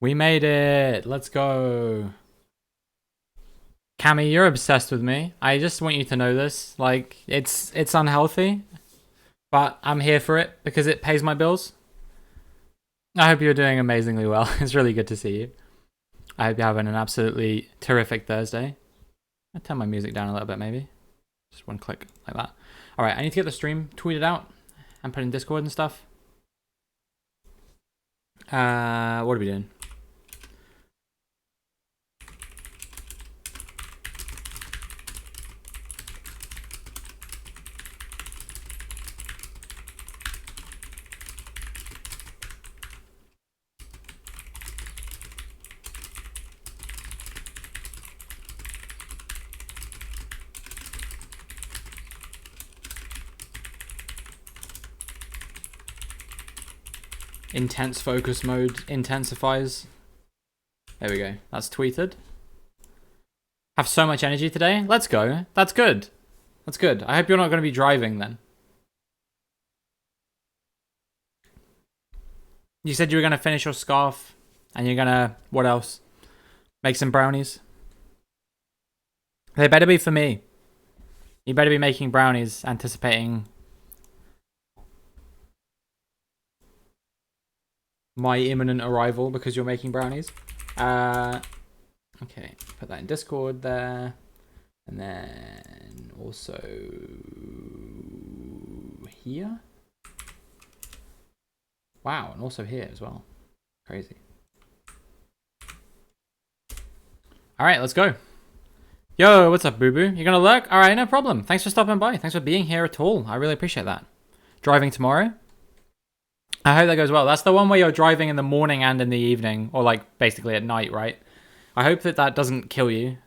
We made it. Let's go. Cammy, you're obsessed with me. I just want you to know this. Like, it's unhealthy, but I'm here for it because it pays my bills. I hope you're doing amazingly well. It's really good to see you. I hope you're having an absolutely terrific Thursday. I'll turn my music down a little bit, maybe. Just one click like that. All right, I need to get the stream tweeted out and put in Discord and stuff. What are we doing? Intense focus mode intensifies. There we go. That's tweeted. Have so much energy today. Let's go. That's good. That's good. I hope you're not going to be driving then. You said you were going to finish your scarf and you're going to, what else? Make some brownies. They better be for me. You better be making brownies, anticipating my imminent arrival because you're making brownies. Okay, put that in Discord there. And then also here. Wow, and also here as well. Crazy. All right, let's go. Yo, what's up, boo-boo? You gonna lurk? All right, no problem. Thanks for stopping by. Thanks for being here at all. I really appreciate that. Driving tomorrow? I hope that goes well. That's the one where you're driving in the morning and in the evening, or like basically at night, right? I hope that doesn't kill you.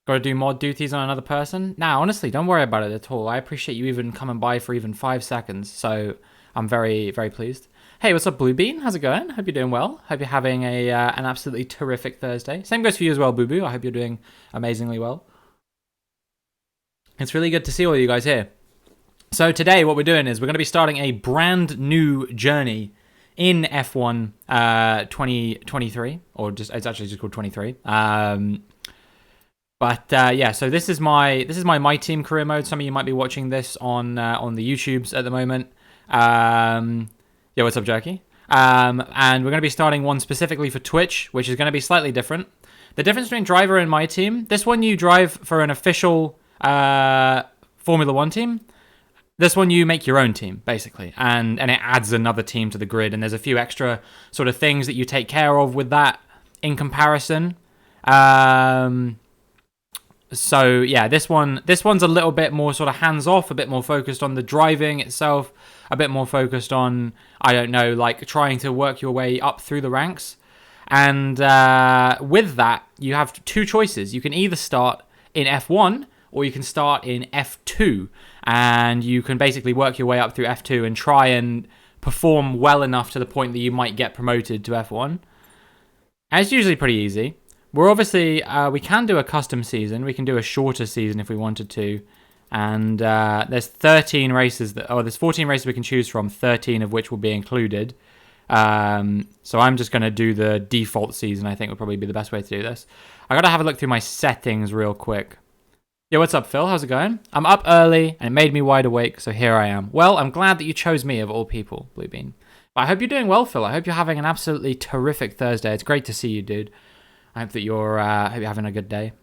Got to do mod duties on another person? Nah, honestly, don't worry about it at all. I appreciate you even coming by for even 5 seconds, so I'm very, very pleased. Hey, what's up, Blue Bean? How's it going? Hope you're doing well. Hope you're having an absolutely terrific Thursday. Same goes for you as well, Boo Boo. I hope you're doing amazingly well. It's really good to see all you guys here. So today what we're doing is we're going to be starting a brand new journey in F1 2023, or just it's actually just called 23. Yeah, so this is my team career mode. Some of you might be watching this on the YouTubes at the moment. Yeah, what's up, Jerky? And we're going to be starting one specifically for Twitch, which is going to be slightly different. The difference between driver and my team, this one you drive for an official Formula One team. This one you make your own team, basically, and it adds another team to the grid, and there's a few extra sort of things that you take care of with that in comparison. So yeah, this one's a little bit more sort of hands-off, a bit more focused on the driving itself, a bit more focused on, I don't know, like trying to work your way up through the ranks. And with that, you have 2 choices. You can either start in F1 or you can start in F2, and you can basically work your way up through F2 and try and perform well enough to the point that you might get promoted to F1. And it's usually pretty easy. We're obviously, we can do a custom season. We can do a shorter season if we wanted to. And there's 13 races, there's 14 races we can choose from, 13 of which will be included. So I'm just going to do the default season, I think would probably be the best way to do this. I got to have a look through my settings real quick. Yo, what's up, Phil? How's it going? I'm up early, and it made me wide awake, so here I am. Well, I'm glad that you chose me, of all people, Blue Bean. But I hope you're doing well, Phil. I hope you're having an absolutely terrific Thursday. It's great to see you, dude. I hope that you're having a good day.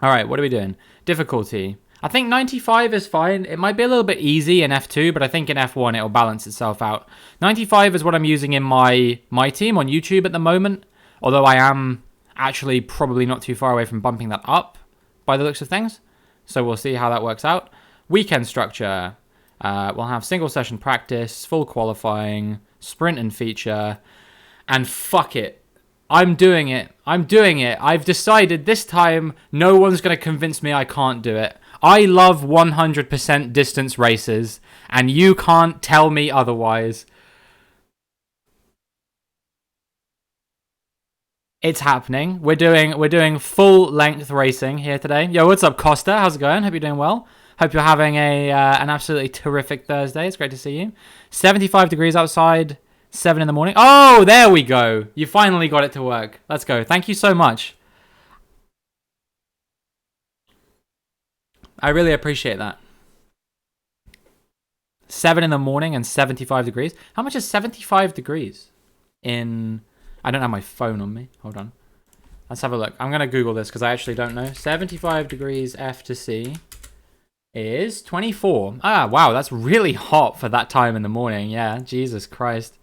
All right, what are we doing? Difficulty. I think 95 is fine. It might be a little bit easy in F2, but I think in F1 it'll balance itself out. 95 is what I'm using in my team on YouTube at the moment, although I am actually probably not too far away from bumping that up by the looks of things. So we'll see how that works out. Weekend structure. We'll have single session practice, full qualifying, sprint and feature, and fuck it. I'm doing it. I've decided this time no one's going to convince me I can't do it. I love 100% distance races, and you can't tell me otherwise. It's happening. We're doing full length racing here today. Yo, what's up, Costa? How's it going? Hope you're doing well. Hope you're having an absolutely terrific Thursday. It's great to see you. 75 degrees outside. 7 in the morning. Oh, there we go. You finally got it to work. Let's go. Thank you so much. I really appreciate that. 7 in the morning and 75 degrees. How much is 75 degrees in... I don't have my phone on me. Hold on. Let's have a look. I'm going to Google this because I actually don't know. 75 degrees F to C is 24. Ah, wow. That's really hot for that time in the morning. Yeah, Jesus Christ.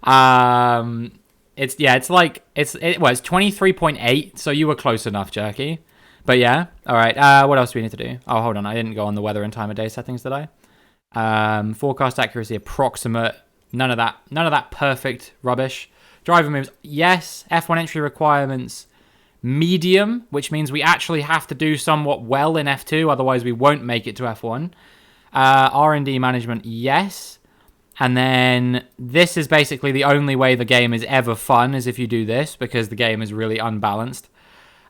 It's 23.8. So you were close enough, Jerky. But yeah. All right. What else do we need to do? Oh, hold on. I didn't go on the weather and time of day settings, did I? Forecast accuracy approximate. None of that perfect rubbish. Driver moves, yes. F1 entry requirements medium, which means we actually have to do somewhat well in F2, otherwise we won't make it to F1. R&D management, yes. And then this is basically the only way the game is ever fun, is if you do this, because the game is really unbalanced.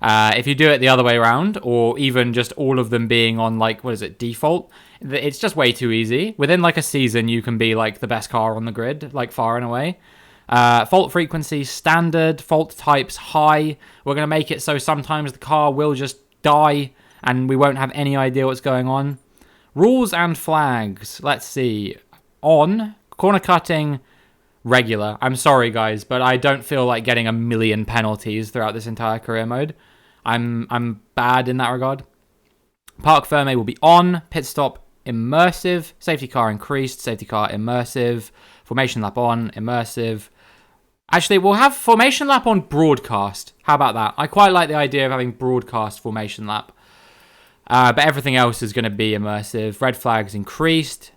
If you do it the other way around, or even just all of them being on, like, what is it, default, it's just way too easy. Within, like, a season, you can be, like, the best car on the grid, like, far and away. Fault frequency, standard. Fault types, high. We're going to make it so sometimes the car will just die, and we won't have any idea what's going on. Rules and flags. Let's see. On. Corner cutting, regular. I'm sorry, guys, but I don't feel like getting a million penalties throughout this entire career mode. I'm bad in that regard. Parc fermé will be on. Pit stop, immersive. Safety car increased. Safety car, immersive. Formation lap on, immersive. Actually, we'll have formation lap on broadcast. How about that? I quite like the idea of having broadcast formation lap. But everything else is going to be immersive. Red flags increased.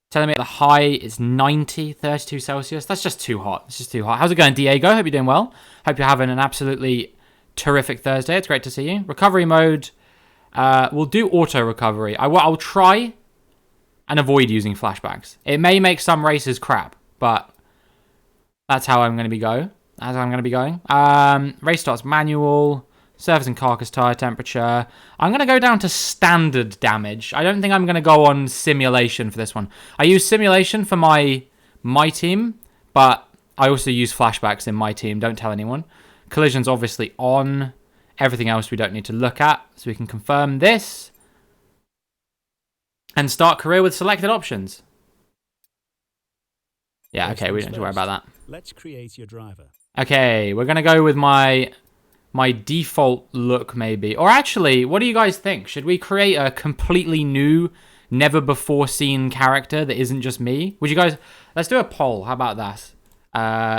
Telling me the high is 90, 32 Celsius. That's just too hot. It's just too hot. How's it going, Diego? Hope you're doing well. Hope you're having an absolutely terrific Thursday. It's great to see you. Recovery mode. We'll do auto recovery. I'll try and avoid using flashbacks. It may make some races crap, but that's how I'm going to be going. Race starts manual. Surface and carcass tire temperature. I'm going to go down to standard damage. I don't think I'm going to go on simulation for this one. I use simulation for my team, but I also use flashbacks in my team. Don't tell anyone. Collision's obviously on. Everything else we don't need to look at. So we can confirm this. And start career with selected options. Yeah, okay, we don't have to worry about that. Let's create your driver. Okay, we're going to go with my default look, maybe. Or actually, what do you guys think? Should we create a completely new, never before seen character that isn't just me? Would you guys... Let's do a poll. How about that?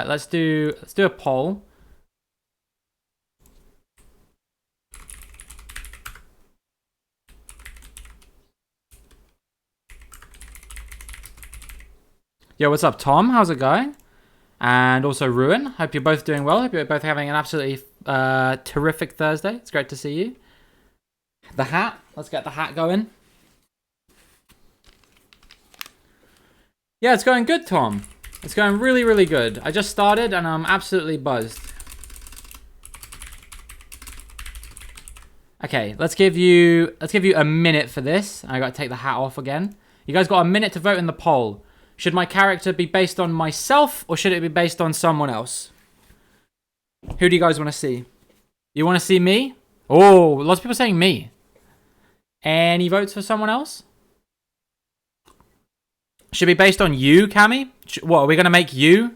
Let's do a poll. Yo, what's up, Tom? How's it going? And also Ruin. Hope you're both doing well. Hope you're both having an absolutely terrific Thursday. It's great to see you. The hat. Let's get the hat going. Yeah, it's going good, Tom. It's going really, really good. I just started and I'm absolutely buzzed. Okay, let's give you a minute for this. I got to take the hat off again. You guys got a minute to vote in the poll. Should my character be based on myself or should it be based on someone else? Who do you guys want to see? You want to see me? Oh, lots of people saying me. Any votes for someone else? Should be based on you, Cammy? What, are we going to make you?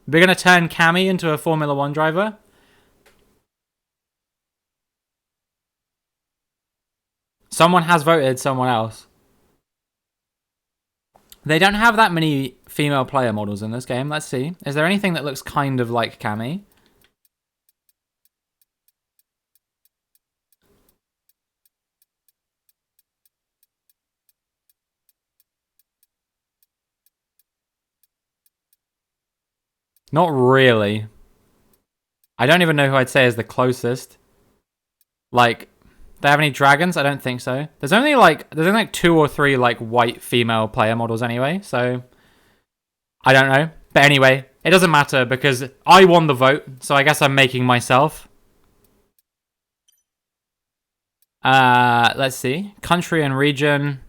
We're going to turn Cammy into a Formula 1 driver? Someone has voted someone else. They don't have that many female player models in this game. Let's see. Is there anything that looks kind of like Cammy? Not really. I don't even know who I'd say is the closest. Like, they have any dragons? I don't think so. There's only like 2 or 3 like white female player models anyway, so I don't know. But anyway, it doesn't matter because I won the vote, so I guess I'm making myself. Let's see. Country and region.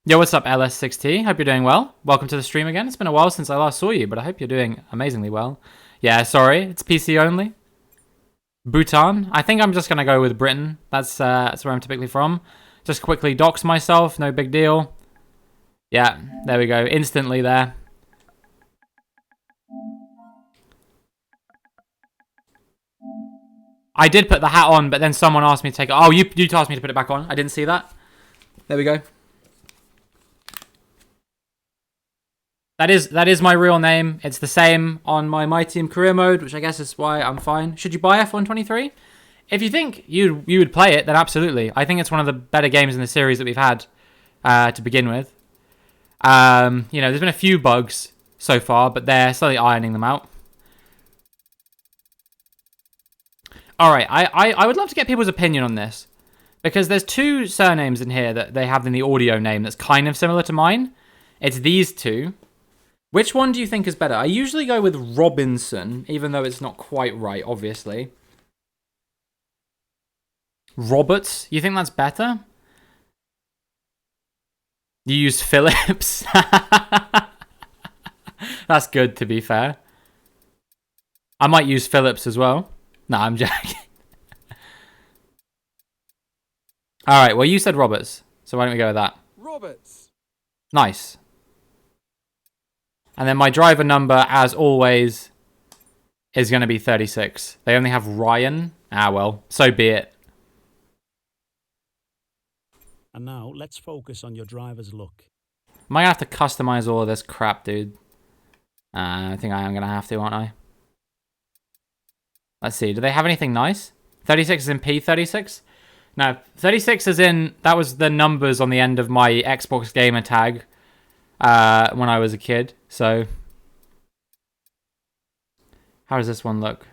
Yo, what's up, LS6T? Hope you're doing well. Welcome to the stream again. It's been a while since I last saw you, but I hope you're doing amazingly well. Yeah, sorry, it's PC only. Bhutan. I think I'm just gonna go with Britain. That's where I'm typically from. Just quickly dox myself. No big deal. Yeah, there we go. Instantly there. I did put the hat on, but then someone asked me to take it. Oh, you asked me to put it back on. I didn't see that. There we go. That is my real name. It's the same on my My Team career mode, which I guess is why I'm fine. Should you buy F123? If you think you would play it, then absolutely. I think it's one of the better games in the series that we've had to begin with. You know, there's been a few bugs so far, but they're slowly ironing them out. Alright, I would love to get people's opinion on this. Because there's two surnames in here that they have in the audio name that's kind of similar to mine. It's these two. Which one do you think is better? I usually go with Robinson, even though it's not quite right, obviously. Roberts? You think that's better? You use Phillips? That's good, to be fair. I might use Phillips as well. Nah, I'm joking. Alright, well, you said Roberts, so why don't we go with that? Roberts. Nice. And then my driver number, as always, is going to be 36. They only have Ryan. Ah, well, so be it. And now, let's focus on your driver's look. Am I going to have to customize all of this crap, dude? I think I am going to have to, aren't I? Let's see. Do they have anything nice? 36 is in P36? No, 36 is in... That was the numbers on the end of my Xbox gamer tag when I was a kid. So, how does this one look?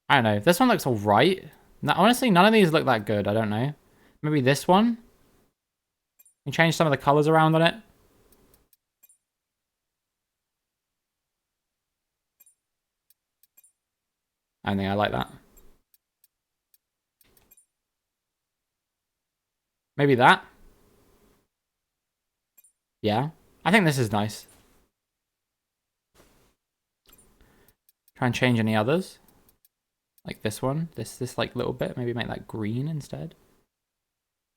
I don't know. This one looks alright. No, honestly, none of these look that good. I don't know. Maybe this one? You change some of the colors around on it. I don't think I like that. Maybe that? Yeah. I think this is nice. Try and change any others. Like this one. This like little bit. Maybe make that green instead.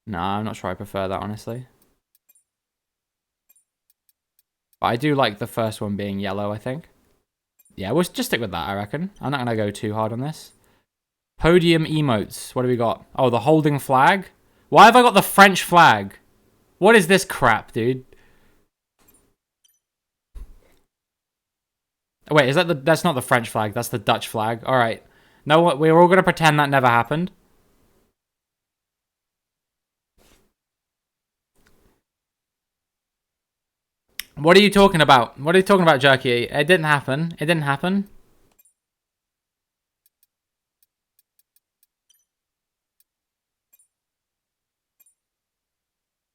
Nah, I'm not sure I prefer that, honestly. But I do like the first one being yellow, I think. Yeah, we'll just stick with that, I reckon. I'm not going to go too hard on this. Podium emotes. What do we got? Oh, the holding flag. Why have I got the French flag? What is this crap, dude? Oh, wait, is that that's not the French flag. That's the Dutch flag. All right. No, we're all going to pretend that never happened. What are you talking about? What are you talking about, Jerky? It didn't happen. It didn't happen.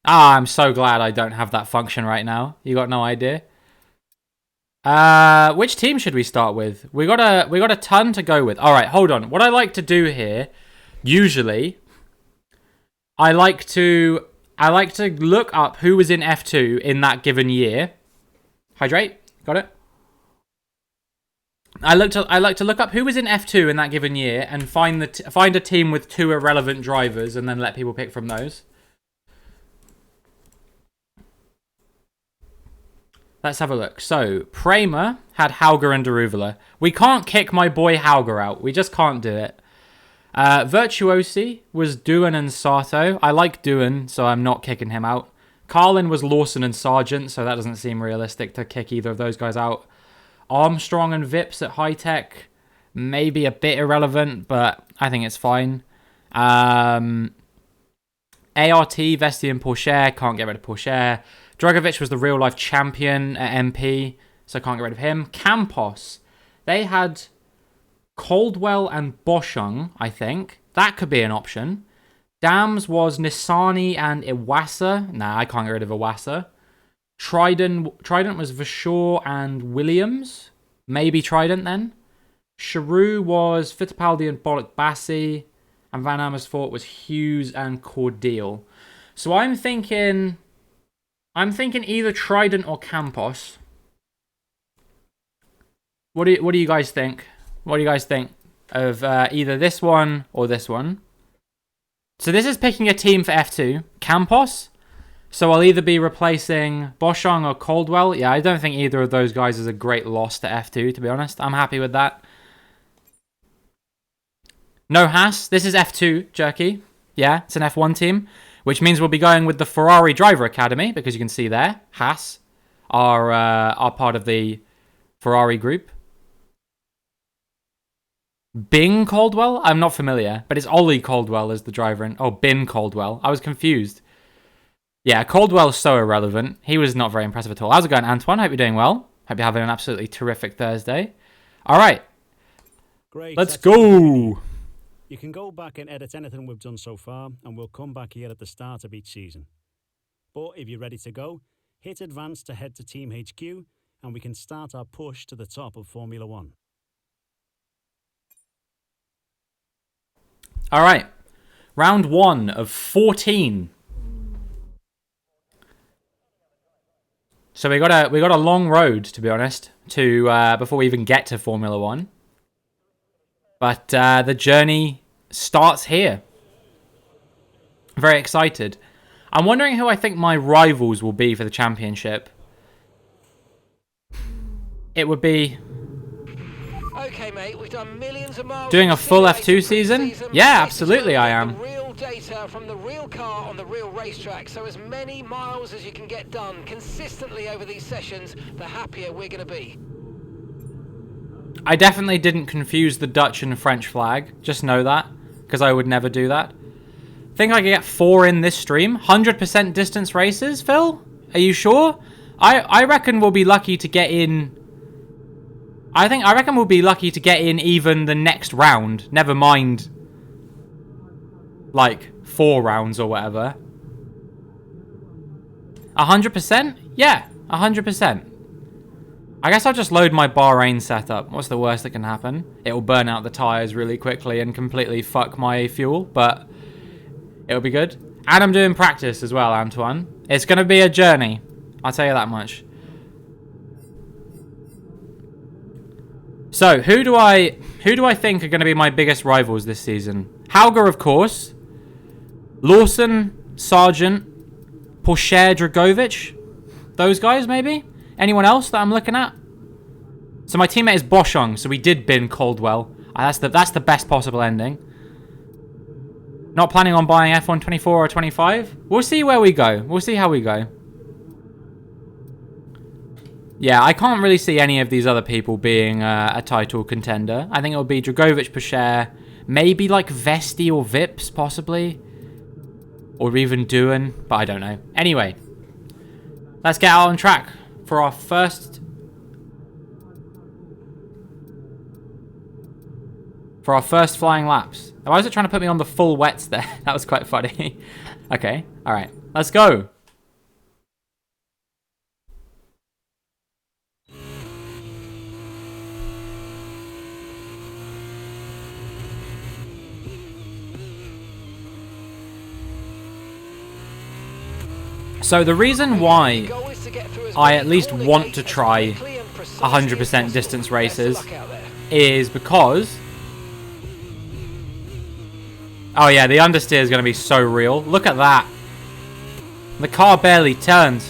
Ah, I'm so glad I don't have that function right now. You got no idea. Which team should we start with? We got a ton to go with. All right, hold on. What I like to do here, usually, I like to look up who was in F2 in that given year. Hydrate. Got it? I like to look up who was in F2 in that given year and find a team with two irrelevant drivers and then let people pick from those. Let's have a look. So, Prema had Hauger and Daruvula. We can't kick my boy Hauger out. We just can't do it. Virtuosi was Doohan and Sato. I like Doohan, so I'm not kicking him out. Carlin was Lawson and Sargent, so that doesn't seem realistic to kick either of those guys out. Armstrong and Vips at High Tech. Maybe a bit irrelevant, but I think it's fine. ART, Vesti and Pourchaire. Can't get rid of Pourchaire. Dragovic was the real-life champion at MP, so can't get rid of him. Campos. They had Caldwell and Boschung, I think. That could be an option. Dams was Nissani and Iwasa. Nah, I can't get rid of Iwasa. Trident was Vashaw and Williams. Maybe Trident then. Charoux was Fittipaldi and Bollock Bassi. And Van Amersfoort was Hughes and Cordeal. So I'm thinking either Trident or Campos. What do you guys think? What do you guys think of either this one or this one? So this is picking a team for F2. Campos. So I'll either be replacing Boschung or Caldwell. Yeah, I don't think either of those guys is a great loss to F2, to be honest. I'm happy with that. No Haas. This is F2, Jerky. Yeah, it's an F1 team, which means we'll be going with the Ferrari Driver Academy, because you can see there, Haas are part of the Ferrari group. Bing Caldwell? I'm not familiar, but it's Ollie Caldwell as the driver. Oh, Bin Caldwell. I was confused. Yeah, Caldwell's so irrelevant. He was not very impressive at all. How's it going, Antoine? Hope you're doing well. Hope you're having an absolutely terrific Thursday. All right. Great. Let's go. You can go back and edit anything we've done so far, and we'll come back here at the start of each season. But if you're ready to go, hit advance to head to Team HQ, and we can start our push to the top of Formula One. All right. Round 1 of 14. So we got a long road, to be honest, to before we even get to Formula One. But the journey starts here. Very excited. I'm wondering who I think my rivals will be for the championship. It would be... Okay, mate, we've done millions of miles. Doing a full F2 season? Yeah, absolutely I am. Real data from the real car on the real racetrack, so as many miles as you can get done consistently over these sessions, the happier we're going to be. I definitely didn't confuse the Dutch and French flag. Just know that, because I would never do that. Think I could get 4 in this stream? 100% distance races, Phil? Are you sure? I reckon we'll be lucky to get in... I reckon we'll be lucky to get in even the next round. Never mind, like, 4 rounds or whatever. 100%? Yeah, 100%. I guess I'll just load my Bahrain setup. What's the worst that can happen? It'll burn out the tyres really quickly and completely fuck my fuel, but it'll be good. And I'm doing practice as well, Antoine. It's going to be a journey. I'll tell you that much. So, who do I think are going to be my biggest rivals this season? Hauger, of course. Lawson, Sargent, Porsche, Dragovic. Those guys, maybe? Anyone else that I'm looking at? So my teammate is Boschung, so we did bin Caldwell. That's the best possible ending. Not planning on buying F1 24 or 25. We'll see where we go. We'll see how we go. Yeah, I can't really see any of these other people being a title contender. I think it'll be Dragovic, Porsche, maybe like Vesti or Vips, possibly. Or even Doohan, but I don't know. Anyway, let's get out on track for our first... flying laps. Why was it trying to put me on the full wets there? That was quite funny. Okay, alright. Let's go. So the reason why I at least want to try 100% distance races is because... Oh yeah, the understeer is going to be so real. Look at that. The car barely turns.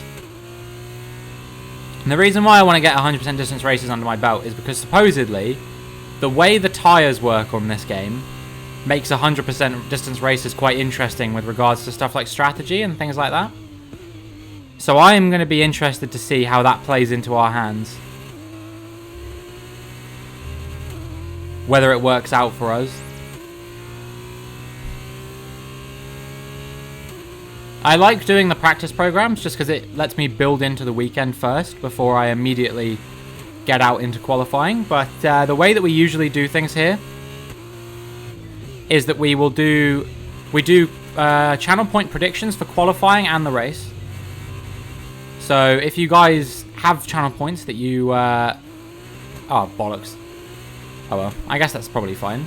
And the reason why I want to get 100% distance races under my belt is because supposedly the way the tyres work on this game makes 100% distance races quite interesting with regards to stuff like strategy and things like that. So I am going to be interested to see how that plays into our hands. Whether it works out for us. I like doing the practice programs just because it lets me build into the weekend first before I immediately get out into qualifying. But the way that we usually do things here is that we do channel point predictions for qualifying and the race. So if you guys have channel points that you... oh, bollocks. Oh well, I guess that's probably fine.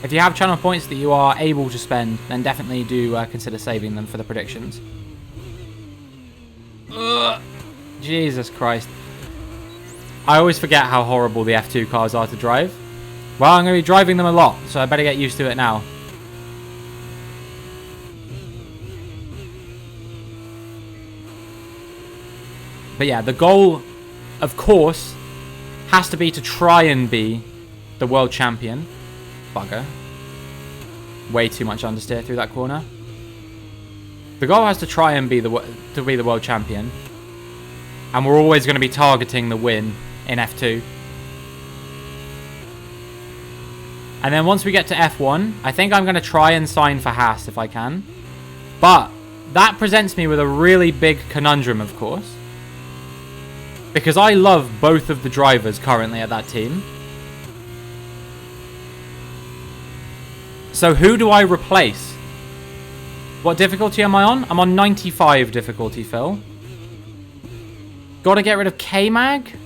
If you have channel points that you are able to spend, then definitely do consider saving them for the predictions. Ugh. Jesus Christ. I always forget how horrible the F2 cars are to drive. Well, I'm going to be driving them a lot, so I better get used to it now. But yeah, the goal, of course, has to be to try and be the world champion. Bugger. Way too much understeer through that corner. The goal has to try and be the world champion. And we're always going to be targeting the win in F2. And then once we get to F1, I think I'm going to try and sign for Haas if I can. But that presents me with a really big conundrum, of course. Because I love both of the drivers currently at that team. So who do I replace? What difficulty am I on? I'm on 95 difficulty, Phil. Gotta get rid of K-Mag?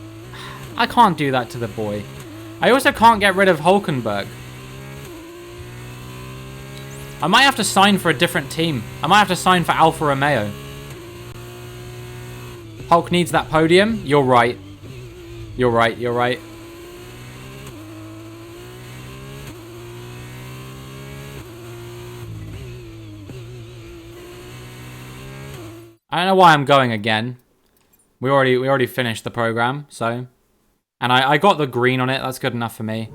I can't do that to the boy. I also can't get rid of Hulkenberg. I might have to sign for a different team. I might have to sign for Alfa Romeo. Hulk needs that podium? You're right. You're right, you're right. I don't know why I'm going again. We already finished the program, so. And I got the green on it, that's good enough for me.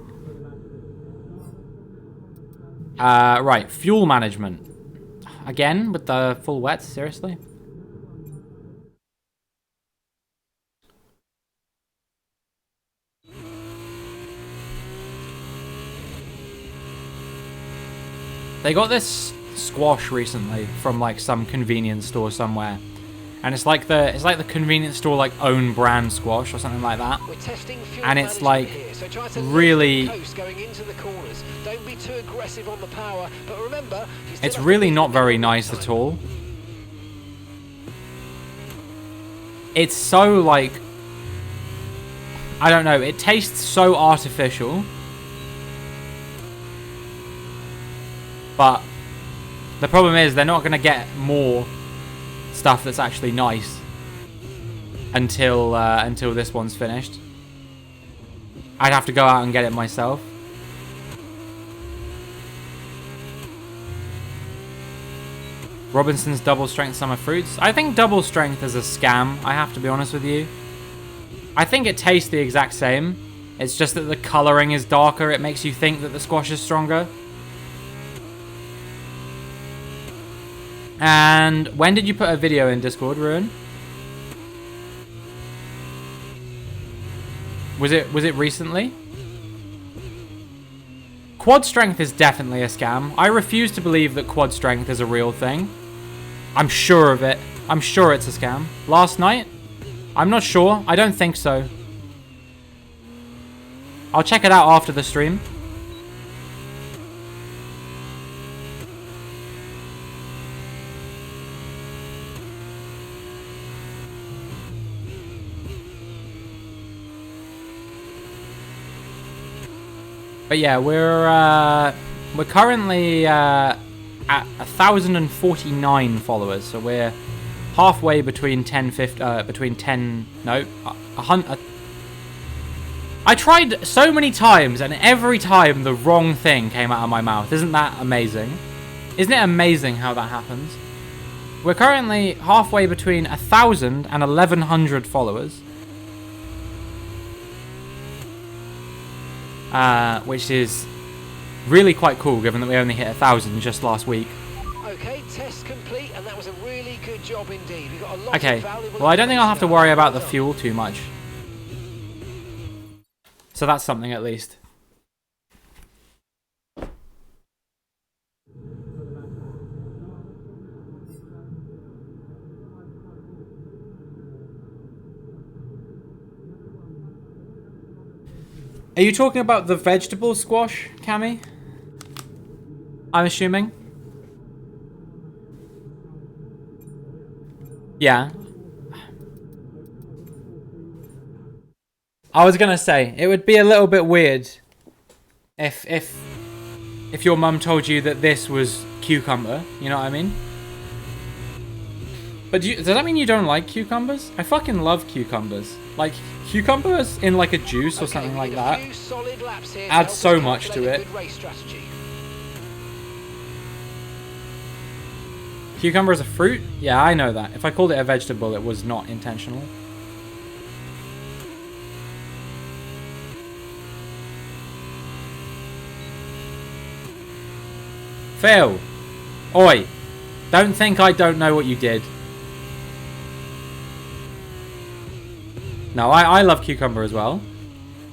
Right, fuel management. Again, with the full wets, seriously? They got this squash recently from like some convenience store somewhere. And it's like the convenience store like own brand squash or something like that. We're testing fuel and it's like here, so try to really going into the corners. Don't be too aggressive on the power, but remember, it's really not very nice at all. It's so like, I don't know, it tastes so artificial. But the problem is they're not going to get more stuff that's actually nice until this one's finished. I'd have to go out and get it myself. Robinson's double strength summer fruits. I think double strength is a scam, I have to be honest with you. I think it tastes the exact same. It's just that the colouring is darker. It makes you think that the squash is stronger. And when did you put a video in Discord, Ruin? Was it recently? Quad strength is definitely a scam. I refuse to believe that quad strength is a real thing. I'm sure of it. I'm sure it's a scam. Last night? I'm not sure. I don't think so. I'll check it out after the stream. But yeah, we're currently at 1,049 followers, so we're halfway between 100. I tried so many times, and every time the wrong thing came out of my mouth. Isn't that amazing? Isn't it amazing how that happens? We're currently halfway between 1,000 and 1,100 followers. Which is really quite cool, given that we only hit 1,000 just last week. Okay, test complete, and that was a really good job indeed. We got a lot Okay, of valuable well I don't think I'll have to worry about the information. fuel too much. So that's something at least. Are you talking about the vegetable squash, Cammy? I'm assuming. Yeah. I was gonna say, it would be a little bit weird if if your mum told you that this was cucumber, you know what I mean? But does that mean you don't like cucumbers? I fucking love cucumbers. Like, cucumbers in like a juice or something like that adds so much to it. Cucumber is a fruit? Yeah, I know that. If I called it a vegetable, it was not intentional. Phil! Oi! Don't think I don't know what you did. No, I love cucumber as well.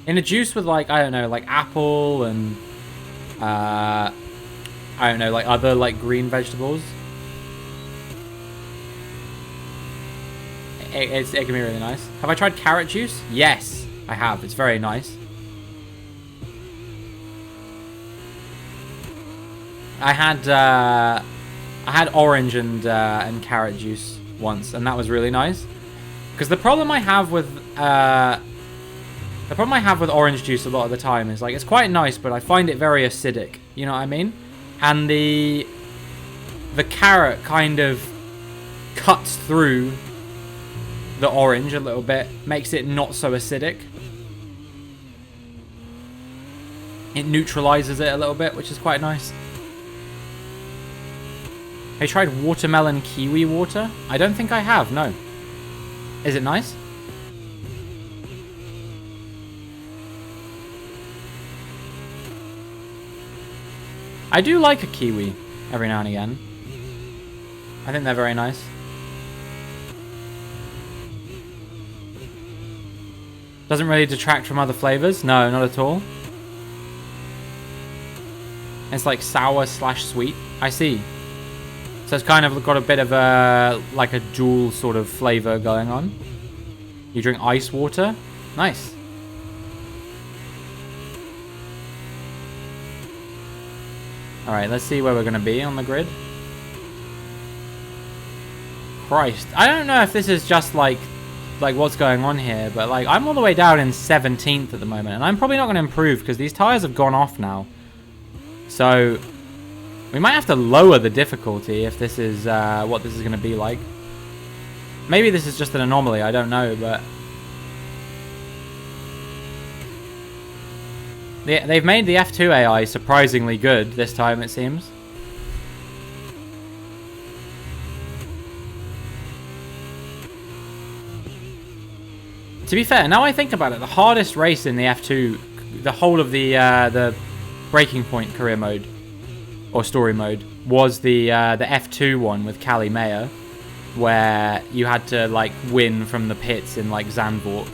In a juice with like, I don't know, like apple and... I don't know, like other like green vegetables. It can be really nice. Have I tried carrot juice? Yes, I have. It's very nice. I had orange and carrot juice once, and that was really nice. Because the problem I have with orange juice a lot of the time is like it's quite nice, but I find it very acidic. You know what I mean? And the carrot kind of cuts through the orange a little bit, makes it not so acidic. It neutralizes it a little bit, which is quite nice. Have you tried watermelon kiwi water? I don't think I have, no. Is it nice? I do like a kiwi every now and again. I think they're very nice. Doesn't really detract from other flavors. No, not at all. It's like sour / sweet. I see. So it's kind of got a bit of a, like a dual sort of flavor going on. You drink ice water? Nice. Alright, let's see where we're going to be on the grid. Christ. I don't know if this is just like what's going on here, but like I'm all the way down in 17th at the moment, and I'm probably not going to improve because these tires have gone off now. So we might have to lower the difficulty if this is what this is going to be like. Maybe this is just an anomaly, I don't know, but they've made the F2 AI surprisingly good this time, it seems. To be fair, now I think about it, the hardest race in the F2, the whole of the Breaking Point career mode or story mode was the F2 one with Callie Mayer, where you had to like win from the pits in like Zandvoort.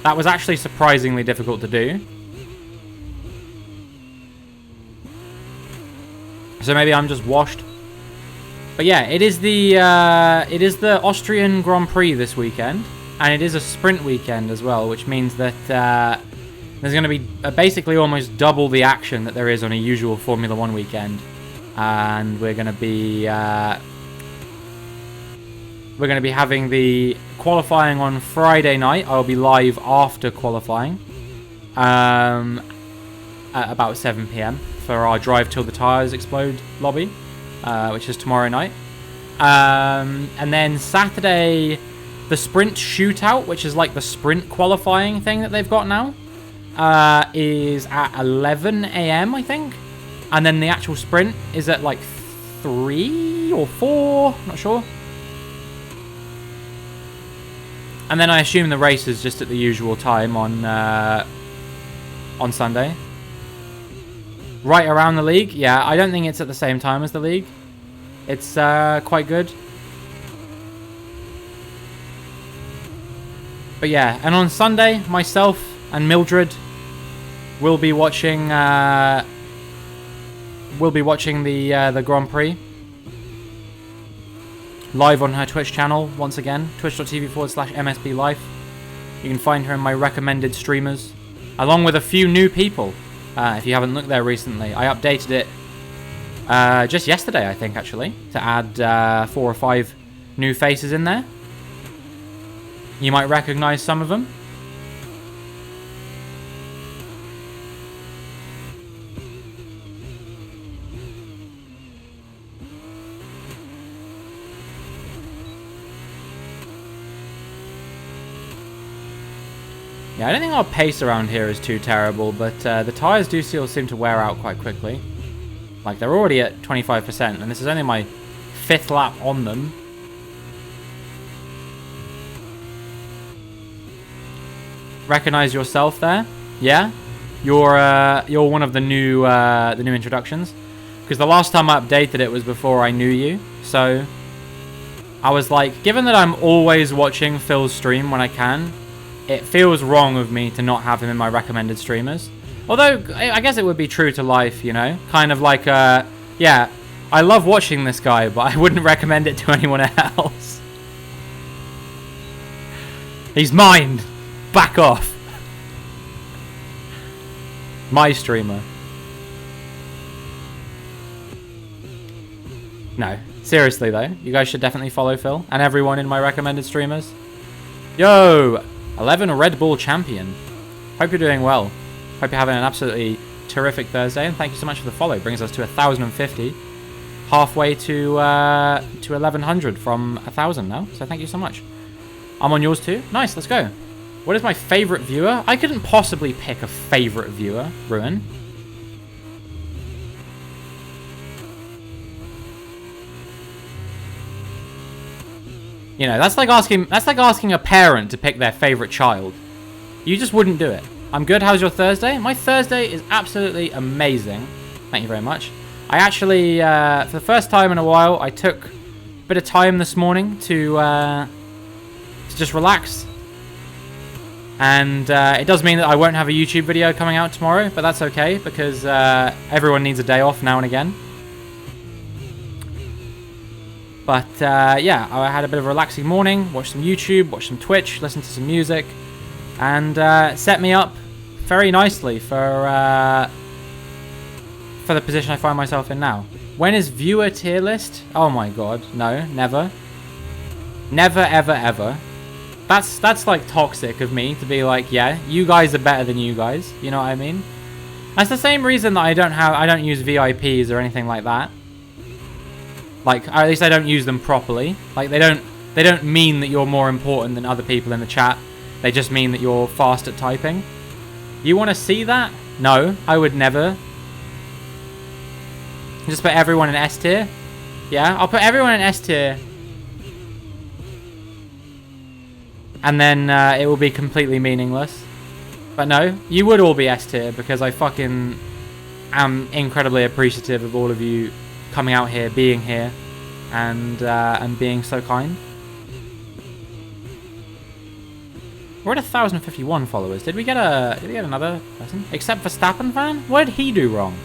That was actually surprisingly difficult to do. So maybe I'm just washed. But yeah, it is the Austrian Grand Prix this weekend. And it is a sprint weekend as well, which means that there's going to be basically almost double the action that there is on a usual Formula 1 weekend. And we're going to be having the qualifying on Friday night. I'll be live after qualifying at about 7 PM for our Drive Till the Tires Explode lobby, which is tomorrow night. And then Saturday, the sprint shootout, which is like the sprint qualifying thing that they've got now, is at 11 AM, I think. And then the actual sprint is at like 3 or 4, not sure. And then I assume the race is just at the usual time on Sunday. Right around the league? Yeah, I don't think it's at the same time as the league. It's quite good. But yeah, and on Sunday, myself and Mildred will be watching the Grand Prix live on her Twitch channel once again, twitch.tv/MSB Life. You can find her in my recommended streamers, along with a few new people. If you haven't looked there recently, I updated it just yesterday, I think, actually, to add 4 or 5 new faces in there. You might recognize some of them. Yeah, I don't think our pace around here is too terrible, but the tyres do still seem to wear out quite quickly. Like, they're already at 25%, and this is only my 5th lap on them. Recognize yourself there? Yeah? You're one of the new introductions. Because the last time I updated it was before I knew you, so I was like, given that I'm always watching Phil's stream when I can, it feels wrong of me to not have him in my recommended streamers. Although, I guess it would be true to life, you know? Kind of like, yeah, I love watching this guy, but I wouldn't recommend it to anyone else. He's mine! Back off! My streamer. No, seriously though, you guys should definitely follow Phil and everyone in my recommended streamers. Yo! 11 Red Bull champion. Hope you're doing well. Hope you're having an absolutely terrific Thursday, and thank you so much for the follow. It brings us to 1,050. Halfway to 1,100 from 1,000 now, so thank you so much. I'm on yours too. Nice, let's go. What is my favourite viewer? I couldn't possibly pick a favourite viewer, Ruin. You know, that's like asking a parent to pick their favourite child. You just wouldn't do it. I'm good. How's your Thursday? My Thursday is absolutely amazing. Thank you very much. I actually, for the first time in a while, I took a bit of time this morning to just relax. And it does mean that I won't have a YouTube video coming out tomorrow, but that's okay because everyone needs a day off now and again. But yeah, I had a bit of a relaxing morning, watched some YouTube, watched some Twitch, listened to some music, and set me up very nicely for the position I find myself in now. When is viewer tier list? Oh my god, no, never. Never, ever, ever. That's like toxic of me to be like, yeah, you guys are better than you guys. You know what I mean? That's the same reason that I don't use VIPs or anything like that. Like, or at least I don't use them properly. Like, they don't mean that you're more important than other people in the chat. They just mean that you're fast at typing. You want to see that? No, I would never. Just put everyone in S tier. Yeah, I'll put everyone in S tier. And then it will be completely meaningless. But no, you would all be S tier because I fucking am incredibly appreciative of all of you coming out here, being here, and being so kind. We're at 1,051 followers. Did we get another person? Except for Verstappen fan? What did he do wrong?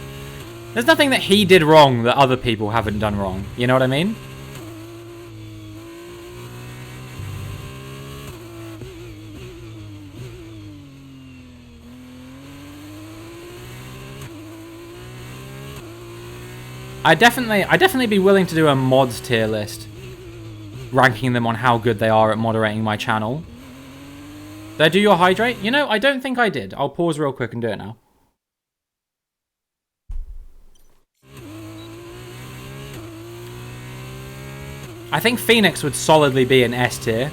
There's nothing that he did wrong that other people haven't done wrong. You know what I mean? I'd definitely be willing to do a mods tier list, ranking them on how good they are at moderating my channel. Did I do your hydrate? You know, I don't think I did. I'll pause real quick and do it now. I think Phoenix would solidly be an S tier.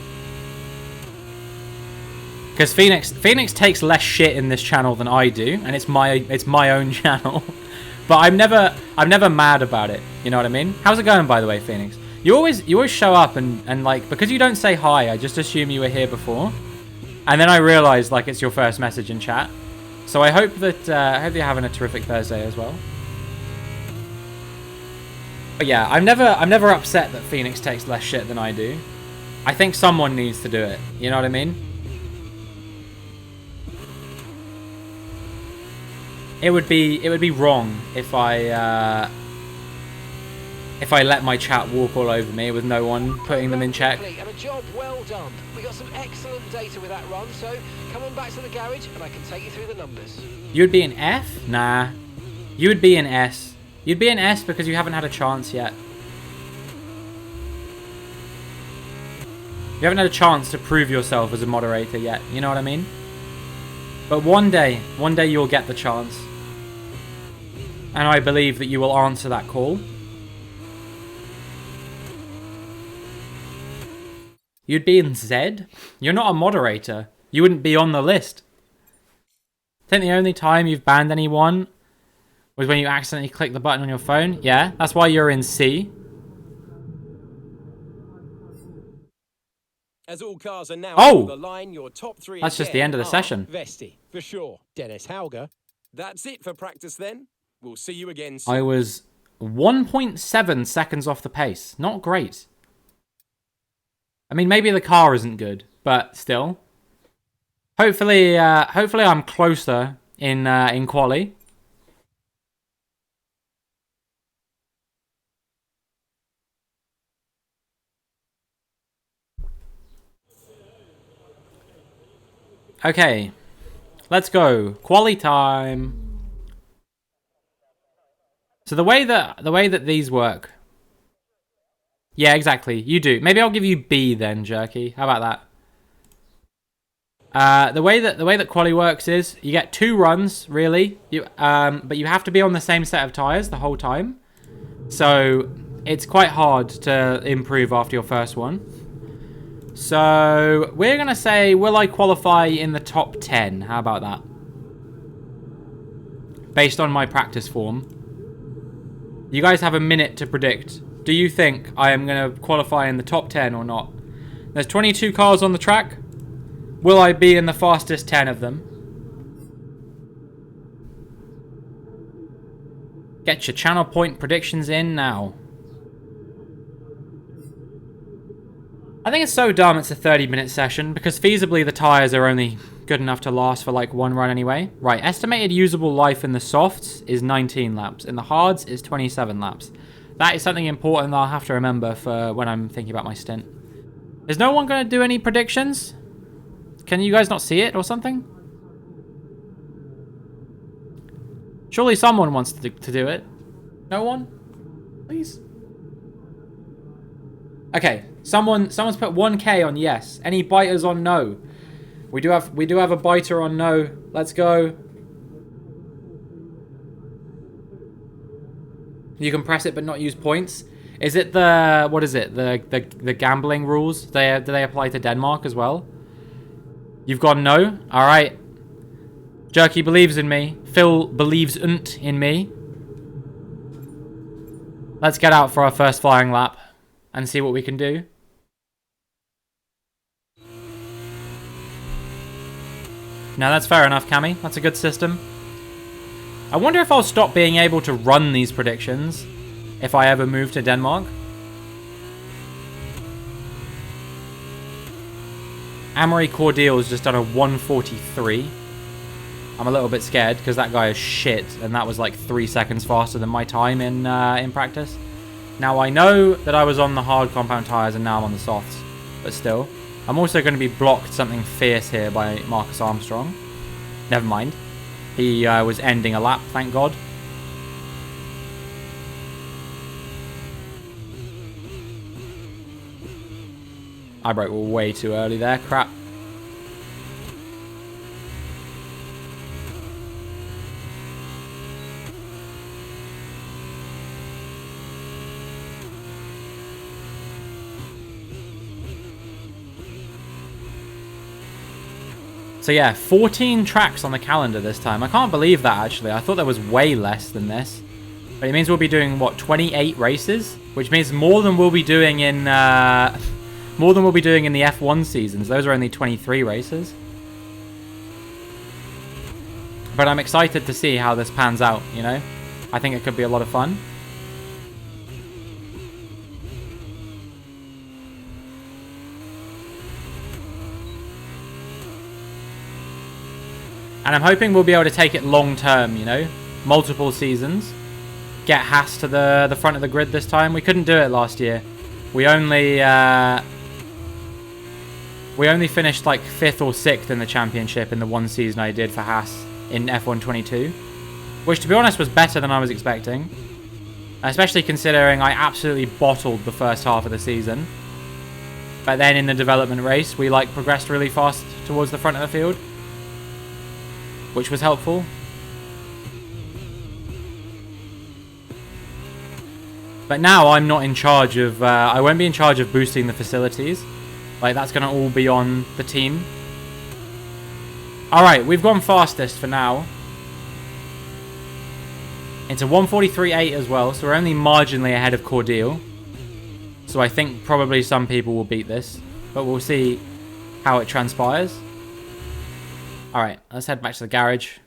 Because Phoenix takes less shit in this channel than I do, and it's my own channel. But I'm never mad about it. You know what I mean? How's it going, by the way, Phoenix? You always show up and like, because you don't say hi, I just assume you were here before. And then I realize like it's your first message in chat. So I hope that you're having a terrific Thursday as well. But yeah, I'm never upset that Phoenix takes less shit than I do. I think someone needs to do it. You know what I mean? It would be wrong if I let my chat walk all over me with no one putting them in check. And a job well done. We got some excellent data with that run, so come on back to the garage and I can take you through the numbers. You'd be an F? Nah. You would be an S. You'd be an S because you haven't had a chance yet. You haven't had a chance to prove yourself as a moderator yet. You know what I mean? But one day you'll get the chance. And I believe that you will answer that call. You'd be in Z? You're not a moderator. You wouldn't be on the list. think the only time you've banned anyone was when you accidentally click the button on your phone. Yeah, that's why you're in C. As all cars are now Oh! over the line, your top 3 That's just the end of the session. Vesti, for sure. Dennis Hauger. That's it for practice then. We'll see you again soon. I was 1.7 seconds off the pace. Not great. I mean, maybe the car isn't good, but still. Hopefully I'm closer in quali. Okay, let's go. Quali time. So the way that these work. Yeah, exactly. You do. Maybe I'll give you B then, Jerky. How about that? The way that quali works is you get 2 runs really. But you have to be on the same set of tires the whole time. So it's quite hard to improve after your first one. So we're gonna say, will I qualify in the top 10? How about that? Based on my practice form. You guys have a minute to predict. Do you think I am going to qualify in the top 10 or not? There's 22 cars on the track. Will I be in the fastest 10 of them? Get your channel point predictions in now. I think it's so dumb it's a 30-minute session, because feasibly the tyres are only good enough to last for like 1 run anyway. Right, estimated usable life in the softs is 19 laps. In the hards is 27 laps. That is something important that I'll have to remember for when I'm thinking about my stint. Is no one going to do any predictions? Can you guys not see it or something? Surely someone wants to do it. No one? Please? Okay, someone's put 1K on yes. Any biters on no? We do have a biter on no. Let's go. You can press it but not use points. Is it the, what is it? The gambling rules? Do they apply to Denmark as well? You've gone no? Alright. Jerky believes in me. Phil believes in me. Let's get out for our first flying lap and see what we can do. No, that's fair enough, Cammy. That's a good system. I wonder if I'll stop being able to run these predictions if I ever move to Denmark. Amory Cordial's just done a 1:43. I'm a little bit scared because that guy is shit, and that was like 3 seconds faster than my time in practice. Now I know that I was on the hard compound tyres and now I'm on the softs, but still. I'm also going to be blocked something fierce here by Marcus Armstrong. Never mind. He was ending a lap, thank God. I broke way too early there, crap. So yeah, 14 tracks on the calendar this time. I can't believe that, actually. I thought there was way less than this. But it means we'll be doing, what, 28 races? Which means more than we'll be doing in the F1 seasons. Those are only 23 races. But I'm excited to see how this pans out, you know? I think it could be a lot of fun. And I'm hoping we'll be able to take it long term, you know? Multiple seasons. Get Haas to the front of the grid this time. We couldn't do it last year. We only finished like 5th or 6th in the championship in the one season I did for Haas in F1 22. Which, to be honest, was better than I was expecting. Especially considering I absolutely bottled the first half of the season. But then in the development race, we like progressed really fast towards the front of the field. Which was helpful. But now I'm not in charge of, I won't be in charge of boosting the facilities. Like, that's going to all be on the team. Alright, we've gone fastest for now. Into 1:43.8 as well, so we're only marginally ahead of Cordeal. So I think probably some people will beat this, but we'll see how it transpires. Alright, let's head back to the garage.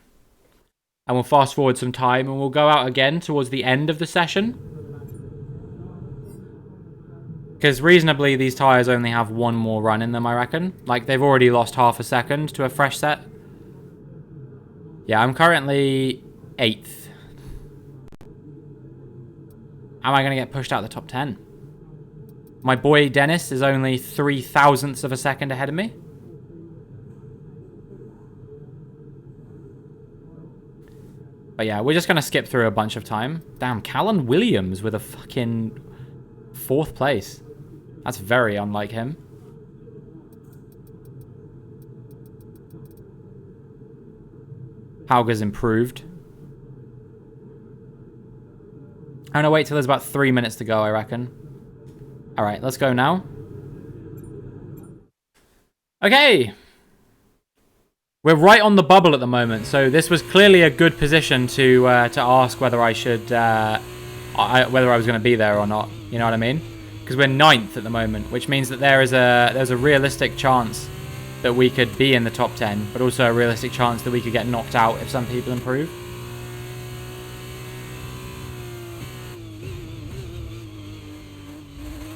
And we'll fast forward some time and we'll go out again towards the end of the session. Because reasonably these tyres only have one more run in them, I reckon. Like, they've already lost half a second to a fresh set. Yeah, I'm currently 8th. Am I going to get pushed out the top 10? My boy Dennis is only 0.003 of a second ahead of me. But yeah, we're just going to skip through a bunch of time. Damn, Callan Williams with a fucking 4th place. That's very unlike him. Hauger's improved. I'm going to wait till there's about 3 minutes to go, I reckon. Alright, let's go now. Okay. We're right on the bubble at the moment, so this was clearly a good position to ask whether I should, whether I was going to be there or not. You know what I mean? Because we're 9th at the moment, which means that there's a realistic chance that we could be in the top 10, but also a realistic chance that we could get knocked out if some people improve.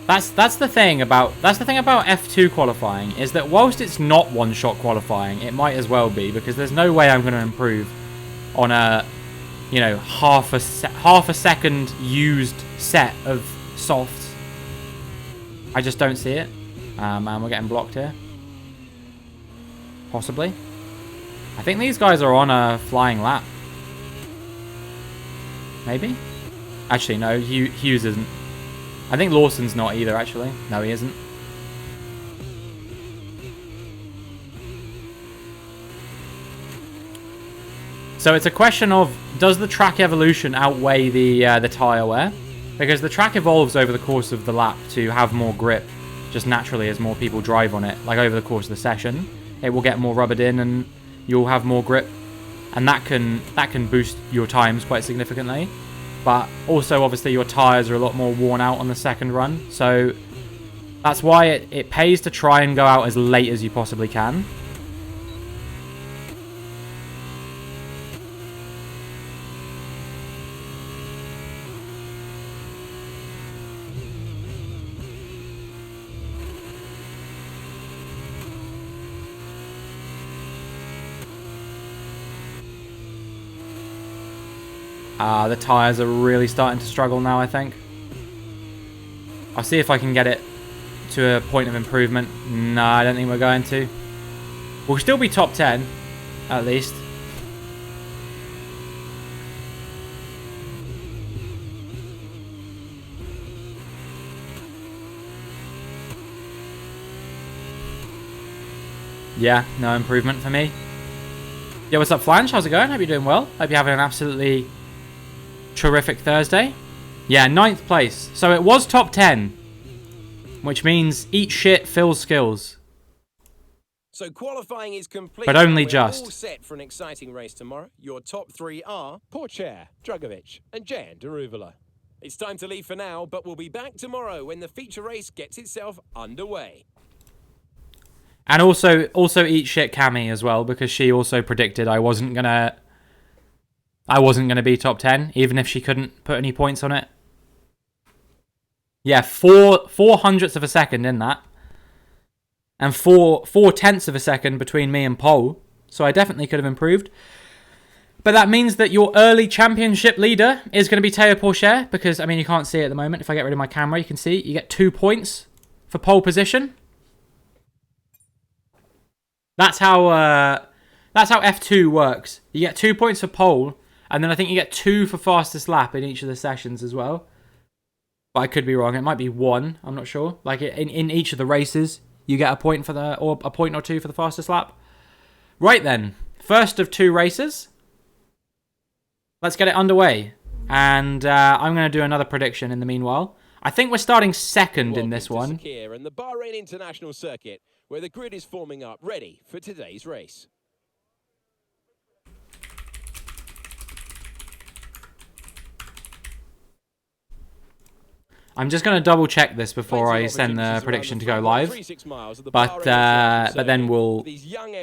That's the thing about F2 qualifying, is that whilst it's not one-shot qualifying, it might as well be, because there's no way I'm going to improve on a, you know, half a second used set of softs. I just don't see it. And we're getting blocked here. Possibly. I think these guys are on a flying lap. Maybe? Actually, no, Hughes isn't. I think Lawson's not either, actually. No, he isn't. So it's a question of, does the track evolution outweigh the tyre wear? Because the track evolves over the course of the lap to have more grip, just naturally as more people drive on it. Like over the course of the session, it will get more rubbered in and you'll have more grip. And that can boost your times quite significantly. But also, obviously, your tyres are a lot more worn out on the second run. So that's why it pays to try and go out as late as you possibly can. The tyres are really starting to struggle now, I think. I'll see if I can get it to a point of improvement. No, I don't think we're going to. We'll still be top 10, at least. Yeah, no improvement for me. Yo, what's up, Flange? How's it going? Hope you're doing well. Hope you're having an absolutely terrific Thursday. Yeah, 9th place. So it was top 10, which means eat shit, Phil skills. So qualifying is complete. But only We're just. all set for an exciting race tomorrow. Your top 3 are Pourchaire, Drugovic and Jan Daruvula. It's time to leave for now, but we'll be back tomorrow when the feature race gets itself underway. And also eat shit Cammy as well, because she also predicted I wasn't gonna be top 10, even if she couldn't put any points on it. Yeah, 4/400ths of a second in that. And 4/10ths of a second between me and Pole. So I definitely could have improved. But that means that your early championship leader is going to be Théo Pourchaire, because, I mean, you can't see it at the moment. If I get rid of my camera, you can see you get 2 points for pole position. That's how F2 works. You get 2 points for pole, and then I think you get 2 for fastest lap in each of the sessions as well. But I could be wrong. It might be 1. I'm not sure. Like in each of the races, you get a point for or a point or 2 for the fastest lap. Right then, first of 2 races. Let's get it underway. And I'm going to do another prediction in the meanwhile. I think we're starting second in this one. Sakir and the Bahrain International Circuit, where the grid is forming up ready for today's race. I'm just going to double check this before I send the prediction to go live. But then we'll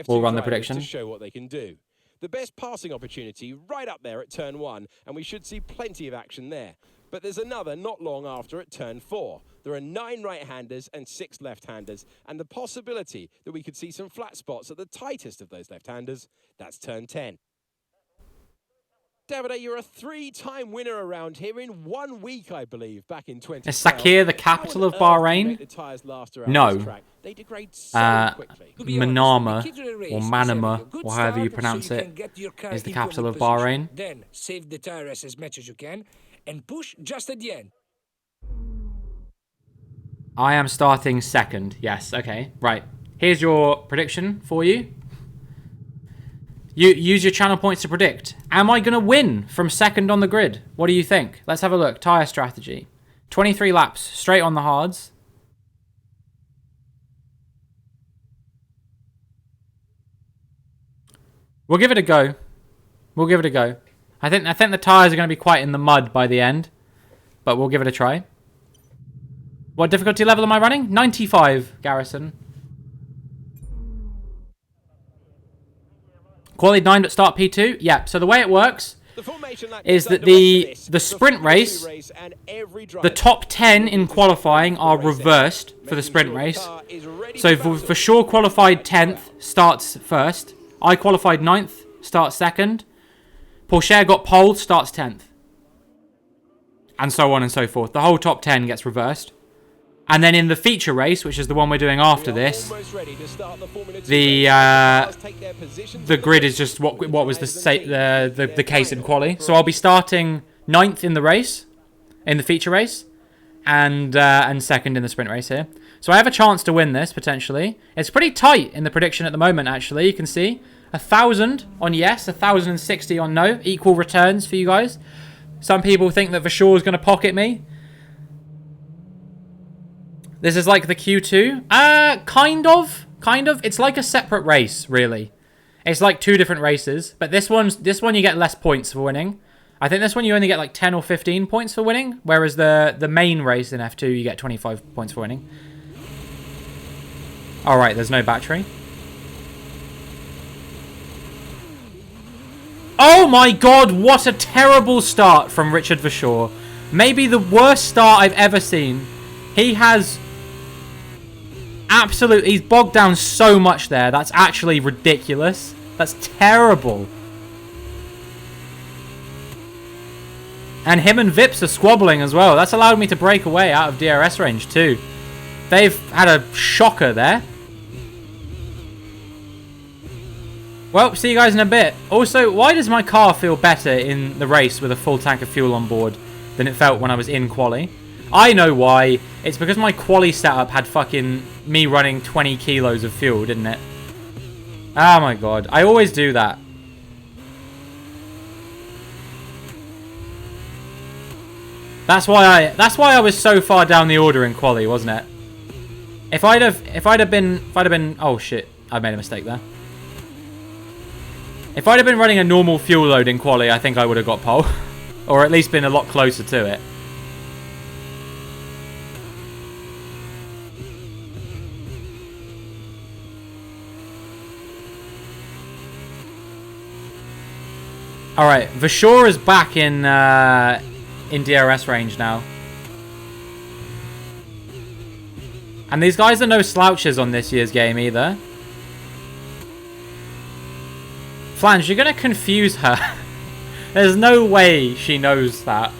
run the prediction. To show what they can do. The best passing opportunity right up there at turn 1, and we should see plenty of action there. But there's another not long after at turn 4. There are 9 right-handers and 6 left-handers, and the possibility that we could see some flat spots at the tightest of those left-handers, that's turn 10. Davide, you're a 3-time winner around here in 1 week, I believe, back in 2012. Is Sakir the capital of Bahrain? No. Manama, or Manama, or however you pronounce it, is the capital of Bahrain. Then save the tires as much as you can and push just at the end. I am starting second. Yes, okay. Right. Here's your prediction for you. You use your channel points to predict. Am I going to win from second on the grid? What do you think? Let's have a look. Tyre strategy. 23 laps, straight on the hards. We'll give it a go. We'll give it a go. I think the tyres are going to be quite in the mud by the end. But we'll give it a try. What difficulty level am I running? 95, Garrison. Quali 9 but start P2? Yeah, so the way it works is that the sprint race, the top 10 in qualifying are reversed for the sprint race. So for sure qualified 10th starts first. I qualified 9th, starts second. Porsche got pole, starts 10th. And so on and so forth. The whole top 10 gets reversed. And then in the feature race, which is the one we're doing after this, the grid is just what was the case in quali. So I'll be starting 9th in the race, in the feature race, and second in the sprint race here. So I have a chance to win this potentially. It's pretty tight in the prediction at the moment. Actually, you can see 1,000 on yes, 1,060 on no. Equal returns for you guys. Some people think that Vachour is going to pocket me. This is like the Q2. Kind of. It's like a separate race, really. It's like 2 different races. But this one you get less points for winning. I think this one you only get like 10 or 15 points for winning. Whereas the main race in F2, you get 25 points for winning. Alright, there's no battery. Oh my god, what a terrible start from Richard Vachour. Maybe the worst start I've ever seen. He has... he's bogged down so much there. That's actually ridiculous. That's terrible. And him and Vips are squabbling as well. That's allowed me to break away out of DRS range too. They've had a shocker there. Well, see you guys in a bit. Also, why does my car feel better in the race with a full tank of fuel on board than it felt when I was in quali? I know why. It's because my quali setup had fucking me running 20 kilos of fuel, didn't it? Oh my god. I always do that. That's why I was so far down the order in quali, wasn't it? If I'd have been oh shit, I made a mistake there. If I'd have been running a normal fuel load in quali, I think I would have got pole. Or at least been a lot closer to it. Alright, Vachour is back in DRS range now. And these guys are no slouches on this year's game either. Flange, you're going to confuse her. There's no way she knows that.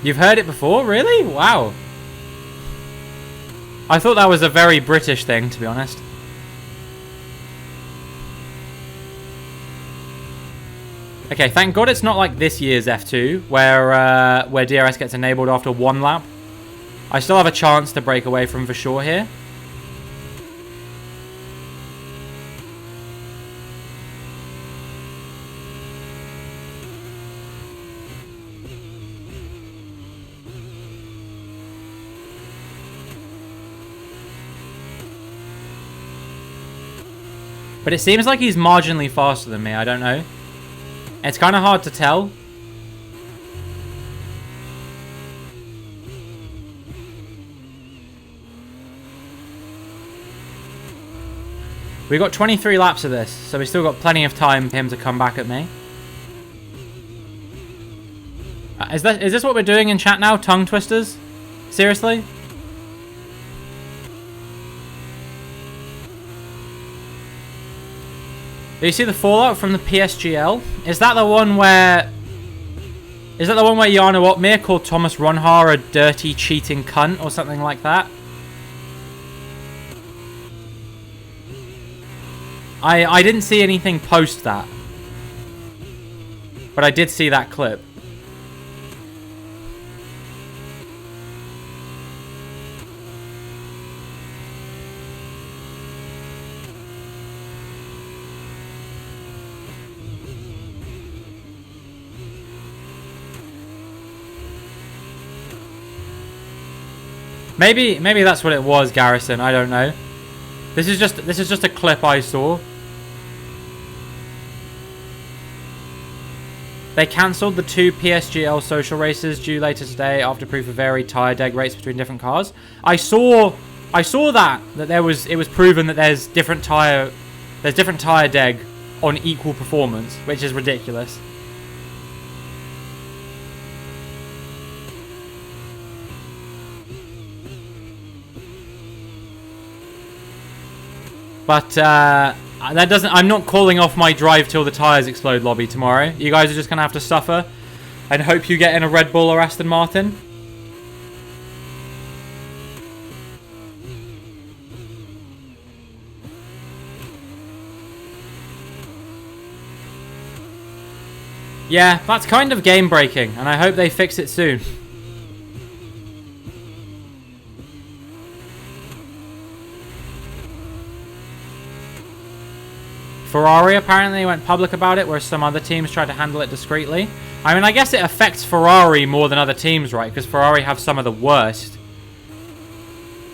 You've heard it before? Really? Wow. I thought that was a very British thing, to be honest. Okay, thank God it's not like this year's F2, where DRS gets enabled after 1 lap. I still have a chance to break away from Vachour here. But it seems like he's marginally faster than me. I don't know. It's kind of hard to tell. We got 23 laps of this, so we still got plenty of time for him to come back at me. Is this what we're doing in chat now? Tongue twisters? Seriously? Do you see the fallout from the PSGL? Is that the one where... Is that the one where Jarno Opmeer called Thomas Ronhaar a dirty, cheating cunt or something like that? I didn't see anything post that. But I did see that clip. Maybe that's what it was, Garrison. I don't know. This is just a clip I saw. They cancelled the 2 PSGL social races due later today after proof of varied tyre deg rates between different cars. I saw that it was proven that there's different tyre deg on equal performance, which is ridiculous. But that doesn't. I'm not calling off my drive till the tires explode lobby tomorrow. You guys are just gonna have to suffer, and hope you get in a Red Bull or Aston Martin. Yeah, that's kind of game breaking, and I hope they fix it soon. Ferrari apparently went public about it, whereas some other teams tried to handle it discreetly. I mean, I guess it affects Ferrari more than other teams, right? Because Ferrari have some of the worst.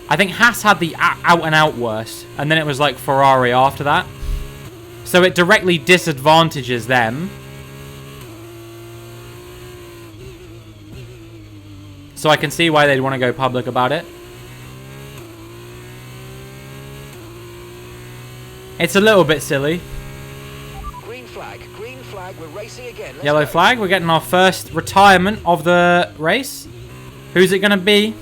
I think Haas had the out-and-out worst, and then it was like Ferrari after that. So it directly disadvantages them. So I can see why they'd want to go public about it. It's a little bit silly. Green flag, we're racing again. Let's Yellow go. flag, we're getting our first retirement of the race. Who's it going to be?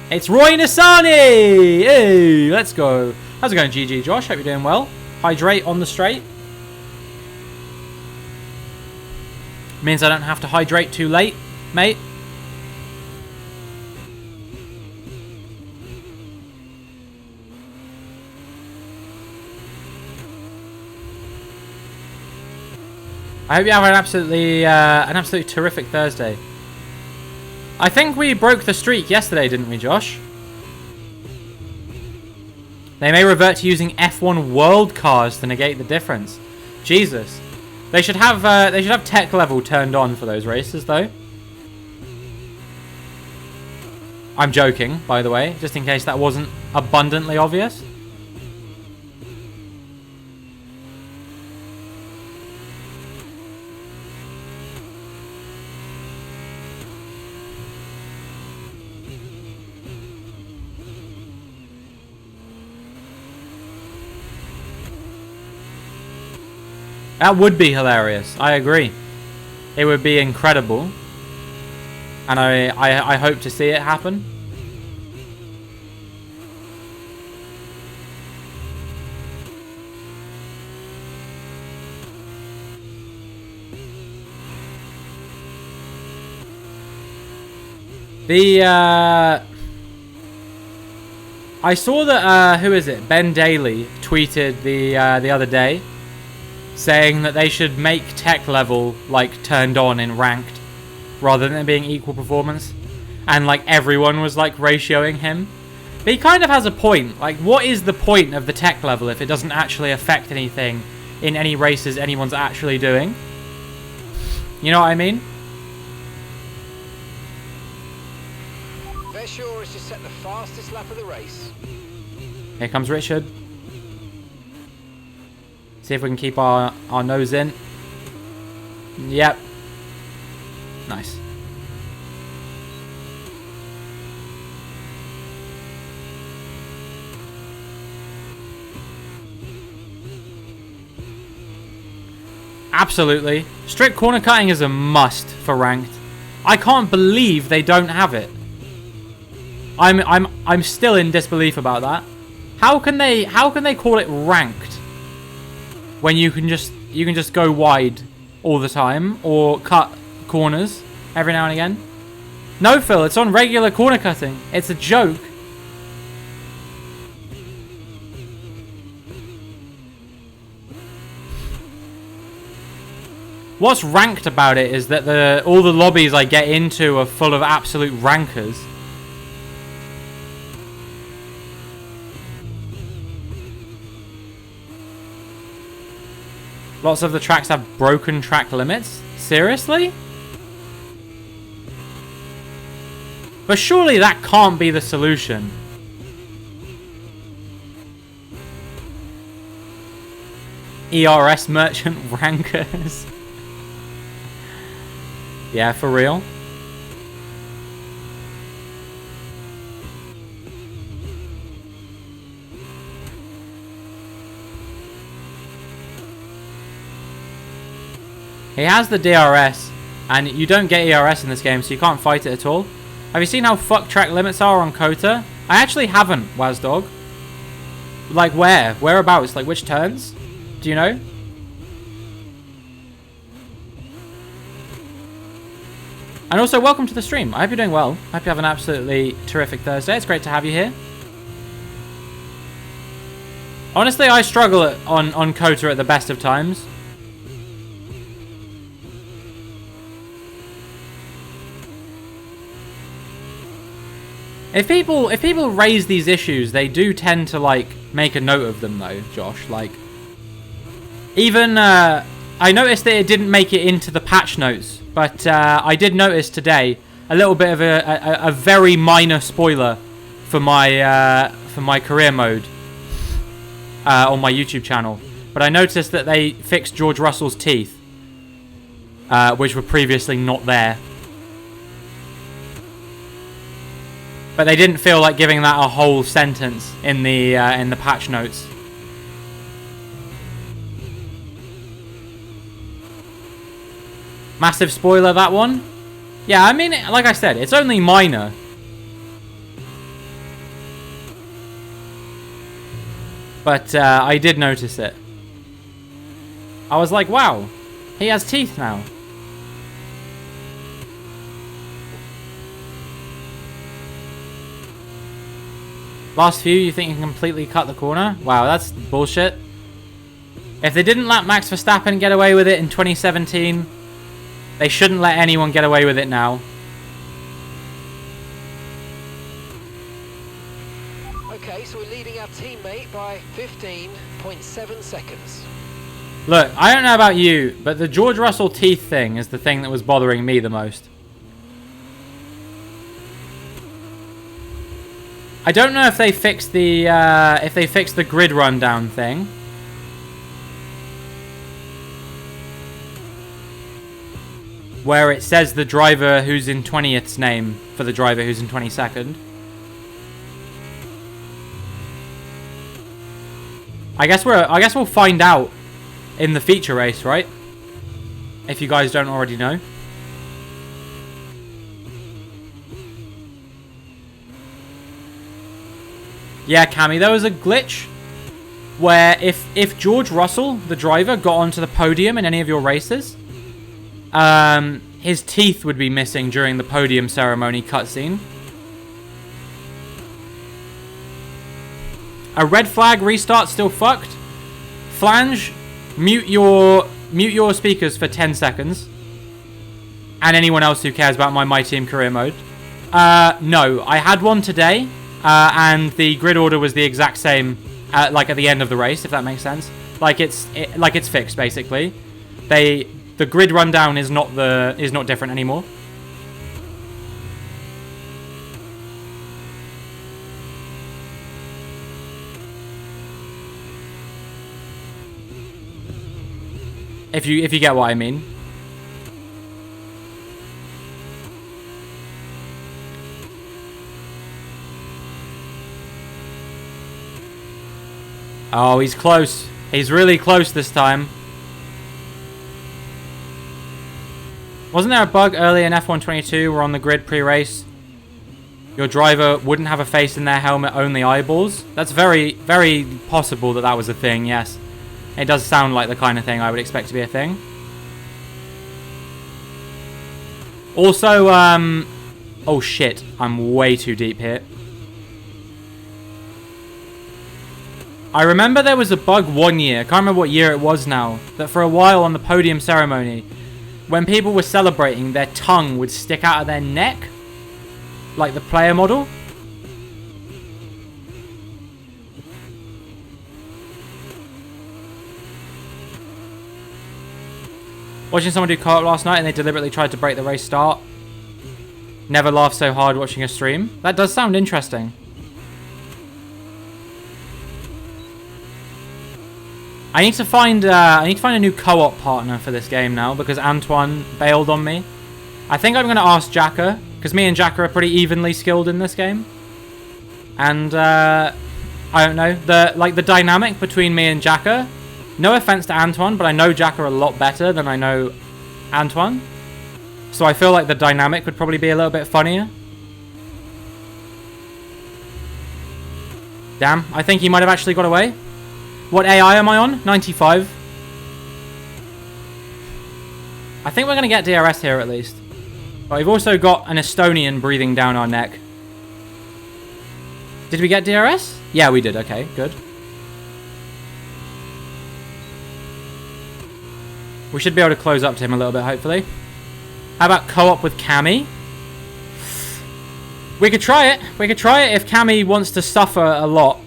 It's Roy Nissany! Hey, let's go. How's it going, GG Josh? Hope you're doing well. Hydrate on the straight. Means I don't have to hydrate too late, mate. I hope you have an absolutely terrific Thursday. I think we broke the streak yesterday, didn't we, Josh? They may revert to using F1 World cars to negate the difference. Jesus, they should have tech level turned on for those races, though. I'm joking, by the way, just in case that wasn't abundantly obvious. That would be hilarious. I agree. It would be incredible. And I hope to see it happen. I saw that who is it? Ben Daly tweeted the other day saying that they should make tech level like turned on in ranked rather than it being equal performance, and like everyone was like ratioing him. But he kind of has a point. Like, what is the point of the tech level if it doesn't actually affect anything in any races anyone's actually doing? You know what I mean? Veshaw has just set the fastest lap of the race. Here comes Richard. See if we can keep our nose in. Yep. Nice. Absolutely. Strict corner cutting is a must for ranked. I can't believe they don't have it. I'm still in disbelief about that. How can they call it ranked when you can just go wide all the time or cut corners every now and again? No, Phil, it's on regular corner cutting. It's a joke. What's ranked about it is that all the lobbies I get into are full of absolute rankers. Lots of the tracks have broken track limits? Seriously? But surely that can't be the solution. ERS merchant rankers. Yeah, for real. He has the DRS, and you don't get ERS in this game, so you can't fight it at all. Have you seen how fucked track limits are on Kota? I actually haven't, Wazdog. Like where? Whereabouts? Like which turns? Do you know? And also, welcome to the stream. I hope you're doing well. I hope you have an absolutely terrific Thursday. It's great to have you here. Honestly, I struggle on Kota at the best of times. If people raise these issues, they do tend to like make a note of them though, Josh. Like, even I noticed that it didn't make it into the patch notes. But I did notice today a little bit of a very minor spoiler for my career mode on my YouTube channel. But I noticed that they fixed George Russell's teeth, which were previously not there. But they didn't feel like giving that a whole sentence in the patch notes. Massive spoiler, that one. Yeah, I mean, like I said, it's only minor. But I did notice it. I was like, wow, he has teeth now. Last few, you think you can completely cut the corner? Wow, that's bullshit. If they didn't let Max Verstappen get away with it in 2017... they shouldn't let anyone get away with it now. Okay, so we're leading our teammate by 15.7 seconds. Look, I don't know about you, but the George Russell teeth thing is the thing that was bothering me the most. I don't know if they fixed the grid rundown thing. Where it says the driver who's in 20th's name for the driver who's in 22nd. I guess we'll find out in the feature race, right? If you guys don't already know. Yeah, Cammy, there was a glitch where if George Russell, the driver, got onto the podium in any of your races, his teeth would be missing during the podium ceremony cutscene. A red flag restart still fucked. Flange, mute your speakers for 10 seconds. And anyone else who cares about my Team career mode. No, I had one today, and the grid order was the exact same, like at the end of the race, if that makes sense. Like it's fixed basically. The grid rundown is not different anymore. If you get what I mean. Oh, he's close. He's really close this time. Wasn't there a bug earlier in F122 where on the grid pre-race your driver wouldn't have a face in their helmet, only eyeballs? That's very, very possible that that was a thing, yes. It does sound like the kind of thing I would expect to be a thing. Also, oh shit, I'm way too deep here. I remember there was a bug one year, I can't remember what year it was now, that for a while on the podium ceremony, when people were celebrating, their tongue would stick out of their neck, like the player model. Watching someone do co-op last night and they deliberately tried to break the race start. Never laughed so hard watching a stream. That does sound interesting. I need to find a new co-op partner for this game now because Antoine bailed on me. I think I'm going to ask Jacka because me and Jacka are pretty evenly skilled in this game. And I don't know, the dynamic between me and Jacka. No offense to Antoine, but I know Jacka a lot better than I know Antoine. So I feel like the dynamic would probably be a little bit funnier. Damn, I think he might have actually got away. What AI am I on? 95. I think we're going to get DRS here at least. But we've also got an Estonian breathing down our neck. Did we get DRS? Yeah, we did. Okay, good. We should be able to close up to him a little bit, hopefully. How about co-op with Cammy? We could try it. We could try it if Cammy wants to suffer a lot.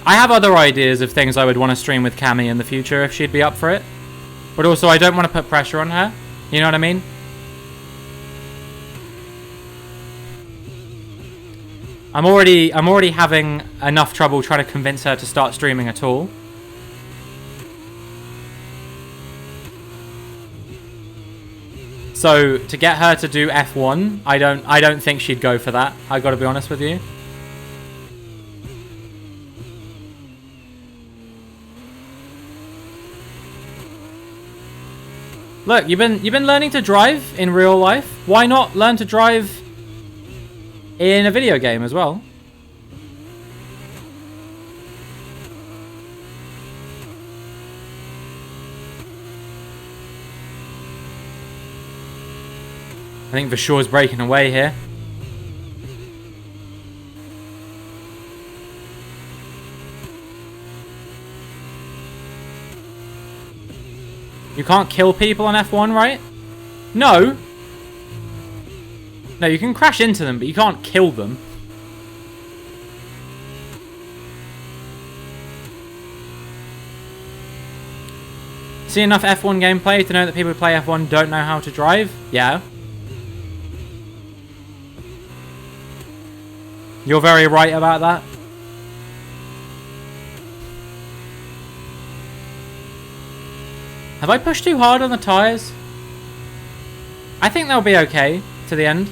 I have other ideas of things I would want to stream with Cammy in the future if she'd be up for it. But also, I don't want to put pressure on her. You know what I mean? I'm already having enough trouble trying to convince her to start streaming at all. So to get her to do F1, I don't think she'd go for that. I got to be honest with you. Look, you've been learning to drive in real life. Why not learn to drive in a video game as well? I think Vashor's breaking away here. You can't kill people on F1, right? No. No, you can crash into them, but you can't kill them. See enough F1 gameplay to know that people who play F1 don't know how to drive? Yeah. You're very right about that. Have I pushed too hard on the tyres? I think they'll be okay to the end.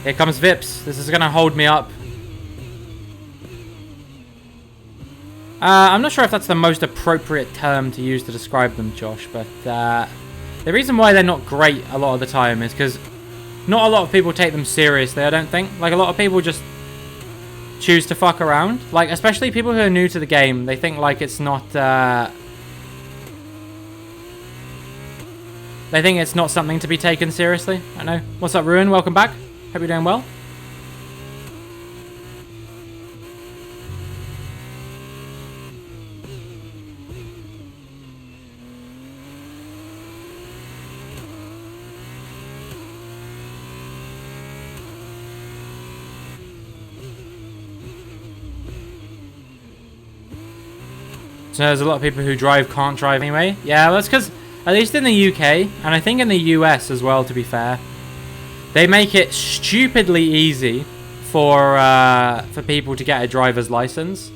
Here comes Vips. This is going to hold me up. I'm not sure if that's the most appropriate term to use to describe them, Josh, but the reason why they're not great a lot of the time is because not a lot of people take them seriously, I don't think. Like, a lot of people just choose to fuck around. Like, especially people who are new to the game. They think, like, it's not... They think it's not something to be taken seriously. I know. What's up, Ruin? Welcome back. Hope you're doing well. So there's a lot of people who can't drive anyway. Yeah, well, that's because... At least in the UK, and I think in the US as well, to be fair, they make it stupidly easy for people to get a driver's license.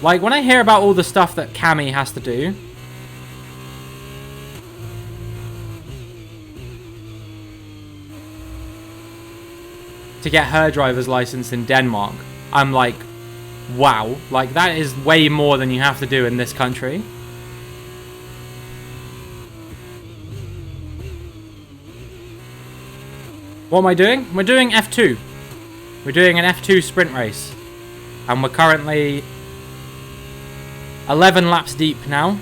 Like, when I hear about all the stuff that Cammy has to do... to get her driver's license in Denmark, I'm like, wow. Like, that is way more than you have to do in this country. What am I doing? We're doing F2. We're doing an F2 sprint race. And we're currently 11 laps deep now.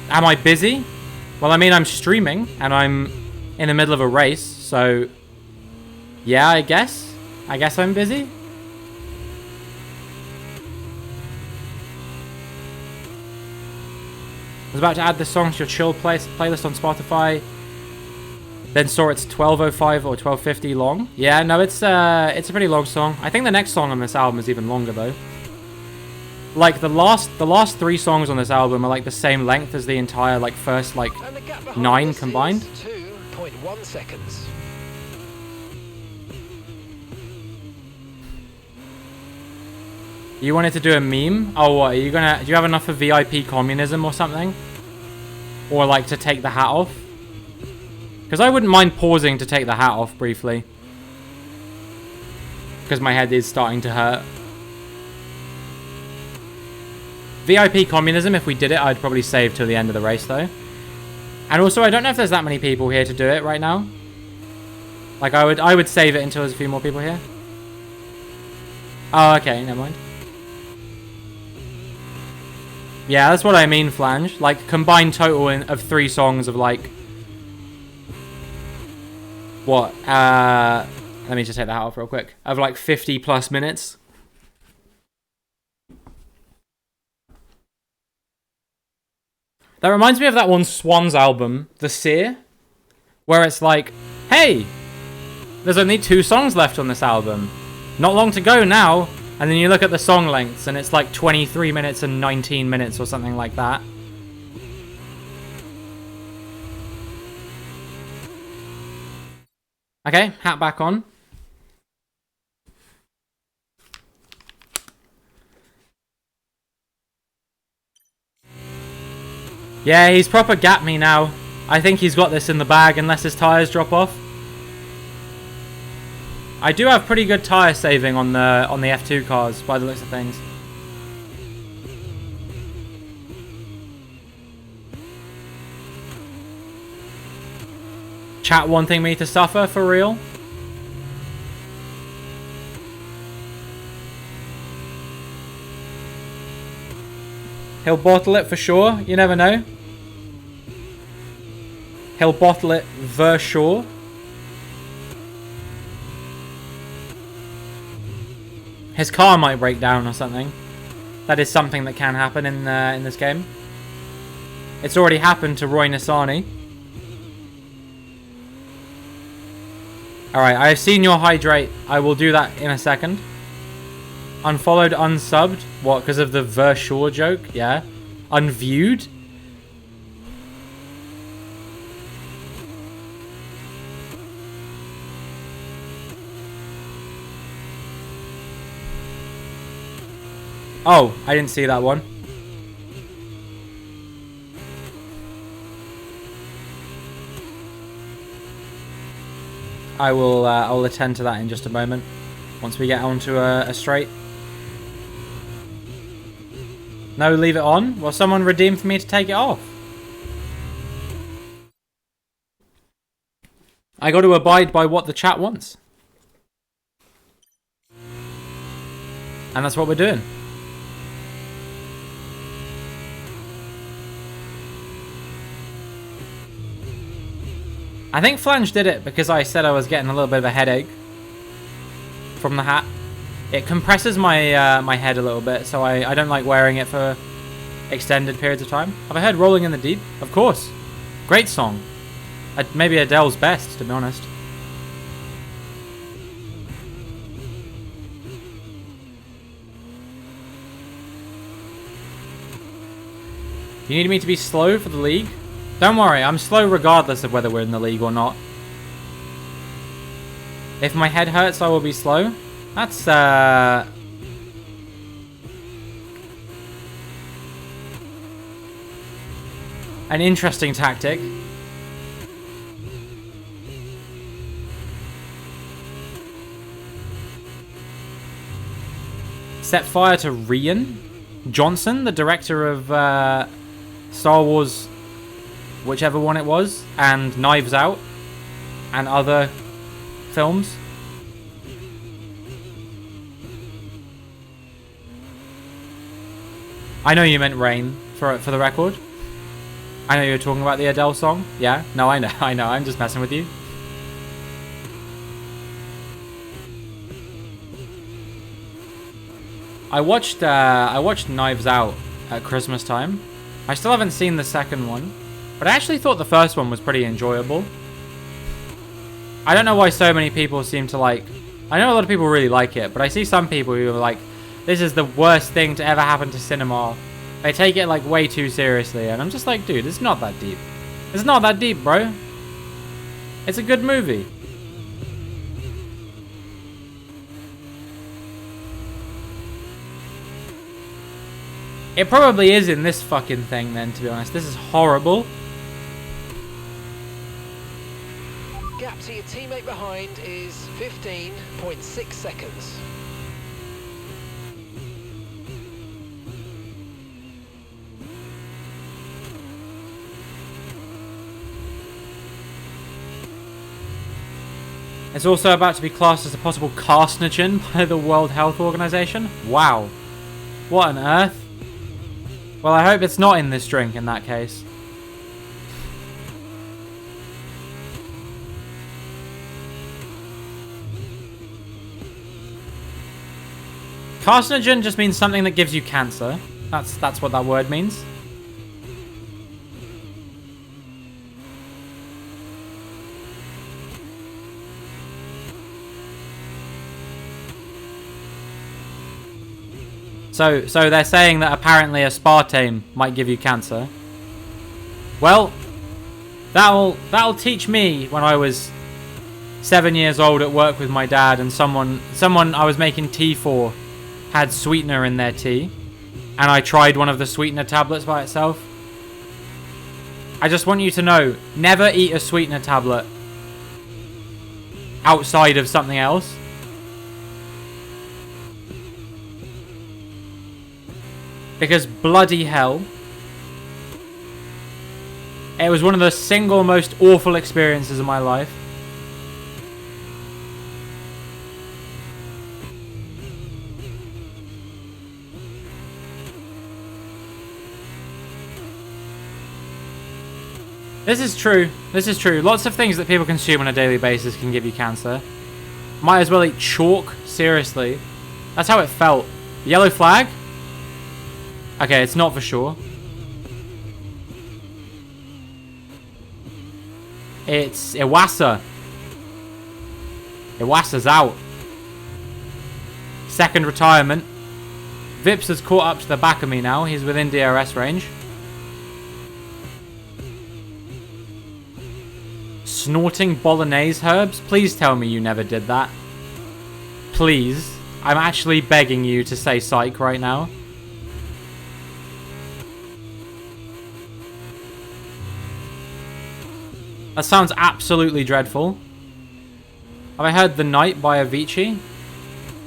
Am I busy? Well, I mean, I'm streaming and I'm in the middle of a race, so yeah, I guess I'm busy. I was about to add this song to your chill playlist on Spotify. Then saw it's 12:05 or 12:50 long. Yeah, no, it's a pretty long song. I think the next song on this album is even longer though. Like the last 3 songs on this album are like the same length as the entire like first like 9 combined. 2.1 seconds. You wanted to do a meme? Oh, what? Are you gonna? Do you have enough for VIP communism or something? Or like to take the hat off? Because I wouldn't mind pausing to take the hat off briefly. Because my head is starting to hurt. VIP communism, if we did it, I'd probably save till the end of the race though. And also, I don't know if there's that many people here to do it right now. Like, I would save it until there's a few more people here. Oh, okay, never mind. Yeah, that's what I mean, Flange. Like, combined total of 3 songs of like... What? Let me just take that off real quick. Of like 50 plus minutes. That reminds me of that one Swans album, The Seer, where it's like, hey, there's only 2 songs left on this album. Not long to go now. And then you look at the song lengths and it's like 23 minutes and 19 minutes or something like that. Okay, hat back on. Yeah, he's proper gat me now. I think he's got this in the bag unless his tyres drop off. I do have pretty good tyre saving on the F2 cars by the looks of things. Chat wanting me to suffer for real? He'll bottle it for sure, you never know. He'll bottle it for sure. His car might break down or something. That is something that can happen in this game. It's already happened to Roy Nissani. Alright, I have seen your hydrate. I will do that in a second. Unfollowed, unsubbed. What, because of the Vershaw joke? Yeah. Unviewed? Oh, I didn't see that one. I'll attend to that in just a moment. Once we get onto a straight. No, leave it on? Will someone redeem for me to take it off? I got to abide by what the chat wants. And that's what we're doing. I think Flange did it because I said I was getting a little bit of a headache from the hat. It compresses my my head a little bit, so I don't like wearing it for extended periods of time. Have I heard Rolling in the Deep? Of course. Great song. Maybe Adele's best, to be honest. You need me to be slow for the league? Don't worry, I'm slow regardless of whether we're in the league or not. If my head hurts, I will be slow. That's, an interesting tactic. Set fire to Rian Johnson, the director of Star Wars, whichever one it was, and Knives Out, and other films. I know you meant Rain, for the record. I know you were talking about the Adele song. Yeah? No, I know. I'm just messing with you. I watched Knives Out at Christmas time. I still haven't seen the second one, but I actually thought the first one was pretty enjoyable. I don't know why so many people seem to like... I know a lot of people really like it, but I see some people who are like, this is the worst thing to ever happen to cinema. They take it like way too seriously, and I'm just like, dude, it's not that deep. It's not that deep, bro. It's a good movie. It probably is in this fucking thing then, to be honest. This is horrible. Gap to your teammate behind is 15.6 seconds. It's also about to be classed as a possible carcinogen by the World Health Organization. Wow. What on earth? Well, I hope it's not in this drink in that case. Carcinogen just means something that gives you cancer. That's what that word means. So they're saying that apparently aspartame might give you cancer. Well, that'll teach me when I was 7 years old at work with my dad, and someone I was making tea for had sweetener in their tea, and I tried one of the sweetener tablets by itself. I just want you to know, never eat a sweetener tablet outside of something else. Because bloody hell, it was one of the single most awful experiences of my life. This is true. This is true. Lots of things that people consume on a daily basis can give you cancer. Might as well eat chalk. Seriously. That's how it felt. Yellow flag? Okay, it's not for sure. It's Iwasa. Iwasa's out. Second retirement. Vips has caught up to the back of me now. He's within DRS range. Snorting bolognese herbs? Please tell me you never did that. Please. I'm actually begging you to say psych right now. That sounds absolutely dreadful. Have I heard The Night by Avicii?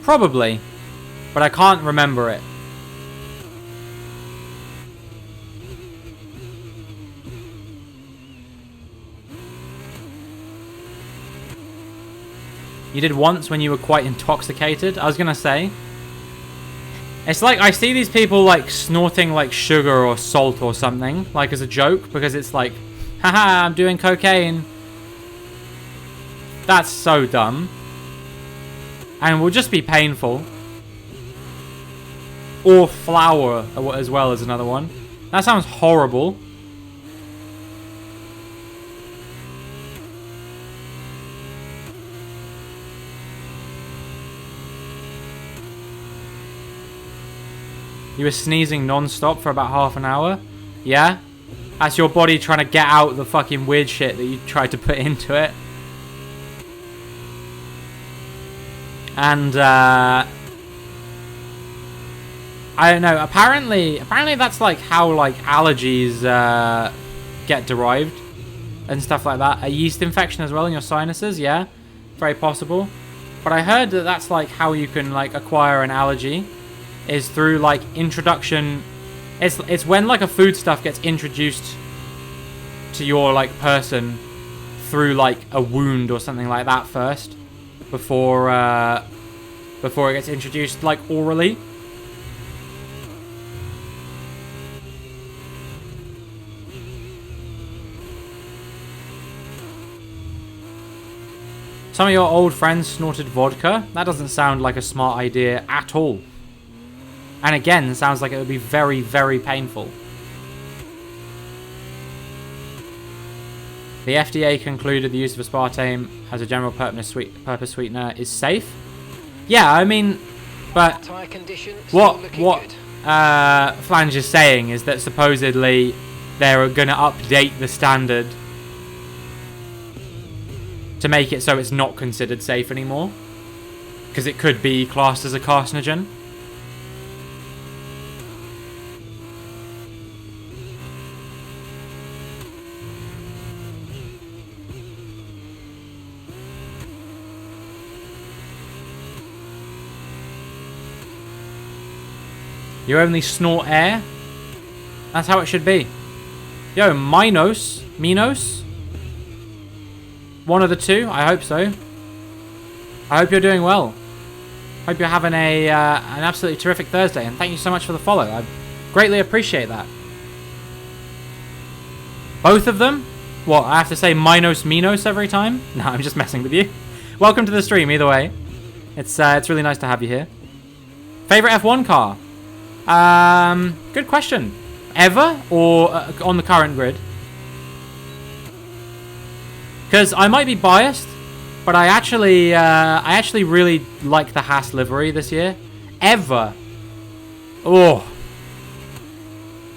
Probably. But I can't remember it. You did once when you were quite intoxicated? I was gonna say. It's like I see these people like snorting like sugar or salt or something. Like as a joke. Because it's like, haha, I'm doing cocaine. That's so dumb. And will just be painful. Or flour as well as another one. That sounds horrible. You were sneezing non-stop for about half an hour? Yeah? That's your body trying to get out the fucking weird shit that you tried to put into it. And I don't know. Apparently that's like how like allergies get derived and stuff like that. A yeast infection as well in your sinuses. Yeah, very possible. But I heard that that's like how you can like acquire an allergy, is through like introduction. It's when like a foodstuff gets introduced to your like person through like a wound or something like that first, before it gets introduced like orally. Some of your old friends snorted vodka? That doesn't sound like a smart idea at all. And again, sounds like it would be very, very painful. The FDA concluded the use of aspartame as a general purpose sweetener is safe. Yeah, I mean, but what Flange is saying is that supposedly they're going to update the standard to make it so it's not considered safe anymore, because it could be classed as a carcinogen. You only snort air? That's how it should be. Yo, Minos? One of the two? I hope so. I hope you're doing well. Hope you're having an absolutely terrific Thursday, and thank you so much for the follow. I greatly appreciate that. Both of them? What, I have to say Minos every time? No, I'm just messing with you. Welcome to the stream, either way. It's really nice to have you here. Favorite F1 car? Good question. Ever or on the current grid? Because I might be biased, but I actually really like the Haas livery this year. Ever? Oh,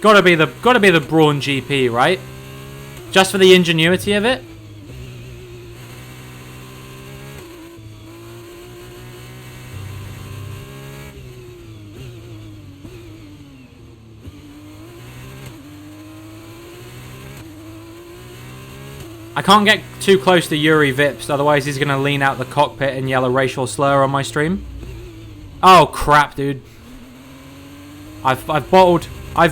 gotta be the Brawn GP, right? Just for the ingenuity of it. I can't get too close to Yuri Vips, otherwise he's going to lean out the cockpit and yell a racial slur on my stream. Oh, crap, dude. I've bottled. I'm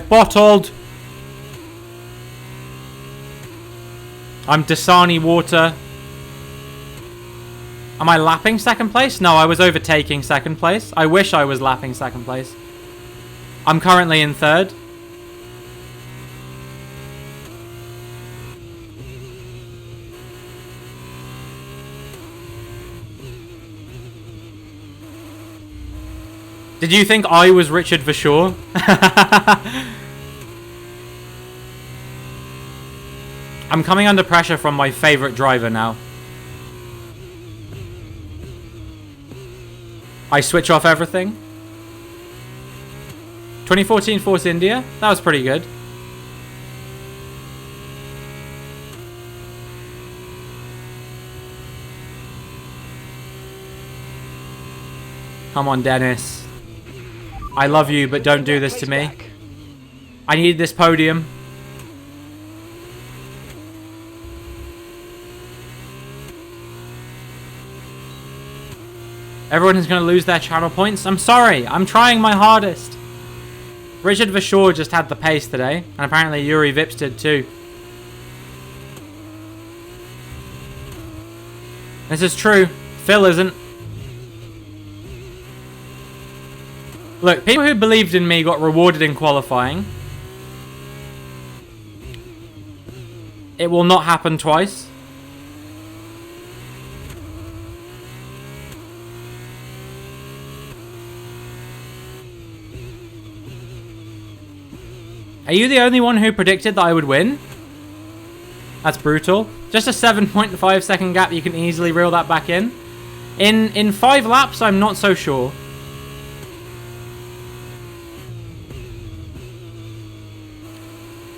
Dasani water. Am I lapping second place? No, I was overtaking second place. I wish I was lapping second place. I'm currently in third. Did you think I was Richard Verschoor? I'm coming under pressure from my favourite driver now. I switch off everything. 2014 Force India? That was pretty good. Come on, Dennis. I love you, but don't do this to me. I need this podium. Everyone is going to lose their channel points. I'm sorry. I'm trying my hardest. Richard Verschoor just had the pace today, and apparently Yuri Vips did too. This is true. Phil isn't. Look, people who believed in me got rewarded in qualifying. It will not happen twice. Are you the only one who predicted that I would win? That's brutal. Just a 7.5 second gap, you can easily reel that back in. In 5 laps, I'm not so sure.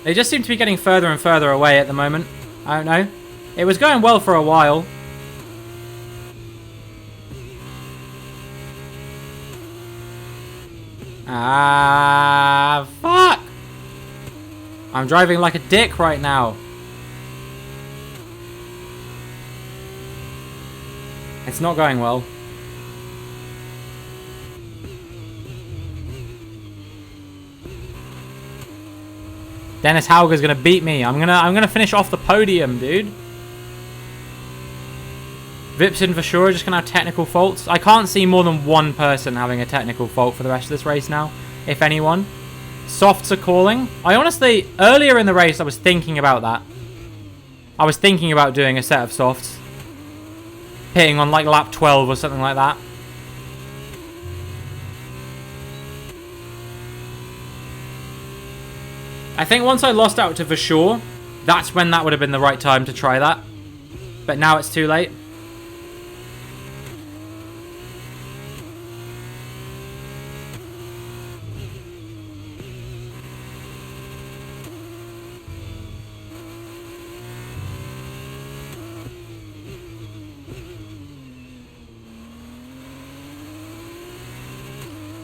They just seem to be getting further and further away at the moment. I don't know. It was going well for a while. Ah, fuck! I'm driving like a dick right now. It's not going well. Dennis Hauger's gonna beat me. I'm gonna finish off the podium, dude. Vips and Vashura are just gonna have technical faults. I can't see more than one person having a technical fault for the rest of this race now, if anyone. Softs are calling. I honestly, earlier in the race, I was thinking about that. I was thinking about doing a set of softs. Pitting on like lap 12 or something like that. I think once I lost out to Vashur, that's when that would have been the right time to try that. But now it's too late.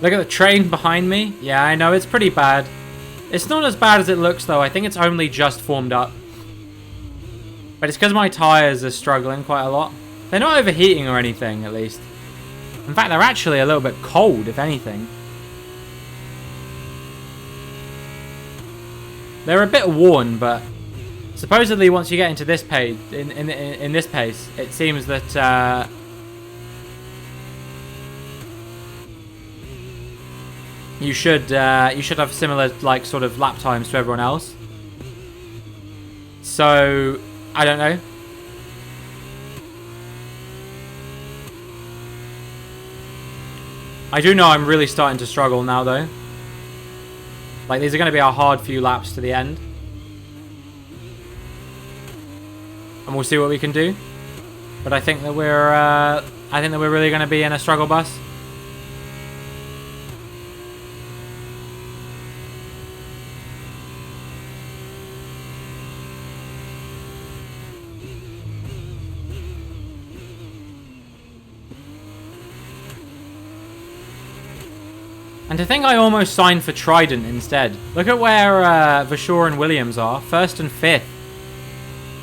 Look at the train behind me. Yeah, I know, it's pretty bad. It's not as bad as it looks, though. I think it's only just formed up. But it's because my tyres are struggling quite a lot. They're not overheating or anything, at least. In fact, they're actually a little bit cold, if anything. They're a bit worn, but supposedly once you get into this pace, in this pace, it seems that you should have similar like sort of lap times to everyone else. So I don't know. I do know I'm really starting to struggle now though. Like these are going to be a hard few laps to the end, and we'll see what we can do. But I think that we're really going to be in a struggle bus. And to think I almost signed for Trident instead. Look at where Vashur and Williams are. 1st and 5th.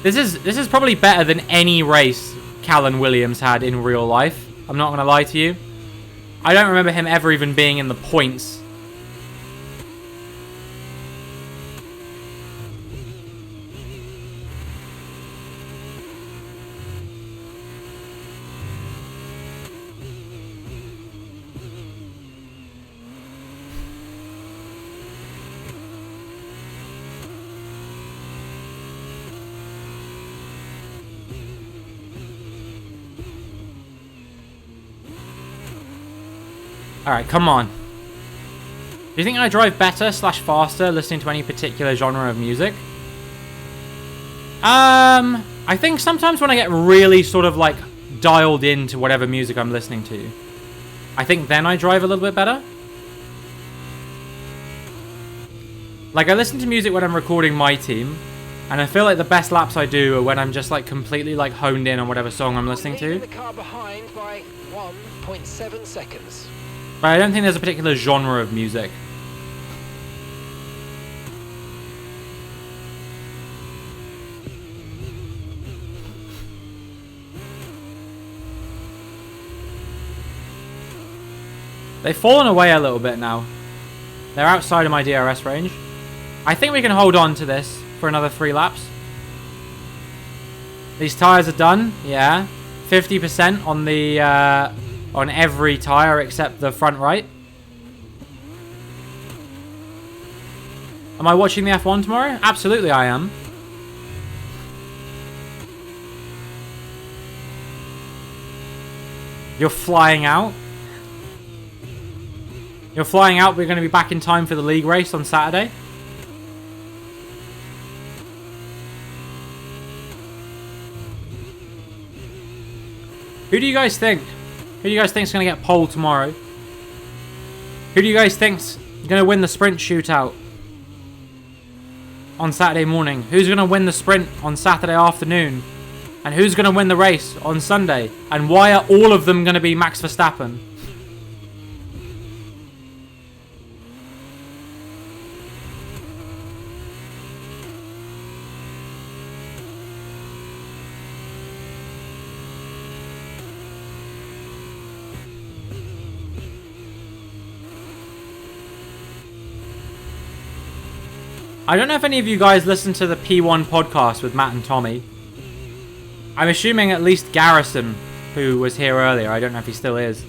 This is probably better than any race Callan Williams had in real life. I'm not going to lie to you. I don't remember him ever even being in the points. Alright, come on. Do you think I drive better / faster listening to any particular genre of music? I think sometimes when I get really sort of like dialed into whatever music I'm listening to, I think then I drive a little bit better. Like I listen to music when I'm recording my team, and I feel like the best laps I do are when I'm just like completely like honed in on whatever song I'm listening to. The car behind by 1.7 seconds. But I don't think there's a particular genre of music. They've fallen away a little bit now. They're outside of my DRS range. I think we can hold on to this for another 3 laps. These tyres are done. Yeah. 50% on the... on every tyre except the front right. Am I watching the F1 tomorrow? Absolutely I am. You're flying out? You're flying out, we're going to be back in time for the league race on Saturday? Who do you guys think? Who do you guys think is going to get pole tomorrow? Who do you guys think's going to win the sprint shootout on Saturday morning? Who's going to win the sprint on Saturday afternoon? And who's going to win the race on Sunday? And why are all of them going to be Max Verstappen? I don't know if any of you guys listen to the P1 podcast with Matt and Tommy. I'm assuming at least Garrison, who was here earlier, I don't know if he still is.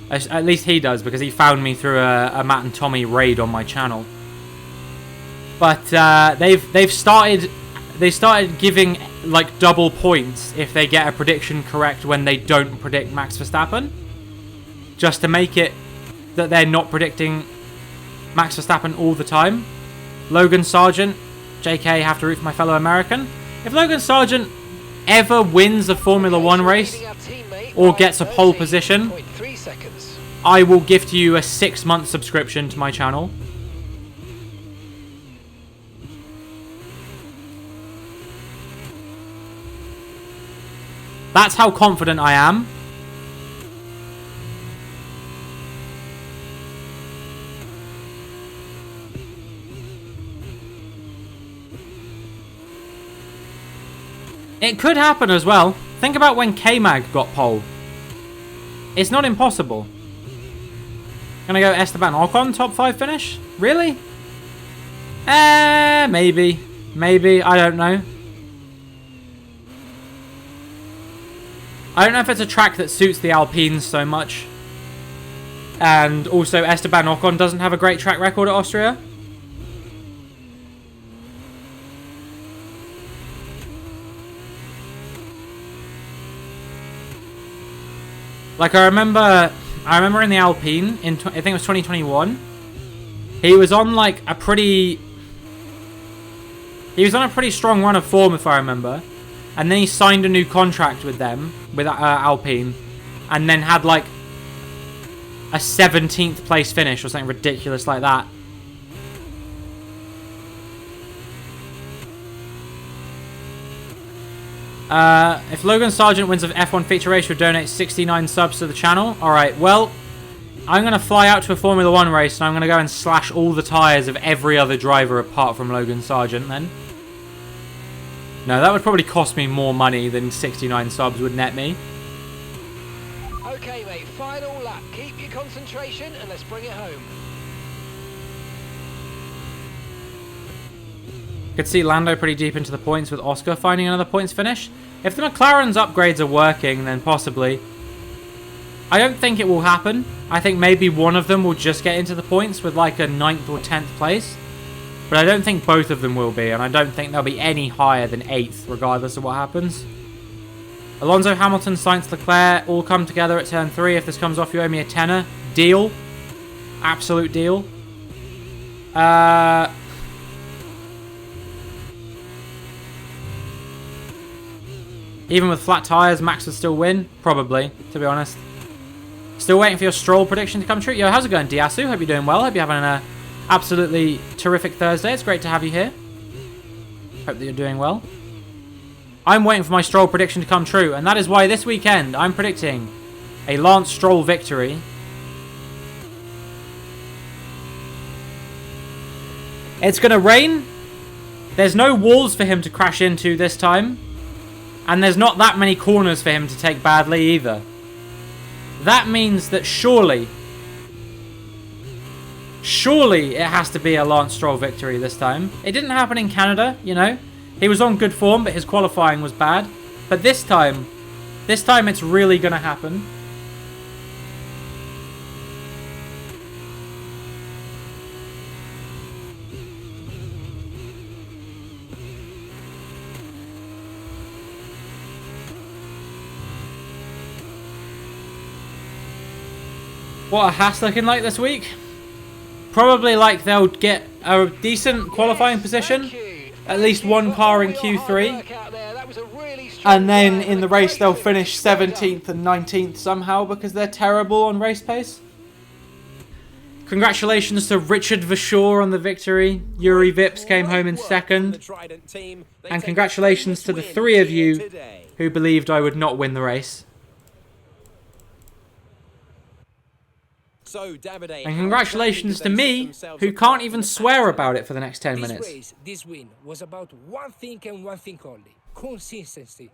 At least he does, because he found me through a Matt and Tommy raid on my channel. But they started giving like double points if they get a prediction correct when they don't predict Max Verstappen, just to make it that they're not predicting Max Verstappen all the time. Logan Sargent, JK, have to root for my fellow American. If Logan Sargent ever wins a Formula 1 race or gets a pole position, I will gift you a 6-month subscription to my channel. That's how confident I am. It could happen as well. Think about when K-Mag got pole. It's not impossible. Gonna go Esteban Ocon top 5 finish? Really? Maybe. Maybe. I don't know. I don't know if it's a track that suits the Alpines so much. And also Esteban Ocon doesn't have a great track record at Austria. Like I remember in the Alpine in I think it was 2021. He was on like a pretty strong run of form, if I remember. And then he signed a new contract with them, with Alpine, and then had like a 17th place finish or something ridiculous like that. If Logan Sargent wins an F1 feature race, you'll donate 69 subs to the channel. Alright, well, I'm going to fly out to a Formula 1 race and I'm going to go and slash all the tyres of every other driver apart from Logan Sargent then. No, that would probably cost me more money than 69 subs would net me. Okay, mate, final lap. Keep your concentration and let's bring it home. Could see Lando pretty deep into the points with Oscar finding another points finish. If the McLaren's upgrades are working, then possibly. I don't think it will happen. I think maybe one of them will just get into the points with like a 9th or 10th place. But I don't think both of them will be, and I don't think they'll be any higher than 8th, regardless of what happens. Alonso, Hamilton, Sainz, Leclerc all come together at turn 3. If this comes off, you owe me a tenner. Deal. Absolute deal. Even with flat tyres, Max would still win. Probably, to be honest. Still waiting for your Stroll prediction to come true. Yo, how's it going, Diasu? Hope you're doing well. Hope you're having an absolutely terrific Thursday. It's great to have you here. Hope that you're doing well. I'm waiting for my Stroll prediction to come true, and that is why this weekend I'm predicting a Lance Stroll victory. It's going to rain. There's no walls for him to crash into this time. And there's not that many corners for him to take badly either. That means that surely it has to be a Lance Stroll victory this time. It didn't happen in Canada, you know. He was on good form, but his qualifying was bad. But this time it's really going to happen. What are Haas looking like this week? Probably like they'll get a decent qualifying position. At least one car in Q3. And then in the race they'll finish 17th and 19th somehow because they're terrible on race pace. Congratulations to Richard Verschoor on the victory. Yuri Vips came home in second. And congratulations to the 3 of you who believed I would not win the race. And congratulations to me, who can't even swear about it for the next 10 minutes. This win was about one thing and one thing only: consistency.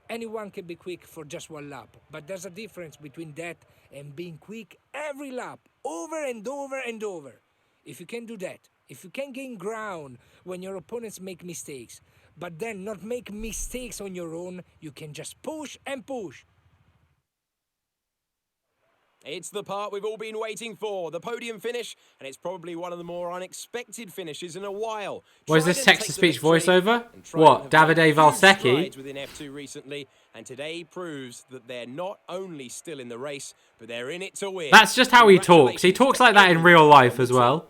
Anyone can be quick for just one lap, but there's a difference between that and being quick every lap, over and over and over. If you can do that, If you can gain ground when your opponents make mistakes, but then not make mistakes on your own, you can just push and push. It's the part we've all been waiting for, the podium finish, and it's probably one of the more unexpected finishes in a while. What is this Trident text-to-speech take the victory, voiceover? and Trident What, have done Davide huge Valsecchi? strides within F2 recently, and today proves that they're not only still in the race, but they're in it to win. That's just how he talks. He talks like that in real life as well.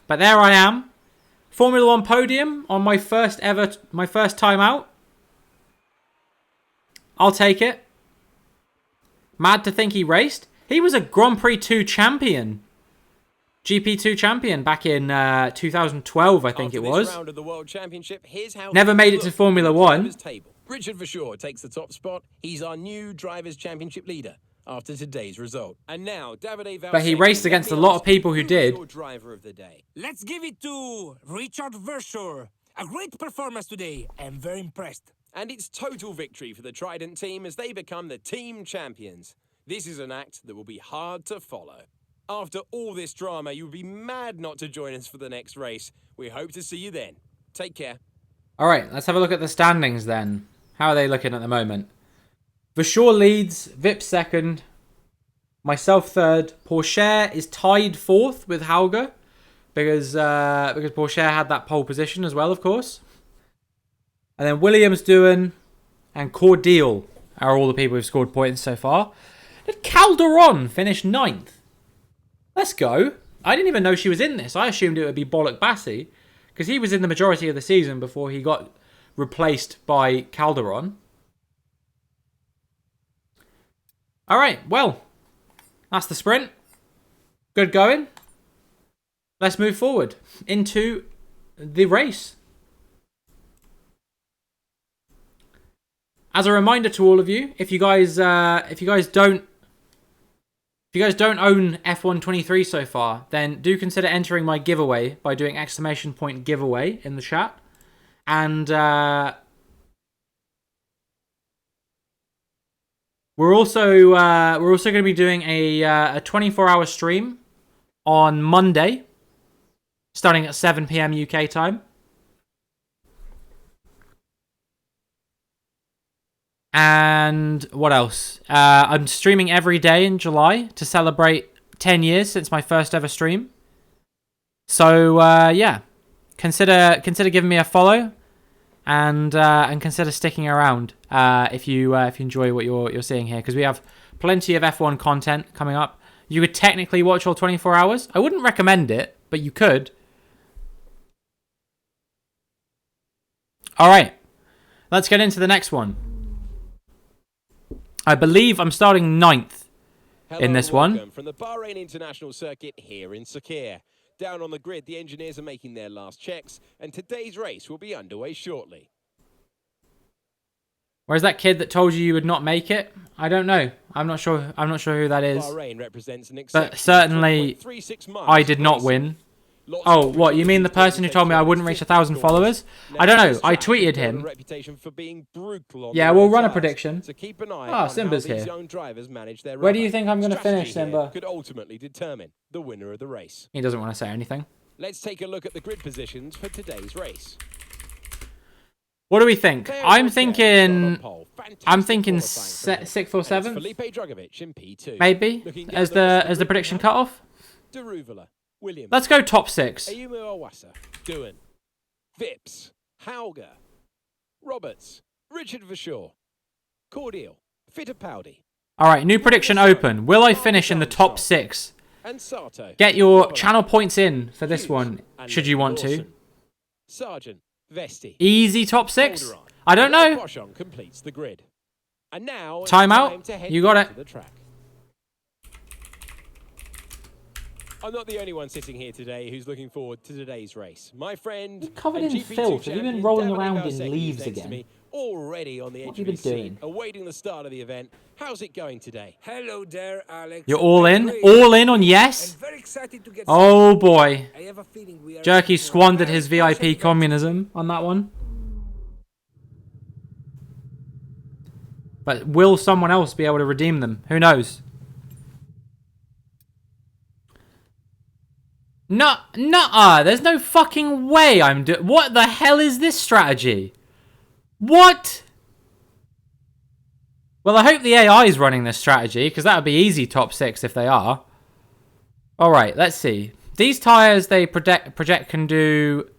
But there I am. Formula 1 podium on my first time out. I'll take it. Mad to think he raced. He was a Grand Prix 2 champion. GP2 champion back in 2012, I think After it this was. round of the World Championship, here's how Never things made it to look Formula on the 1. drivers' table. Richard Verschoor takes the top spot. He's our new Drivers' Championship leader after today's result. And now, Davide Valsecchi. But he raced against a lot of people who did. Your driver of the day. Let's give it to Richard Verschoor. A great performance today. I'm very impressed. And it's total victory for the Trident team as they become the team champions. This is an act that will be hard to follow. After all this drama, you would be mad not to join us for the next race. We hope to see you then. Take care. All right, let's have a look at the standings then. How are they looking at the moment? Verschoor leads, Vip second, myself third. Pourchaire is tied fourth with Hauger because Pourchaire had that pole position as well, of course. And then Williams, Doohan, and Cordial are all the people who've scored points so far. Did Calderon finish 9th? Let's go. I didn't even know she was in this. I assumed it would be Bollock Bassi because he was in the majority of the season before he got replaced by Calderon. All right, well, that's the sprint. Good going. Let's move forward into the race. As a reminder to all of you, if you guys don't own F1 23 so far, then do consider entering my giveaway by doing !! giveaway in the chat. And we're also going to be doing a 24-hour stream on Monday, starting at 7 p.m. UK time. And what else? I'm streaming every day in July to celebrate 10 years since my first ever stream. So yeah, consider giving me a follow, and consider sticking around if you enjoy what you're seeing here, because we have plenty of F1 content coming up. You could technically watch all 24 hours. I wouldn't recommend it, but you could. All right, let's get into the next one. I believe I'm starting 9th in this one. From the Bahrain International Circuit here in Sakhir. Down on the grid, the engineers are making their last checks, and today's race will be underway shortly. Where's that kid that told you would not make it? I don't know. I'm not sure who that is. Bahrain represents an But certainly, I did not win. Oh, what? You mean the person who told me I wouldn't reach 1,000 followers? I don't know. I tweeted him. Yeah, we'll run a prediction. Ah, Simba's here. Where do you think I'm going to finish, Simba? Could ultimately determine the winner of the race. He doesn't want to say anything. Let's take a look at the grid positions for today's race. What do we think? I'm thinking 6th or 7th. Felipe Drugovich in P2. Maybe as the prediction cutoff. Daruvala, Williams. Let's go top 6. Ayumu Awasa, Doohan, Vips, Hauger, Roberts, Richard Verschoor, Cordial, Fittipaldi. All right, new prediction open. Will I finish in the top 6? And Sato. Get your channel points in for this one, should you want to. Sargent, Vesti. Easy top 6? I don't know. Boschon completes the grid. And now Timeout. You got it. to the track. I'm not the only one sitting here today who's looking forward to today's race. My friend, You're covered in and GP2 filth. Have you been champion rolling Davide around in Valsecchi leaves is next to again? me, already on the edge What have of you his been seat, doing? awaiting the start of the event. How's it going today? Hello there, Alex. You're all in? Great. All in on yes? I'm very excited to get Oh boy. I have a feeling we are Jerky in for a squandered very his special VIP event. communism on that one. But will someone else be able to redeem them? Who knows? Nuh-uh. There's no fucking way I'm doing... What the hell is this strategy? What? Well, I hope the AI is running this strategy, because that would be easy top 6 if they are. Alright, let's see. These tyres, they project can do...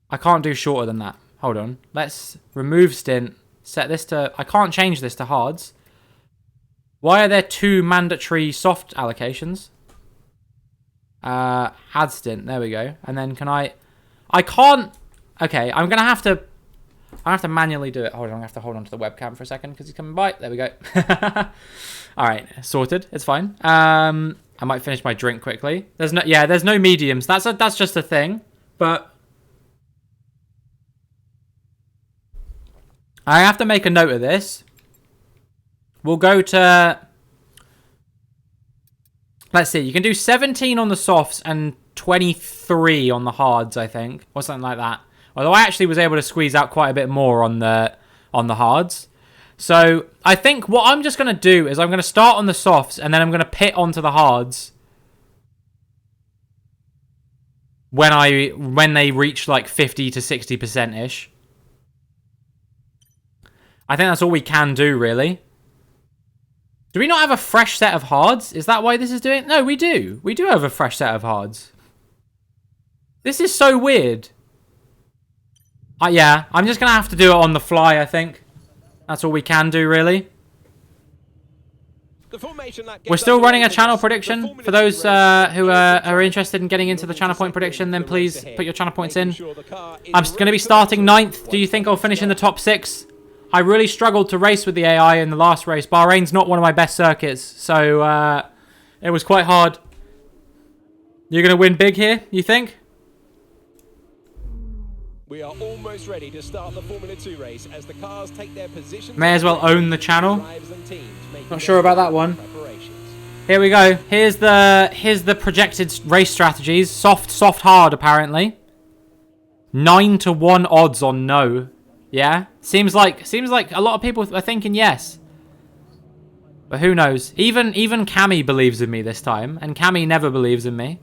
I can't do shorter than that. Hold on. Let's remove stint. Set this to... I can't change this to hards. Why are there 2 mandatory soft allocations? Add stint. There we go. And then can I can't... Okay, I'm going to have to... I have to manually do it. Hold on, I have to hold on to the webcam for a second because he's coming by. There we go. Alright, sorted. It's fine. I might finish my drink quickly. There's no mediums. That's just a thing. But... I have to make a note of this. We'll go to... Let's see. You can do 17 on the softs and 23 on the hards, I think. Or something like that. Although I actually was able to squeeze out quite a bit more on the hards. So I think what I'm just going to do is I'm going to start on the softs and then I'm going to pit onto the hards. When they reach like 50 to 60%-ish. I think that's all we can do, really. Do we not have a fresh set of hards? Is that why this is doing... No, we do. We do have a fresh set of hards. This is so weird. Yeah, I'm just going to have to do it on the fly, I think. That's all we can do, really. We're still running a channel prediction. For those who are interested in getting into the channel point prediction, then please put your channel points in. I'm going to be starting 9th. Do you think I'll finish in the top 6? I really struggled to race with the AI in the last race. Bahrain's not one of my best circuits, so it was quite hard. You're going to win big here, you think? We are almost ready to start the Formula 2 race as the cars take their position. May as well own the channel. Not sure about that one. Here we go. Here's the projected race strategies. Soft, hard, apparently. 9-1 odds on no. Yeah, seems like a lot of people are thinking yes, but who knows? Even Cammy believes in me this time, and Cammy never believes in me.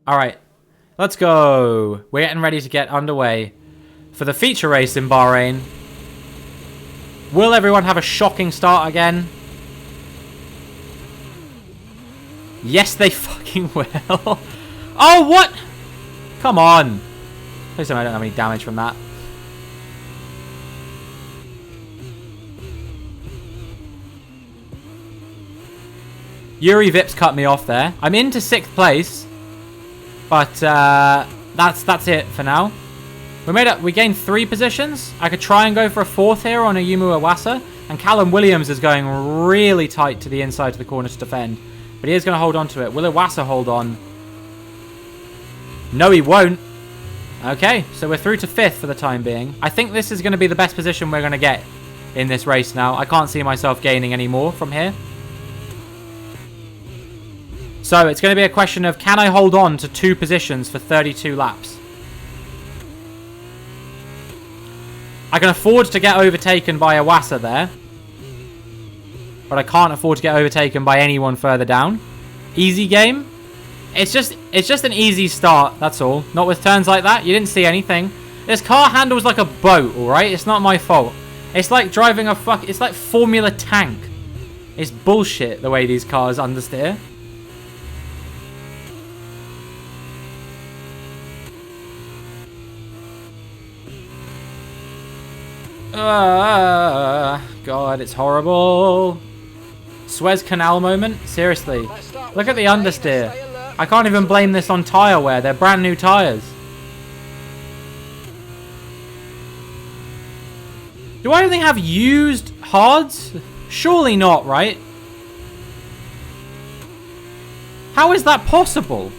All right, let's go. We're getting ready to get underway for the feature race in Bahrain. Will everyone have a shocking start again? Yes, they fucking will. Oh, what? Come on. Please I don't have any damage from that. Yuri Vips cut me off there. I'm into 6th place. But that's it for now. We gained 3 positions. I could try and go for a 4th here on Ayumu Iwasa. And Callum Williams is going really tight to the inside of the corner to defend. But he is going to hold on to it. Will Iwasa hold on? No, he won't. Okay, so we're through to 5th for the time being. I think this is going to be the best position we're going to get in this race now. I can't see myself gaining any more from here. So it's going to be a question of, can I hold on to 2 positions for 32 laps? I can afford to get overtaken by Iwasa there. But I can't afford to get overtaken by anyone further down. Easy game. It's just an easy start, that's all. Not with turns like that. You didn't see anything. This car handles like a boat, alright? It's not my fault. It's like driving a it's like Formula Tank. It's bullshit the way these cars understeer. God, it's horrible. Suez Canal moment? Seriously. Look at the understeer. I can't even blame this on tyre wear. They're brand new tyres. Do I only have used hards? Surely not, right? How is that possible?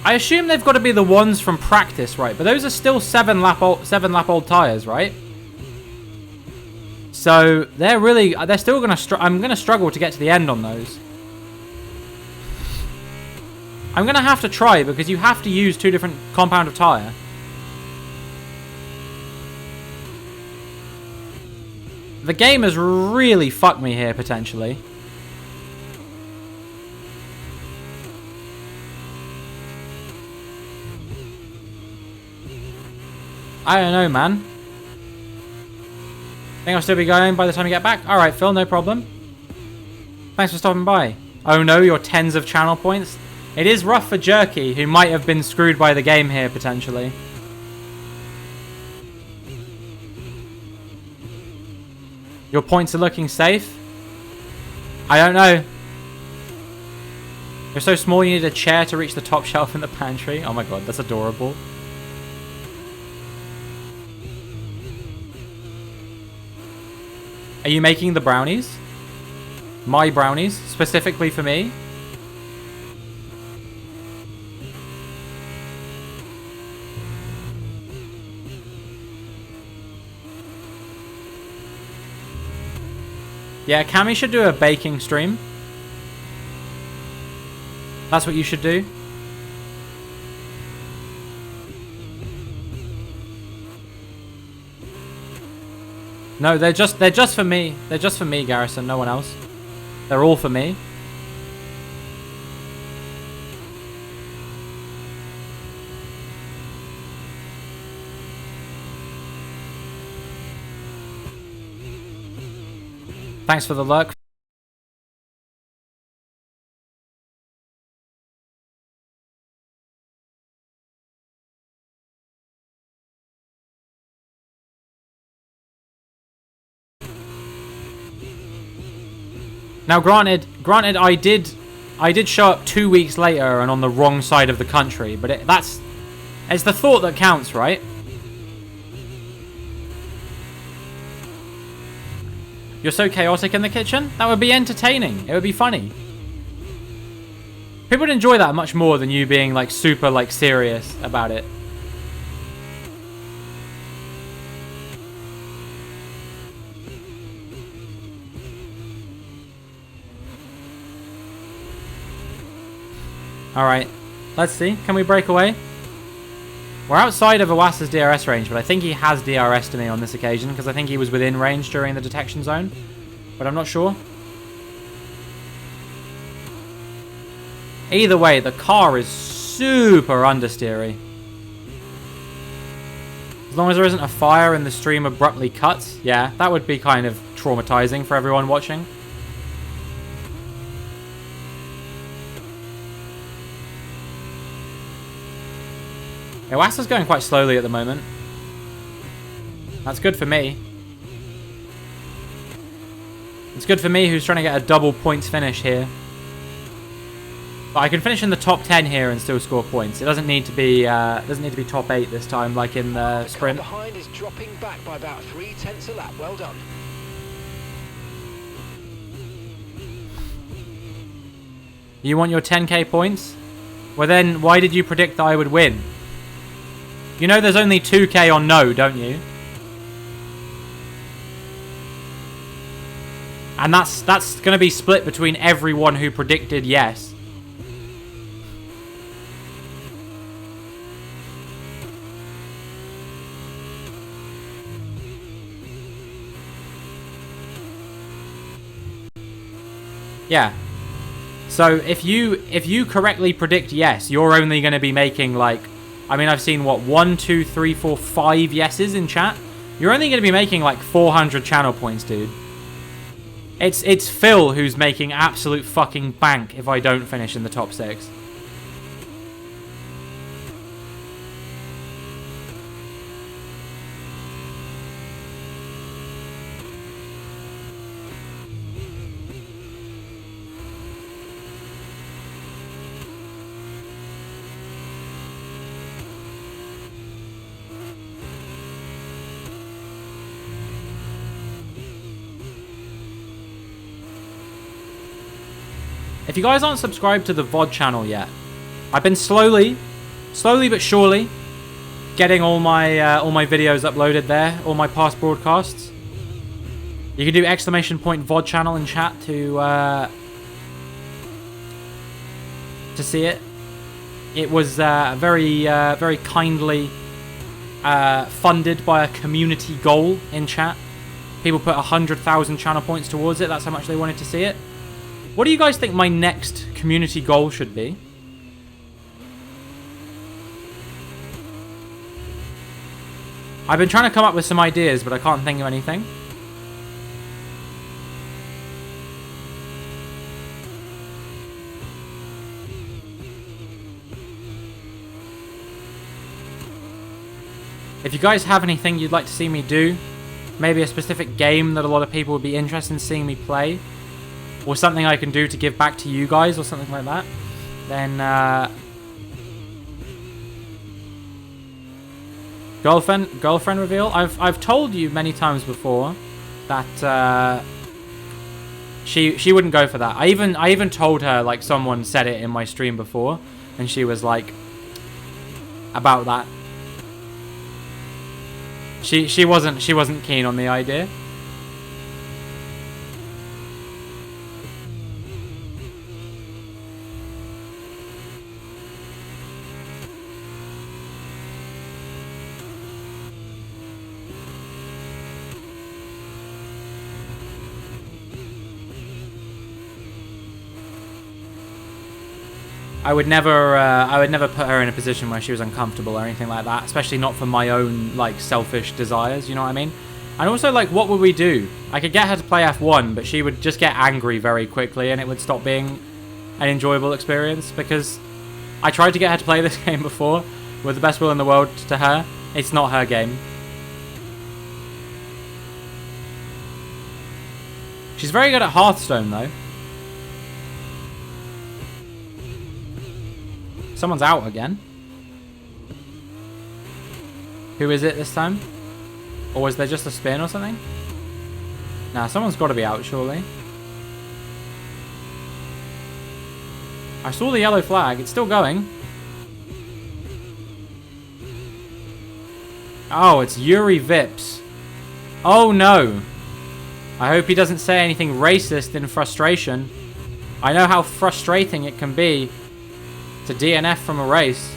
I assume they've got to be the ones from practice, right? But those are still 7 lap old tyres, right? So they're still going to, I'm going to struggle to get to the end on those. I'm going to have to try because you have to use 2 different compound of tyre. The game has really fucked me here, potentially. I don't know, man. Think I'll still be going by the time you get back? Alright, Phil, no problem. Thanks for stopping by. Oh no, your tens of channel points. It is rough for Jerky, who might have been screwed by the game here, potentially. Your points are looking safe? I don't know. You're so small you need a chair to reach the top shelf in the pantry. Oh my god, that's adorable. Are you making the brownies? My brownies? Specifically for me? Yeah, Cammy should do a baking stream. That's what you should do. No, they're just for me. They're just for me, Garrison, no one else. They're all for me. Thanks for the lurk. Now, granted, I did show up 2 weeks later and on the wrong side of the country, but it's the thought that counts, right? You're so chaotic in the kitchen? That would be entertaining. It would be funny. People would enjoy that much more than you being like super like serious about it. Alright, let's see. Can we break away? We're outside of Iwasa's DRS range, but I think he has DRS to me on this occasion, because I think he was within range during the detection zone. But I'm not sure. Either way, the car is super understeery. As long as there isn't a fire and the stream abruptly cuts, yeah, that would be kind of traumatizing for everyone watching. Iwasa's going quite slowly at the moment. That's good for me. It's good for me who's trying to get a double points finish here. But I can finish in the top 10 here and still score points. It doesn't need to be top 8 this time like in the sprint. The car behind is dropping back by about 3/10 a lap. Well done. You want your 10k points? Well then, why did you predict that I would win? You know there's only 2k on no, don't you? And that's going to be split between everyone who predicted yes. Yeah. So if you correctly predict yes, you're only going to be making like, I mean, I've seen what 1, 2, 3, 4, 5 yeses in chat. You're only going to be making like 400 channel points, dude. It's Phil who's making absolute fucking bank if I don't finish in the top 6. If you guys aren't subscribed to the VOD channel yet, I've been slowly but surely getting all my videos uploaded there, all my past broadcasts. You can do exclamation point VOD channel in chat to see it. It was very kindly funded by a community goal in chat. People put 100,000 channel points towards it. That's how much they wanted to see it. What do you guys think my next community goal should be? I've been trying to come up with some ideas, but I can't think of anything. If you guys have anything you'd like to see me do, maybe a specific game that a lot of people would be interested in seeing me play, or something I can do to give back to you guys, or something like that, then girlfriend reveal. I've told you many times before that she wouldn't go for that. I even told her, like, someone said it in my stream before, and she was like, about that. She wasn't keen on the idea. I would never put her in a position where she was uncomfortable or anything like that, especially not for my own, like, selfish desires, you know what I mean? And also, like, what would we do? I could get her to play F1, but she would just get angry very quickly and it would stop being an enjoyable experience, because I tried to get her to play this game before with the best will in the world to her. It's not her game. She's very good at Hearthstone, though. Someone's out again. Who is it this time? Or was there just a spin or something? Nah, someone's got to be out, surely. I saw the yellow flag. It's still going. Oh, it's Yuri Vips. Oh, no. I hope he doesn't say anything racist in frustration. I know how frustrating it can be to DNF from a race.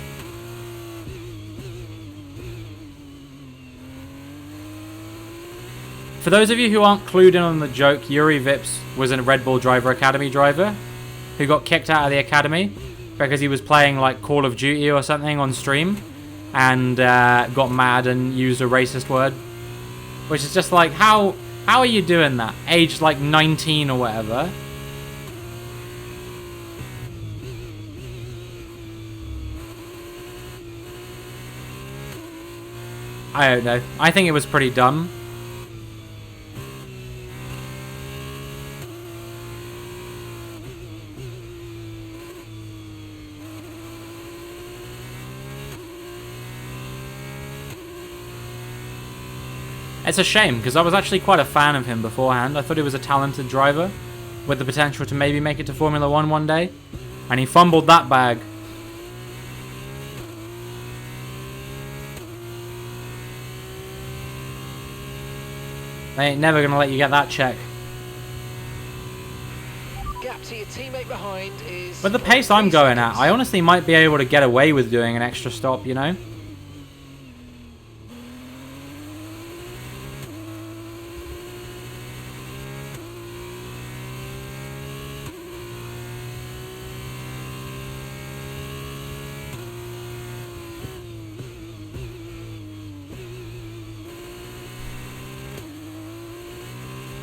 For those of you who aren't clued in on the joke, Yuri Vips was a Red Bull Driver Academy driver who got kicked out of the academy because he was playing, like, Call of Duty or something on stream and got mad and used a racist word, which is just like, how are you doing that? Aged like 19 or whatever. I don't know. I think it was pretty dumb. It's a shame, because I was actually quite a fan of him beforehand. I thought he was a talented driver with the potential to maybe make it to Formula 1 one day. And he fumbled that bag. They ain't never going to let you get that check. Gap to your teammate behind is... With the pace I'm going at, I honestly might be able to get away with doing an extra stop, you know?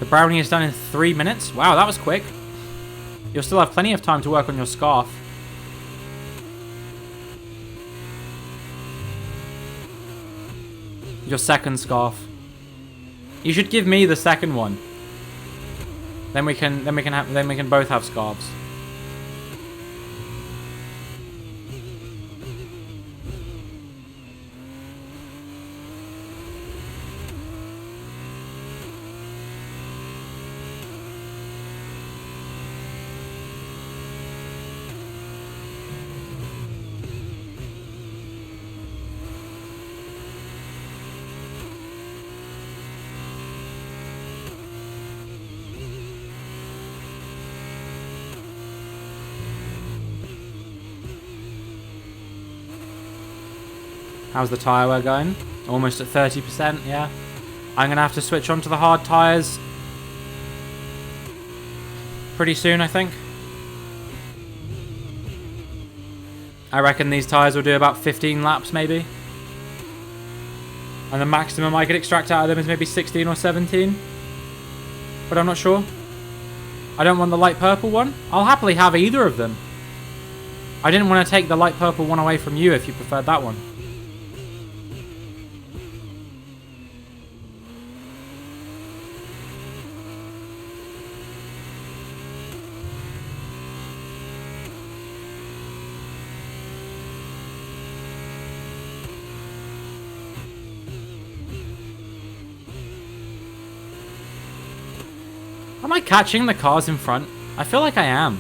The brownie is done in 3 minutes. Wow, that was quick. You'll still have plenty of time to work on your scarf. Your second scarf. You should give me the second one. Then we can both have scarves. How's the tyre wear going? Almost at 30%, yeah. I'm going to have to switch on to the hard tyres pretty soon, I think. I reckon these tyres will do about 15 laps, maybe. And the maximum I could extract out of them is maybe 16 or 17. But I'm not sure. I don't want the light purple one. I'll happily have either of them. I didn't want to take the light purple one away from you if you preferred that one. Am I catching the cars in front? I feel like I am.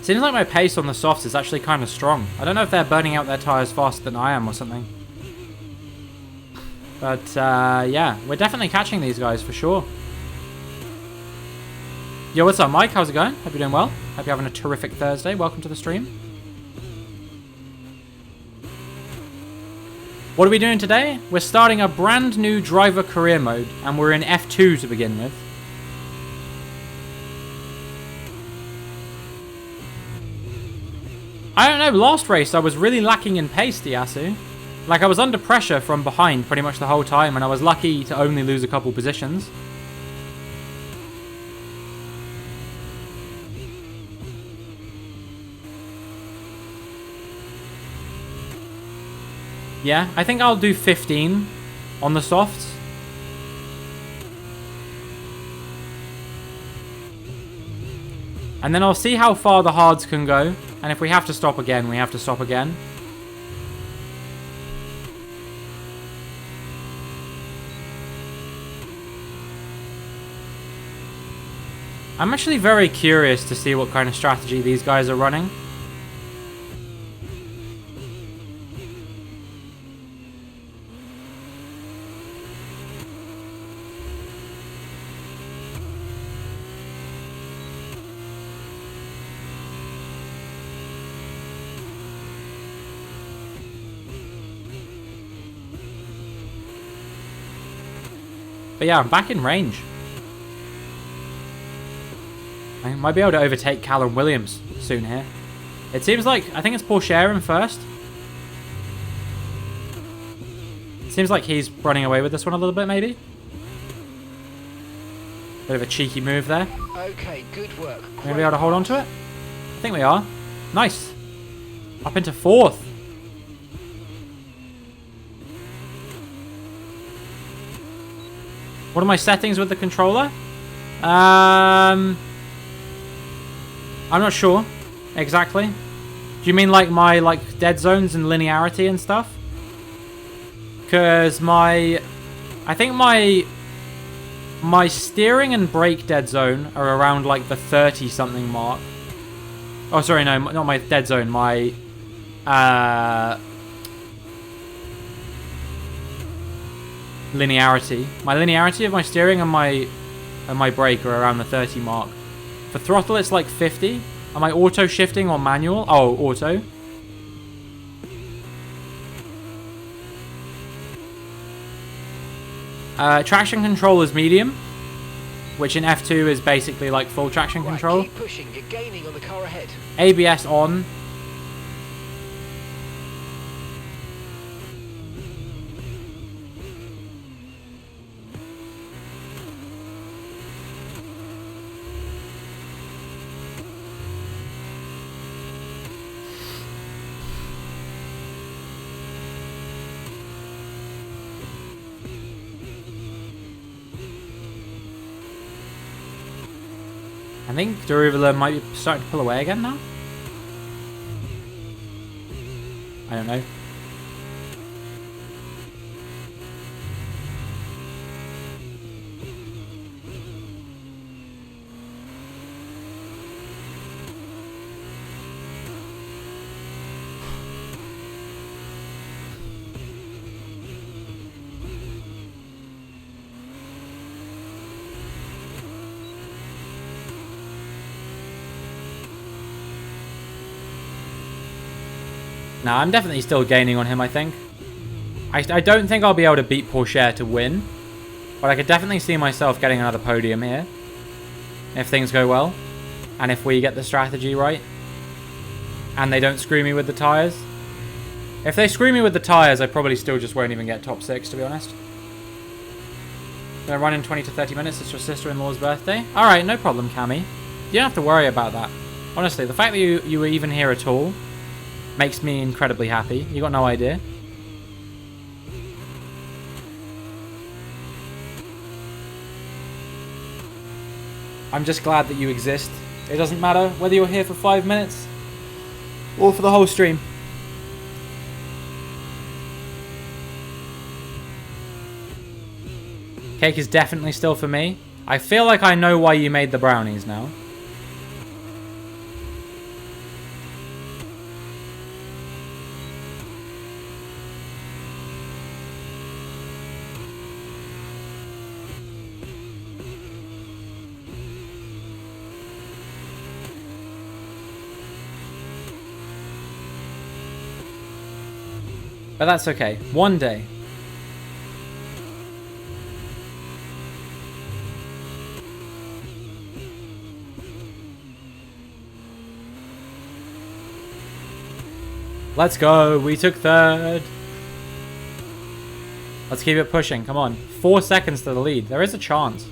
Seems like my pace on the softs is actually kind of strong. I don't know if they're burning out their tyres faster than I am or something. But, yeah, we're definitely catching these guys for sure. Yo, what's up, Mike? How's it going? Hope you're doing well. Hope you're having a terrific Thursday. Welcome to the stream. What are we doing today? We're starting a brand new driver career mode, and we're in F2 to begin with. I don't know, last race I was really lacking in pace, Diasu. Like, I was under pressure from behind pretty much the whole time, and I was lucky to only lose a couple positions. Yeah, I think I'll do 15 on the softs. And then I'll see how far the hards can go. And if we have to stop again, we have to stop again. I'm actually very curious to see what kind of strategy these guys are running. But yeah, I'm back in range. I might be able to overtake Callum Williams soon here. It seems like, I think it's Pourchaire in first. It seems like he's running away with this one a little bit, maybe. Bit of a cheeky move there. Okay, good work. Maybe able to hold on to it? I think we are. Nice. Up into fourth. What are my settings with the controller? I'm not sure exactly. Do you mean like my dead zones and linearity and stuff? Because I think my steering and brake dead zone are around like the 30 something mark. Oh, sorry, no, not my dead zone. My linearity. My linearity of my steering and my brake are around the 30 mark. For throttle, it's like 50. Am I auto shifting or manual? Oh, auto. Traction control is medium, which in F2 is basically like full traction control. Keep pushing. You're gaining on the car ahead. ABS on. I think Deruvula might be starting to pull away again now. I don't know. Nah, I'm definitely still gaining on him, I think. I don't think I'll be able to beat Pourchaire to win. But I could definitely see myself getting another podium here. If things go well. And if we get the strategy right. And they don't screw me with the tyres. If they screw me with the tyres, I probably still just won't even get top 6, to be honest. Gonna run in 20 to 30 minutes. It's your sister-in-law's birthday. Alright, no problem, Cammy. You don't have to worry about that. Honestly, the fact that you were even here at all makes me incredibly happy. You got no idea. I'm just glad that you exist. It doesn't matter whether you're here for 5 minutes or for the whole stream. Cake is definitely still for me. I feel like I know why you made the brownies now. But that's okay. One day. Let's go. We took third. Let's keep it pushing. Come on. 4 seconds to the lead. There is a chance.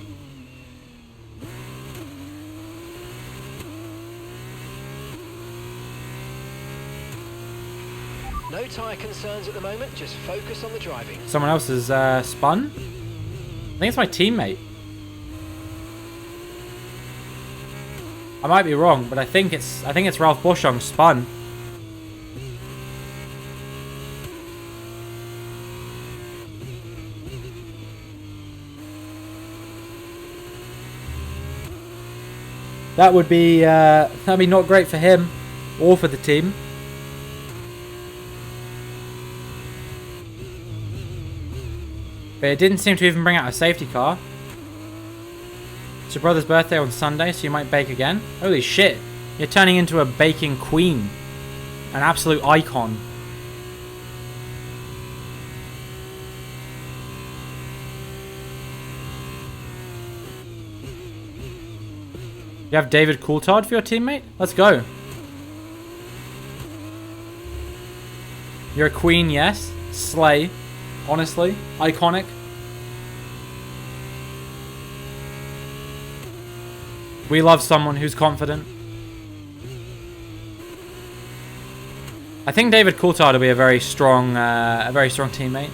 No tyre concerns at the moment, just focus on the driving. Someone else is spun? I think it's my teammate. I might be wrong, but I think it's Ralph Boschung spun. That would be that'd be not great for him or for the team. But it didn't seem to even bring out a safety car. It's your brother's birthday on Sunday, so you might bake again. Holy shit, you're turning into a baking queen, an absolute icon. You have David Coulthard for your teammate? Let's go. You're a queen, yes. Slay. Honestly. Iconic. We love someone who's confident. I think David Coulthard will be a very strong teammate.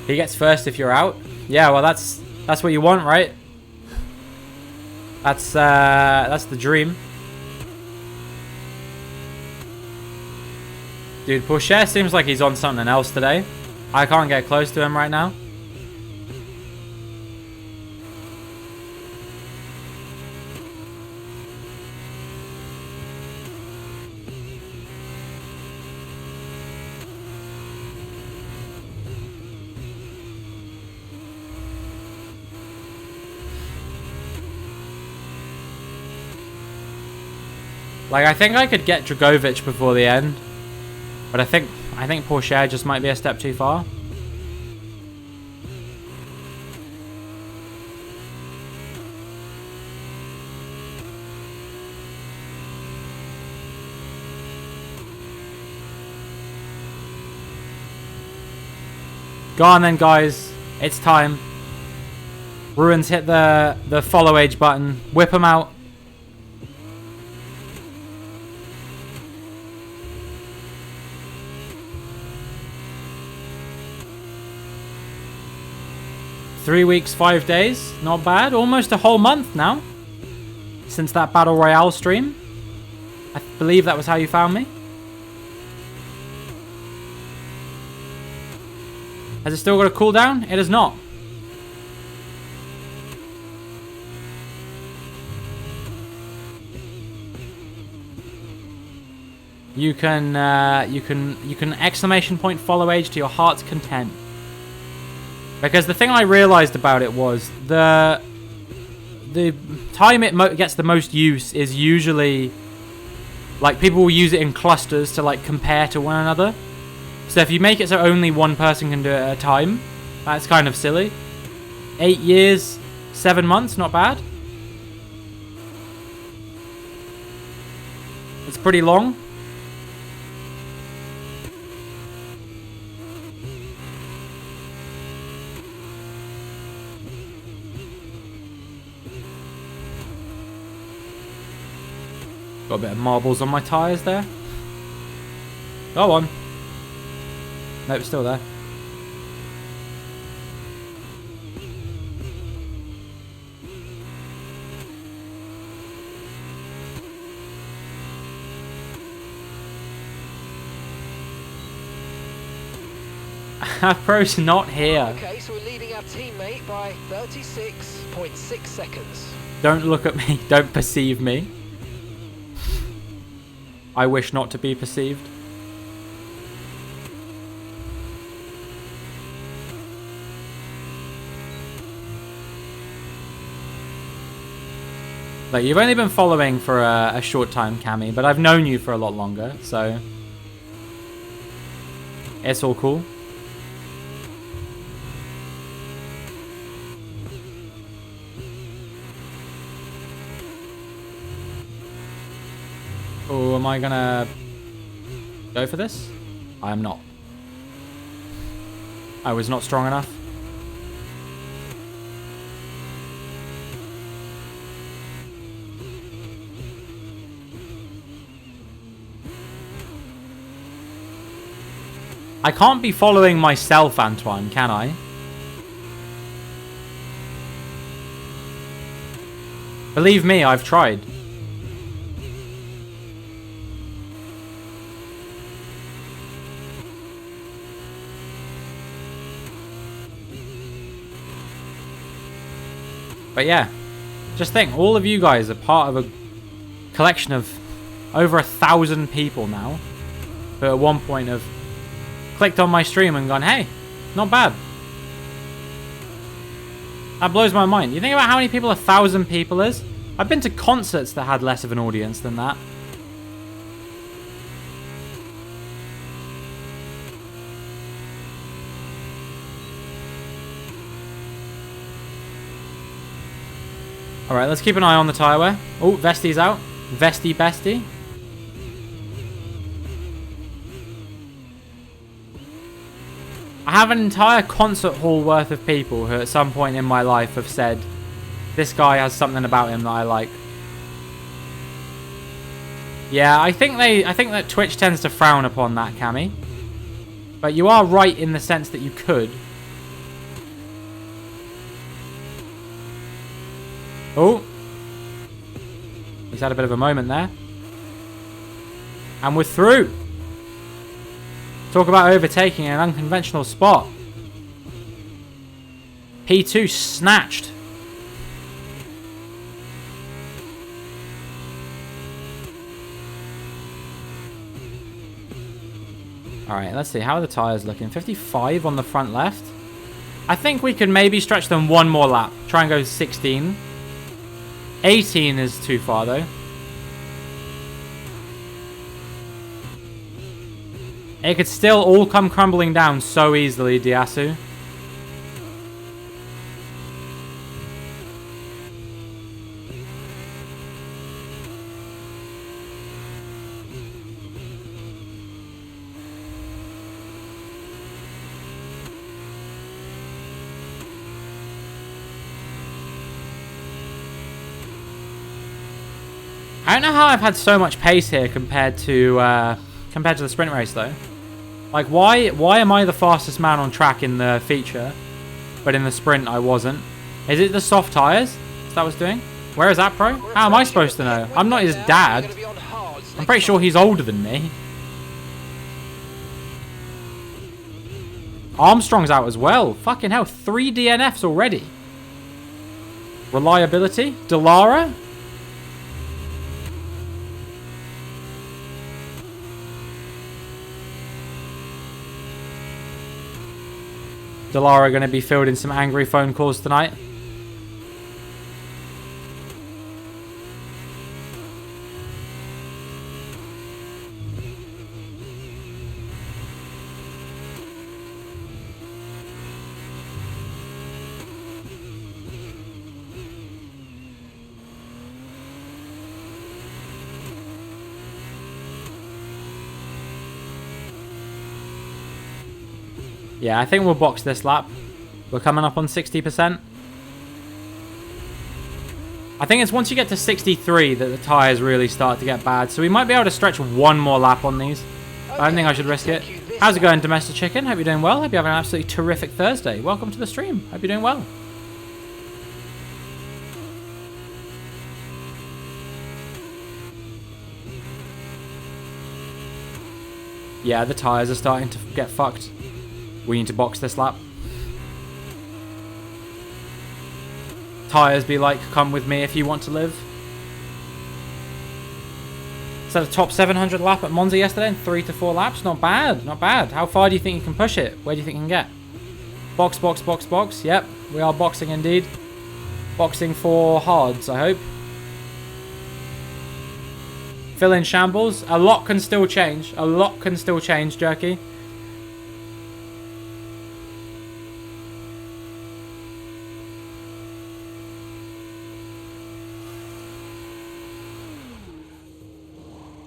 He gets first if you're out. Yeah, well that's what you want, right? That's the dream. Dude, Pourchaire seems like he's on something else today. I can't get close to him right now. Like, I think I could get Dragovic before the end. But I think Pourchaire just might be a step too far. Go on then, guys. It's time. Ruins hit the follow age button. Whip them out. Three weeks, 5 days. Not bad. Almost a whole month now. Since that Battle Royale stream. I believe that was how you found me. Has it still got a cooldown? It has not. You can exclamation point follow age to your heart's content. Because the thing I realized about it was the time it gets the most use is usually like people will use it in clusters to like compare to one another. So if you make it so only one person can do it at a time, that's kind of silly. 8 years, 7 months, not bad. It's pretty long. Got a bit of marbles on my tyres there. Go on. Nope, it's still there. Pro's not here. Okay, so we're leading our teammate by 36.6 seconds. Don't look at me. Don't perceive me. I wish not to be perceived. Like, you've only been following for a short time, Cammy, but I've known you for a lot longer, so it's all cool. Oh, am I gonna go for this? I am not. I was not strong enough. I can't be following myself, Antoine, can I? Believe me, I've tried. But yeah, just think, all of you guys are part of a collection of over 1,000 people now who at one point have clicked on my stream and gone, hey, not bad. That blows my mind. You think about how many people 1,000 people is? I've been to concerts that had less of an audience than that. Alright, let's keep an eye on the tyre wear. Oh, Vesti's out. Vesti bestie. I have an entire concert hall worth of people who at some point in my life have said, this guy has something about him that I like. Yeah, I think that Twitch tends to frown upon that, Cammy. But you are right in the sense that you could. Oh. He's had a bit of a moment there. And we're through. Talk about overtaking an unconventional spot. P2 snatched. Alright, let's see. How are the tyres looking? 55 on the front left. I think we can maybe stretch them one more lap. Try and go 16. 18 is too far, though. It could still all come crumbling down so easily, Diasu. I don't know how I've had so much pace here compared to the sprint race, though. Like, why am I the fastest man on track in the feature, but in the sprint I wasn't? Is it the soft tyres that was doing? Where is that, Pro? How am I supposed to know? I'm not his dad. I'm pretty sure he's older than me. Armstrong's out as well. Fucking hell, 3 DNFs already. Reliability? Delara? Dallara going to be fielding some angry phone calls tonight. Yeah, I think we'll box this lap. We're coming up on 60%. I think it's once you get to 63 that the tyres really start to get bad. So we might be able to stretch one more lap on these. I don't think I should risk it. How's it going, Domestic Chicken? Hope you're doing well. Hope you're having an absolutely terrific Thursday. Welcome to the stream. Hope you're doing well. Yeah, the tyres are starting to get fucked. We need to box this lap. Tyres be like, come with me if you want to live. Set a top 700 lap at Monza yesterday in 3 to 4 laps. Not bad, not bad. How far do you think you can push it? Where do you think you can get? Box, box, box, box. Yep, we are boxing indeed. Boxing for hards, I hope. Fill in shambles. A lot can still change. A lot can still change, Jerky.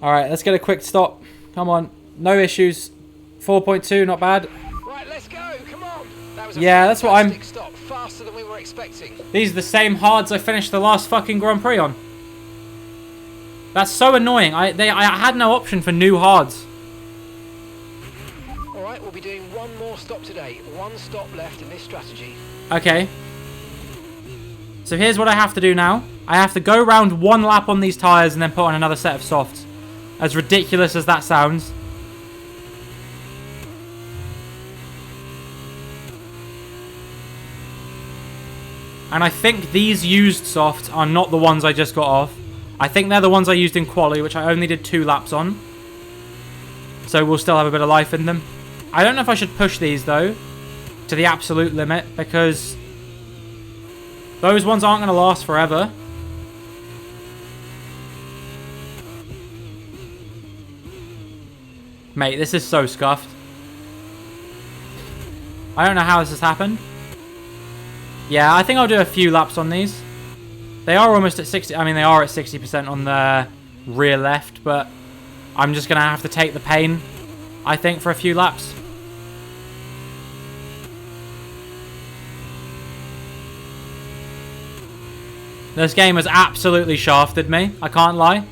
Alright, let's get a quick stop. Come on. No issues. 4.2, not bad. Right, let's go. Come on. That was a that's what I'm... stop. Faster than we were expecting. These are the same hards I finished the last fucking Grand Prix on. That's so annoying. I had no option for new hards. Alright, we'll be doing one more stop today. One stop left in this strategy. Okay. So here's what I have to do now. I have to go round one lap on these tyres and then put on another set of softs. As ridiculous as that sounds. And I think these used softs are not the ones I just got off. I think they're the ones I used in quali, which I only did 2 laps on. So we'll still have a bit of life in them. I don't know if I should push these though to the absolute limit, because those ones aren't going to last forever. Mate, this is so scuffed. I don't know how this has happened. Yeah, I think I'll do a few laps on these. They are almost at 60. I mean, they are at 60% on the rear left, but I'm just going to have to take the pain, I think, for a few laps. This game has absolutely shafted me. I can't lie.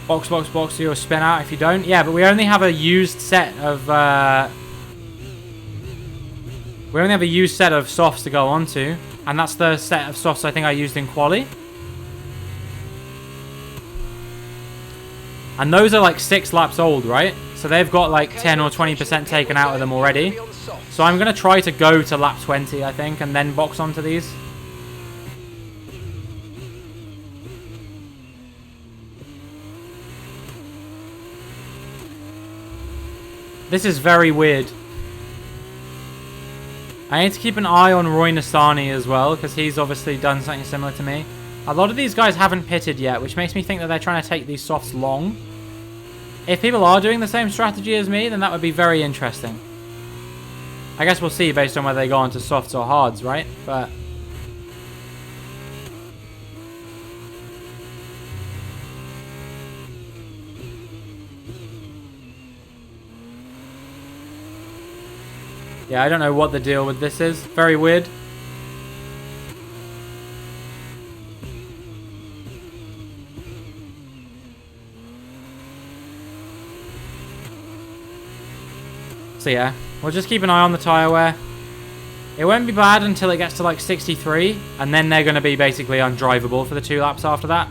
Box, box, box, you'll spin out if you don't. Yeah, but we only have a used set of... we only have a used set of softs to go on to. And that's the set of softs I think I used in quali. And those are like 6 laps old, right? So they've got like 10 or 20% taken out of them already. So I'm going to try to go to lap 20, I think, and then box onto these. This is very weird. I need to keep an eye on Roy Nissany as well, because he's obviously done something similar to me. A lot of these guys haven't pitted yet, which makes me think that they're trying to take these softs long. If people are doing the same strategy as me, then that would be very interesting. I guess we'll see based on whether they go onto softs or hards, right? But... yeah, I don't know what the deal with this is. Very weird. So yeah, we'll just keep an eye on the tyre wear. It won't be bad until it gets to like 63, and then they're going to be basically undrivable for the 2 laps after that.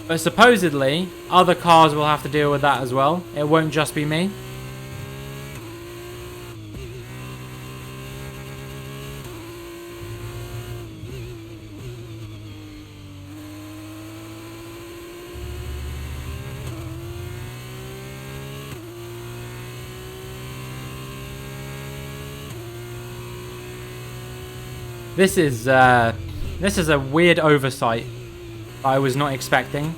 But supposedly, other cars will have to deal with that as well. It won't just be me. This is a weird oversight I was not expecting.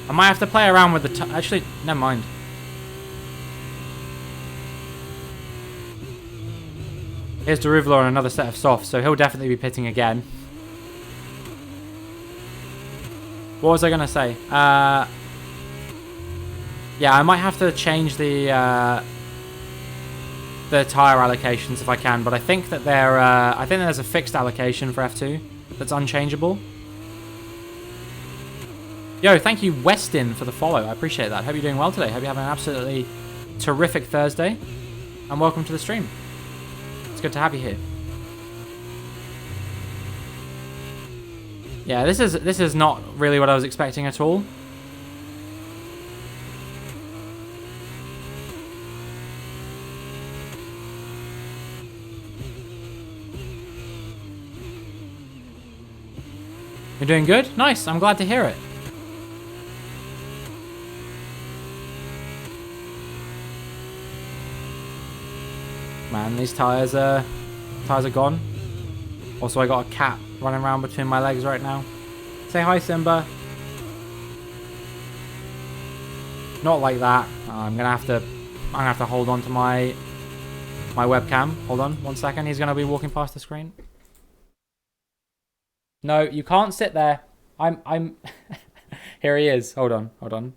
I might have to play around with the actually, never mind. Here's Deruvla on another set of softs, so he'll definitely be pitting again. What was I going to say? Yeah, I might have to change the tire allocations if I can, but I think that I think there's a fixed allocation for F2 that's unchangeable. Yo, thank you Westin for the follow. I appreciate that. Hope you're doing well today. Hope you have an absolutely terrific Thursday, and welcome to the stream. It's good to have you here. Yeah, this is not really what I was expecting at all. You're doing good? Nice, I'm glad to hear it. Man, these tires are gone. Also, I got a cat running around between my legs right now. Say hi, Simba. Not like that. I'm gonna have to hold on to my webcam. Hold on, 1 second. He's gonna be walking past the screen. No, you can't sit there. I'm Here he is. Hold on.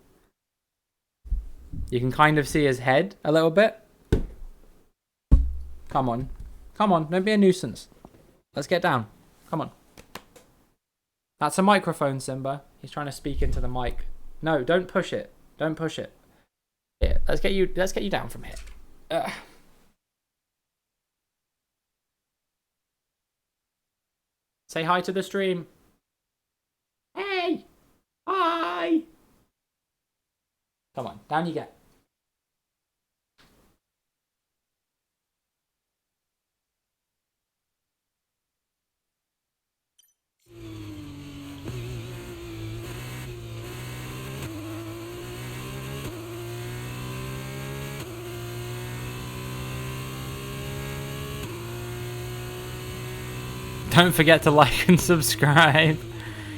You can kind of see his head a little bit. Come on, don't be a nuisance. Let's get down. Come on. That's a microphone, Simba. He's trying to speak into the mic. No, don't push it. Don't push it. Here, let's get you down from here. Ugh. Say hi to the stream. Hey! Hi! Come on, down you get. Don't forget to like and subscribe.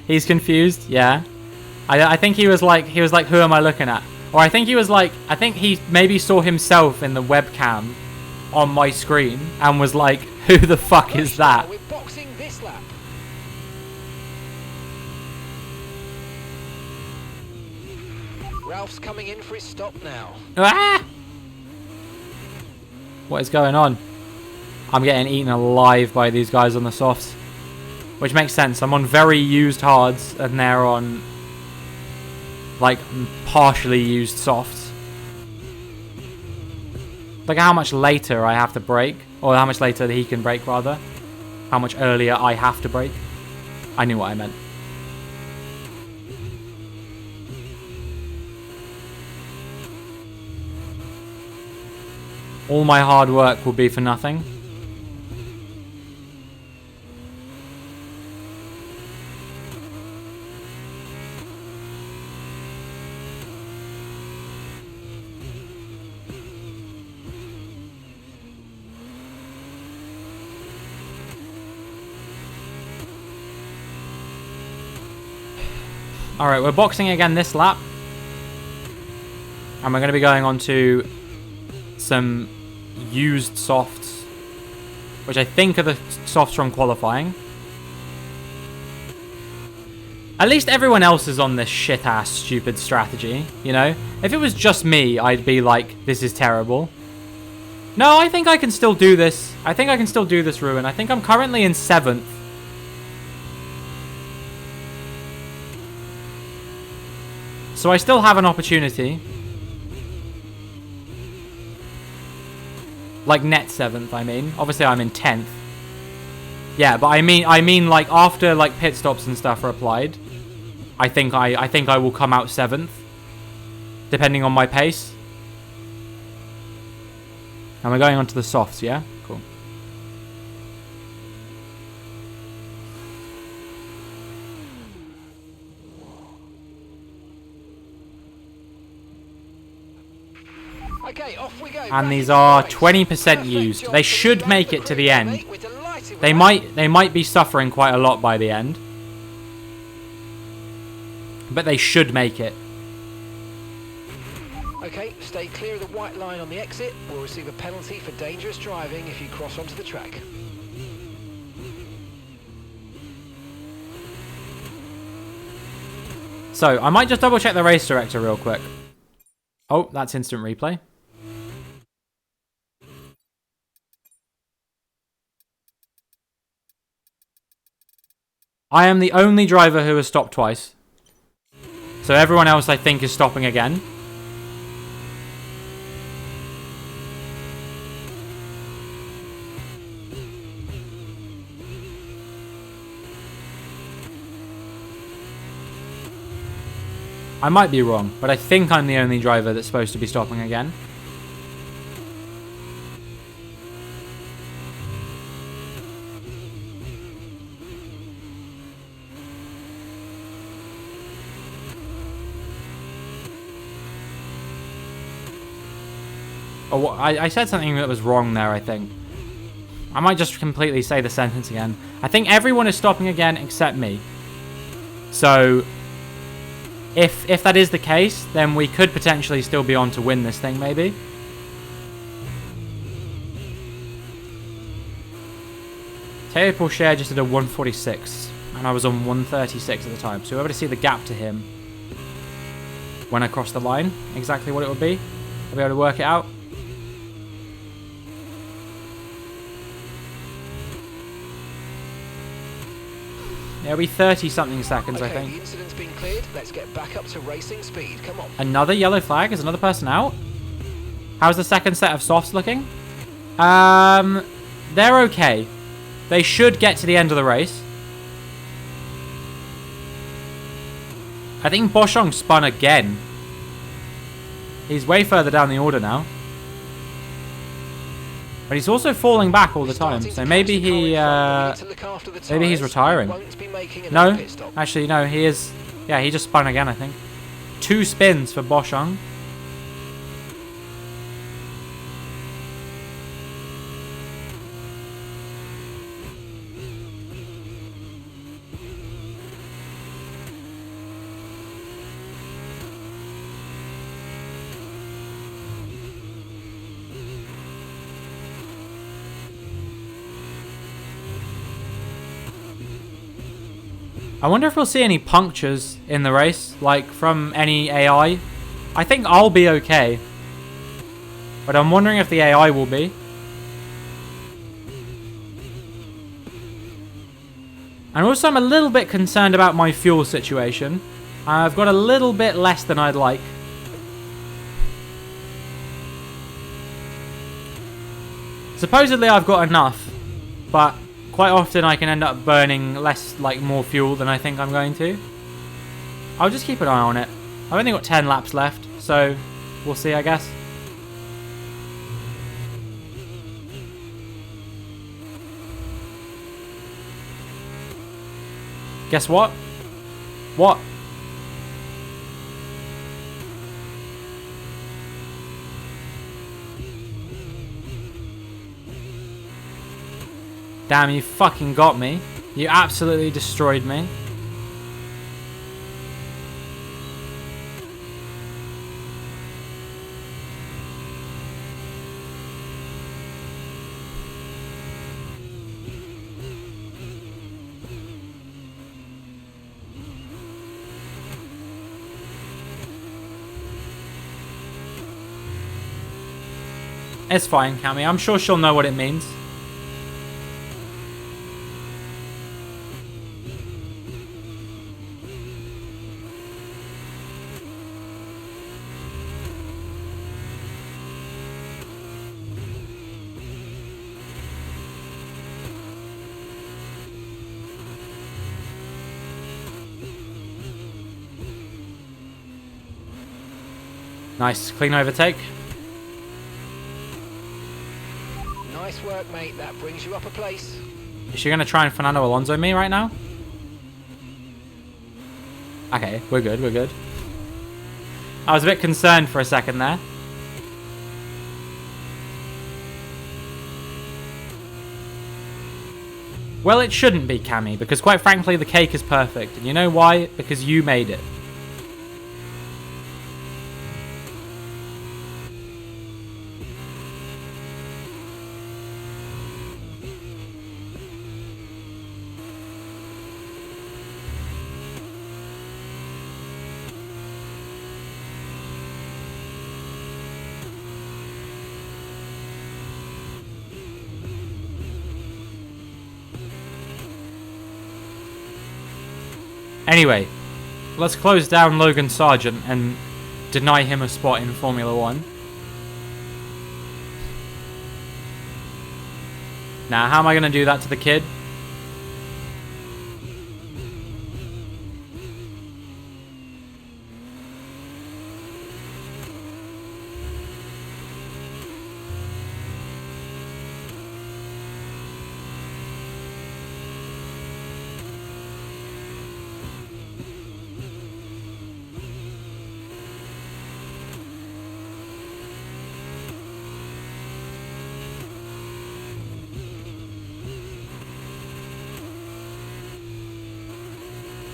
He's confused, yeah. I think he was like, who am I looking at? Or I think he maybe saw himself in the webcam on my screen and was like, who the fuck is that? We're boxing this lap. Ralph's coming in for his stop now. Ah! What is going on? I'm getting eaten alive by these guys on the softs. Which makes sense. I'm on very used hards and they're on like partially used softs. Look at how much later I have to brake. Or how much later he can brake rather. How much earlier I have to brake. I knew what I meant. All my hard work will be for nothing. Alright, we're boxing again this lap. And we're going to be going on to some used softs, which I think are the softs from qualifying. At least everyone else is on this shit-ass stupid strategy, you know? If it was just me, I'd be like, this is terrible. No, I think I can still do this. I think I can still do this, Ruin. I think I'm currently in 7th. So I still have an opportunity. Like net 7th, I mean. Obviously, I'm in 10th. Yeah, but I mean like after like pit stops and stuff are applied, I think I will come out 7th, depending on my pace. And we're going on to the softs, yeah? Cool. Okay, off we go. And these are 20% used. They should make it to the end. They might be suffering quite a lot by the end. But they should make it. Okay, stay clear of the white line on the exit. We'll receive a penalty for dangerous driving if you cross onto the track. So, I might just double check the race director real quick. Oh, that's instant replay. I am the only driver who has stopped twice. So everyone else I think is stopping again. I might be wrong, but I think I'm the only driver that's supposed to be stopping again. Oh, I said something that was wrong there, I think. I might just completely say the sentence again. I think everyone is stopping again except me. So, if that is the case, then we could potentially still be on to win this thing, maybe. Teo Pourchaire just did a 146, and I was on 136 at the time. So we're able to see the gap to him when I cross the line, exactly what it would be. I'll be able to work it out. It'll be 30-something seconds, I think. The incident's been cleared. Let's get back up to racing speed. Come on. Another yellow flag? Is another person out? How's the second set of softs looking? They're okay. They should get to the end of the race. I think Boschung spun again. He's way further down the order now. But he's also falling back all the time, so maybe he, maybe he's retiring. No, actually no, he is, yeah, he just spun again, I think. 2 spins for Boschung. I wonder if we'll see any punctures in the race, like from any AI. I think I'll be okay. But I'm wondering if the AI will be. And also I'm a little bit concerned about my fuel situation. I've got a little bit less than I'd like. Supposedly I've got enough, but quite often I can end up burning less, like more fuel than I think I'm going to. I'll just keep an eye on it. I've only got 10 laps left, so we'll see, I guess. Guess what? What? Damn, you fucking got me. You absolutely destroyed me. It's fine, Cammy. I'm sure she'll know what it means. Nice, clean overtake. Nice work, mate. That brings you up a place. Is she going to try and Fernando Alonso me right now? Okay, we're good, we're good. I was a bit concerned for a second there. Well, it shouldn't be, Cammy, because quite frankly, the cake is perfect. And you know why? Because you made it. Anyway, let's close down Logan Sargent and deny him a spot in Formula 1. Now, how am I going to do that to the kid?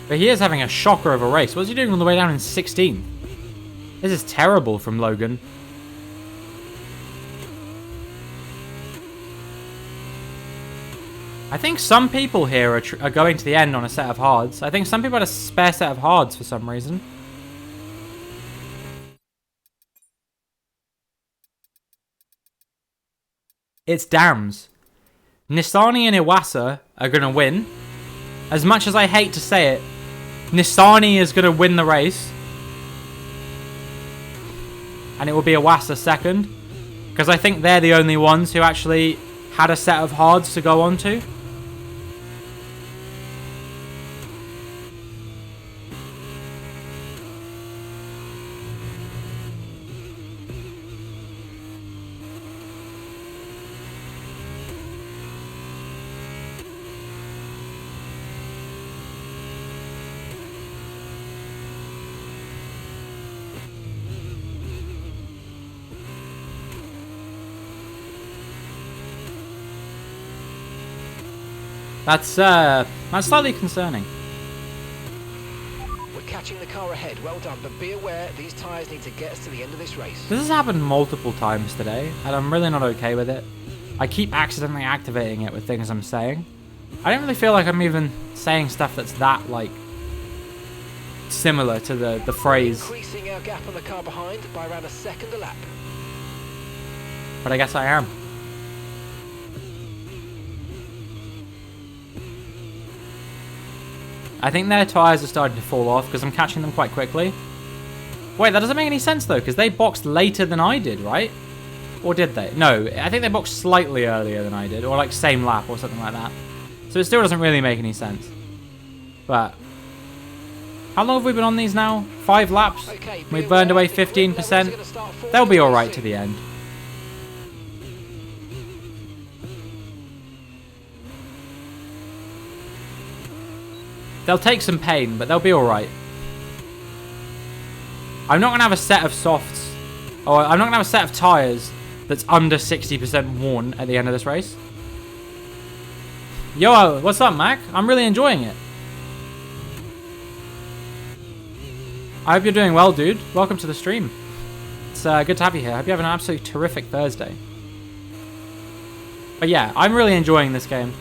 But he is having a shocker of a race. What's he doing on the way down in 16th? This is terrible from Logan. I think some people here are going to the end on a set of hards. I think some people had a spare set of hards for some reason. It's dams. Nissany and Iwasa are going to win. As much as I hate to say it, Nissany is going to win the race. And it will be Iwasa second. Because I think they're the only ones who actually had a set of hards to go on to. That's slightly concerning. We're catching the car ahead. Well done, but be aware these tyres need to get us to the end of this race. This has happened multiple times today, and I'm really not okay with it. I keep accidentally activating it with things I'm saying. I don't really feel like I'm even saying stuff that's that, like, similar to the phrase. Increasing our gap on the car behind by around a second a lap. But I guess I am. I think their tyres are starting to fall off because I'm catching them quite quickly. Wait, that doesn't make any sense though, because they boxed later than I did, right? Or did they? No, I think they boxed slightly earlier than I did, or like same lap or something like that. So it still doesn't really make any sense. But how long have we been on these now? 5 laps? Okay, We've burned away 15%. They'll be alright to the end. They'll take some pain, but they'll be alright. I'm not going to have a set of softs, or I'm not going to have a set of tyres that's under 60% worn at the end of this race. Yo, what's up, Mac? I'm really enjoying it. I hope you're doing well, dude. Welcome to the stream. It's good to have you here. I hope you have an absolutely terrific Thursday. But yeah, I'm really enjoying this game.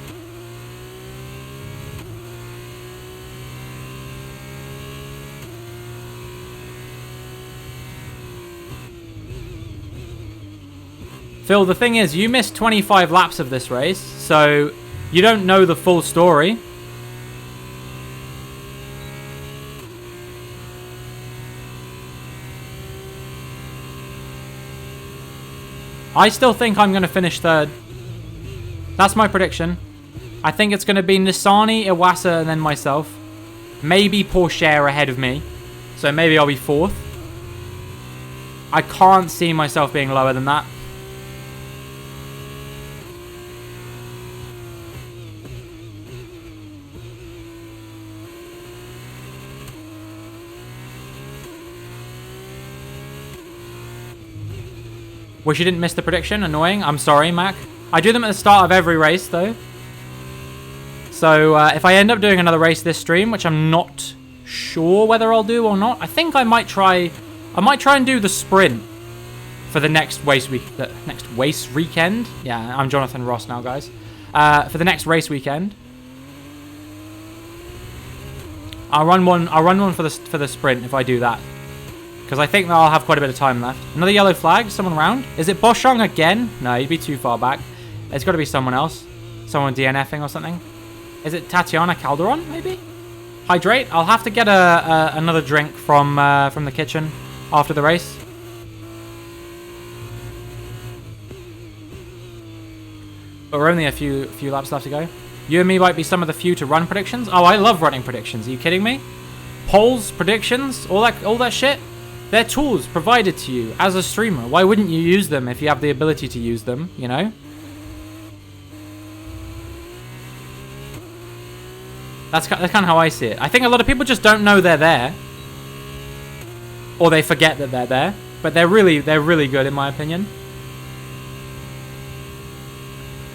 Phil, the thing is, you missed 25 laps of this race, so you don't know the full story. I still think I'm going to finish third. That's my prediction. I think it's going to be Nissany, Iwasa, and then myself. Maybe Pourchaire ahead of me. So maybe I'll be fourth. I can't see myself being lower than that. Wish you didn't miss the prediction. Annoying. I'm sorry, Mac. I do them at the start of every race, though. So if I end up doing another race this stream, which I'm not sure whether I'll do or not, I think I might try. I might try and do the sprint for the next race weekend. Yeah, I'm Jonathan Ross now, guys. For the next race weekend, I'll run one for the sprint if I do that. Because I think that I'll have quite a bit of time left. Another yellow flag? Someone around? Is it Boschung again? No, he'd be too far back. It's got to be someone else. Someone DNFing or something. Is it Tatiana Calderon, maybe? Hydrate? I'll have to get another drink from the kitchen after the race. But we're only a few laps left to go. You and me might be some of the few to run predictions. Oh, I love running predictions. Are you kidding me? Polls, predictions, all that shit. They're tools provided to you as a streamer. Why wouldn't you use them if you have the ability to use them, you know? That's kind of how I see it. I think a lot of people just don't know they're there. Or they forget that they're there. But they're really good in my opinion.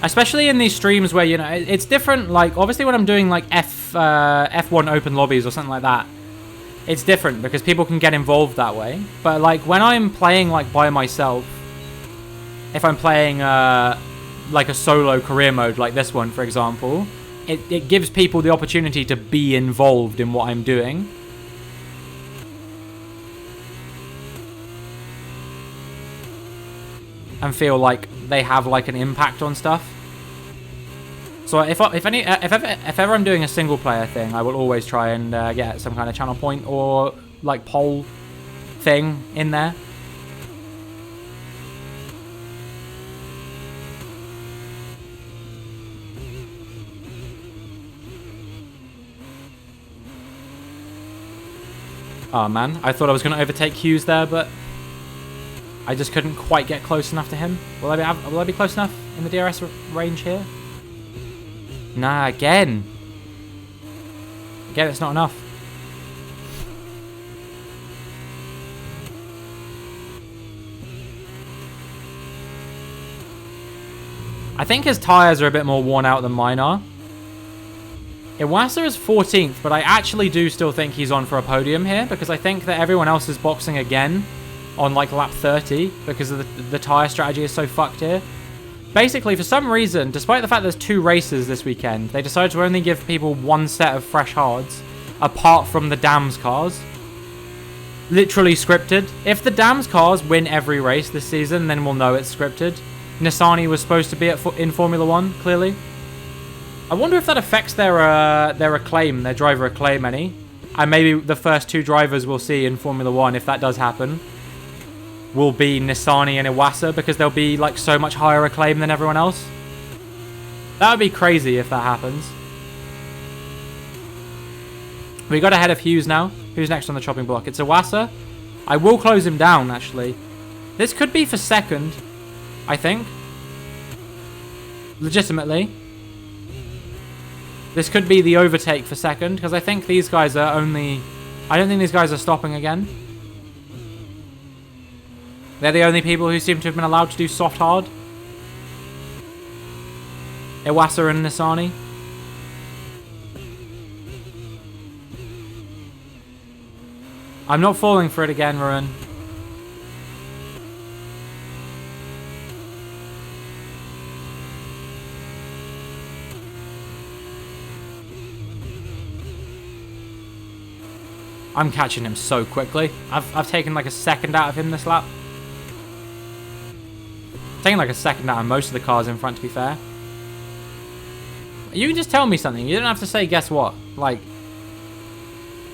Especially in these streams where, you know, it's different. Like, obviously when I'm doing like F1 open lobbies or something like that, it's different because people can get involved that way. But like when I'm playing like by myself, if I'm playing like a solo career mode like this one, for example, it gives people the opportunity to be involved in what I'm doing. And feel like they have like an impact on stuff. So if ever I'm doing a single player thing, I will always try and get some kind of channel point or like poll thing in there. Oh man, I thought I was going to overtake Hughes there, but I just couldn't quite get close enough to him. Will I be close enough in the DRS range here? Nah, again. Again, it's not enough. I think his tyres are a bit more worn out than mine are. Iwasa is 14th, but I actually do still think he's on for a podium here because I think that everyone else is boxing again on like lap 30 because of the tyre strategy is so fucked here. Basically, for some reason, despite the fact there's 2 races this weekend, they decided to only give people 1 set of fresh hards, apart from the Dams cars. Literally scripted. If the Dams cars win every race this season, then we'll know it's scripted. Nissany was supposed to be in Formula 1, clearly. I wonder if that affects their acclaim, their driver acclaim any. And maybe the first 2 drivers we'll see in Formula 1, if that does happen, will be Nissany and Iwasa because they'll be like so much higher acclaim than everyone else. That would be crazy if that happens. We got ahead of Hughes now. Who's next on the chopping block? It's Iwasa. I will close him down actually. This could be for second, I think. Legitimately. This could be the overtake for second because I think these guys are only... I don't think these guys are stopping again. They're the only people who seem to have been allowed to do soft hard. Iwasa and Nissany. I'm not falling for it again, Ruin. I'm catching him so quickly. I've taken like a second out of him this lap. Taking like a second out of most of the cars in front, to be fair. You can just tell me something. You don't have to say guess what. Like,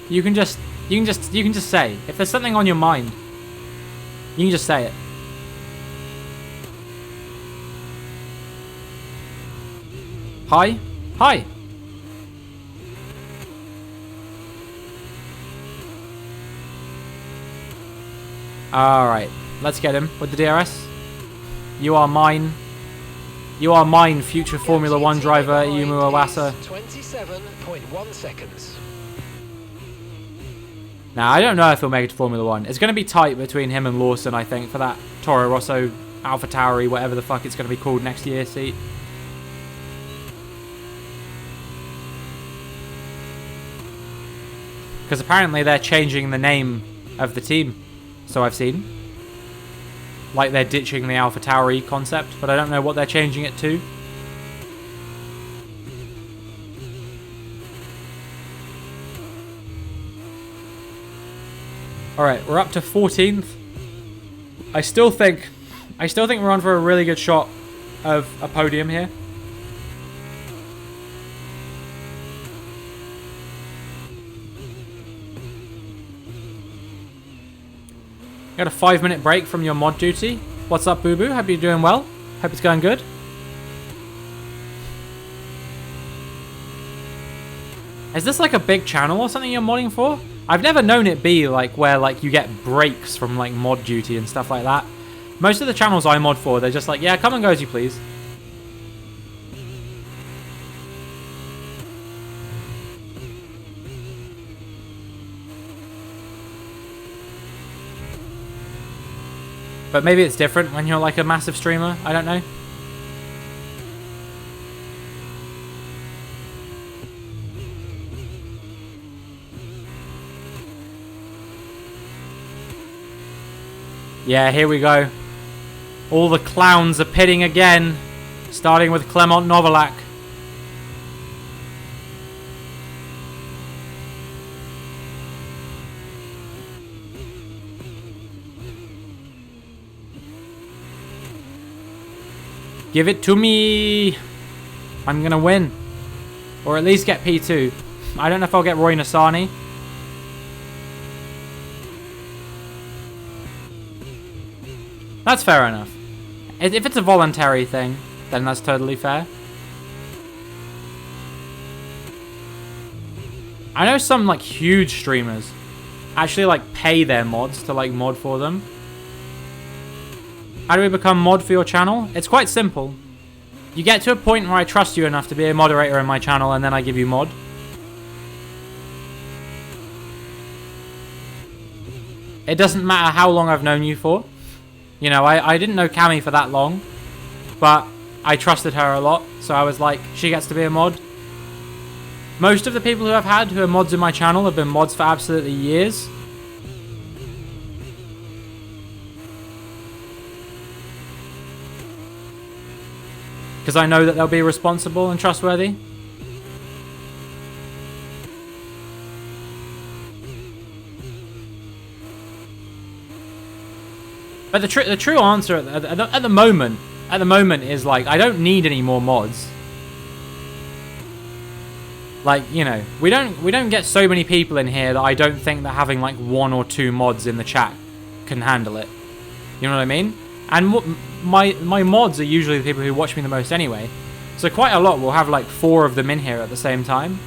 you can just say if there's something on your mind. You can just say it. Hi, hi. All right. let's get him with the DRS. You are mine. You are mine, future Formula 1 driver, Yumu Iwasa. 27.1 seconds. Now, I don't know if he'll make it to Formula 1. It's going to be tight between him and Lawson, I think, for that Toro Rosso, AlphaTauri, whatever the fuck it's going to be called next year seat. Because apparently they're changing the name of the team, so I've seen. Like they're ditching the AlphaTauri concept, but I don't know what they're changing it to. Alright, we're up to 14th. I still think we're on for a really good shot of a podium here. Got a 5-minute break from your mod duty. What's up, Boo Boo? Hope you're doing well. Hope it's going good. Is this like a big channel or something you're modding for? I've never known it be like where like you get breaks from like mod duty and stuff like that. Most of the channels I mod for, they're just like, yeah, come and go as you please. But maybe it's different when you're like a massive streamer. I don't know. Yeah, here we go. All the clowns are pitting again. Starting with Clement Novalak. Give it to me. I'm going to win. Or at least get P2. I don't know if I'll get Roy Nassani. That's fair enough. If it's a voluntary thing, then that's totally fair. I know some like huge streamers actually like pay their mods to like mod for them. How do we become mod for your channel? It's quite simple. You get to a point where I trust you enough to be a moderator in my channel, and then I give you mod. It doesn't matter how long I've known you for. You know, I didn't know Cami for that long, but I trusted her a lot, so I was like, she gets to be a mod. Most of the people who I've had who are mods in my channel have been mods for absolutely years. Because I know that they'll be responsible and trustworthy. But the true answer at the moment is like, I don't need any more mods. Like, you know, we don't get so many people in here that I don't think that having like 1 or 2 mods in the chat can handle it. You know what I mean? And my mods are usually the people who watch me the most anyway. So quite a lot will have like 4 of them in here at the same time.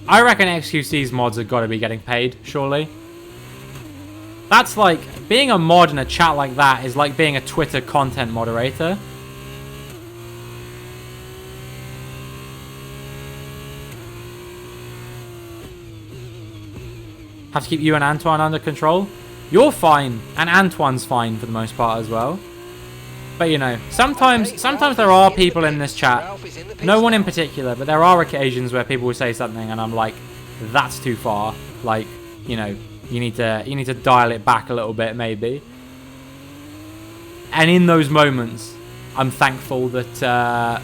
I reckon XQC's mods have got to be getting paid, surely. That's like, being a mod in a chat like that is like being a Twitter content moderator. Have to keep you and Antoine under control. You're fine, and Antoine's fine for the most part as well. But you know, sometimes there are people in this chat, no one in particular, but there are occasions where people will say something and I'm like, that's too far. Like, you know, you need to dial it back a little bit maybe. And in those moments, I'm thankful that I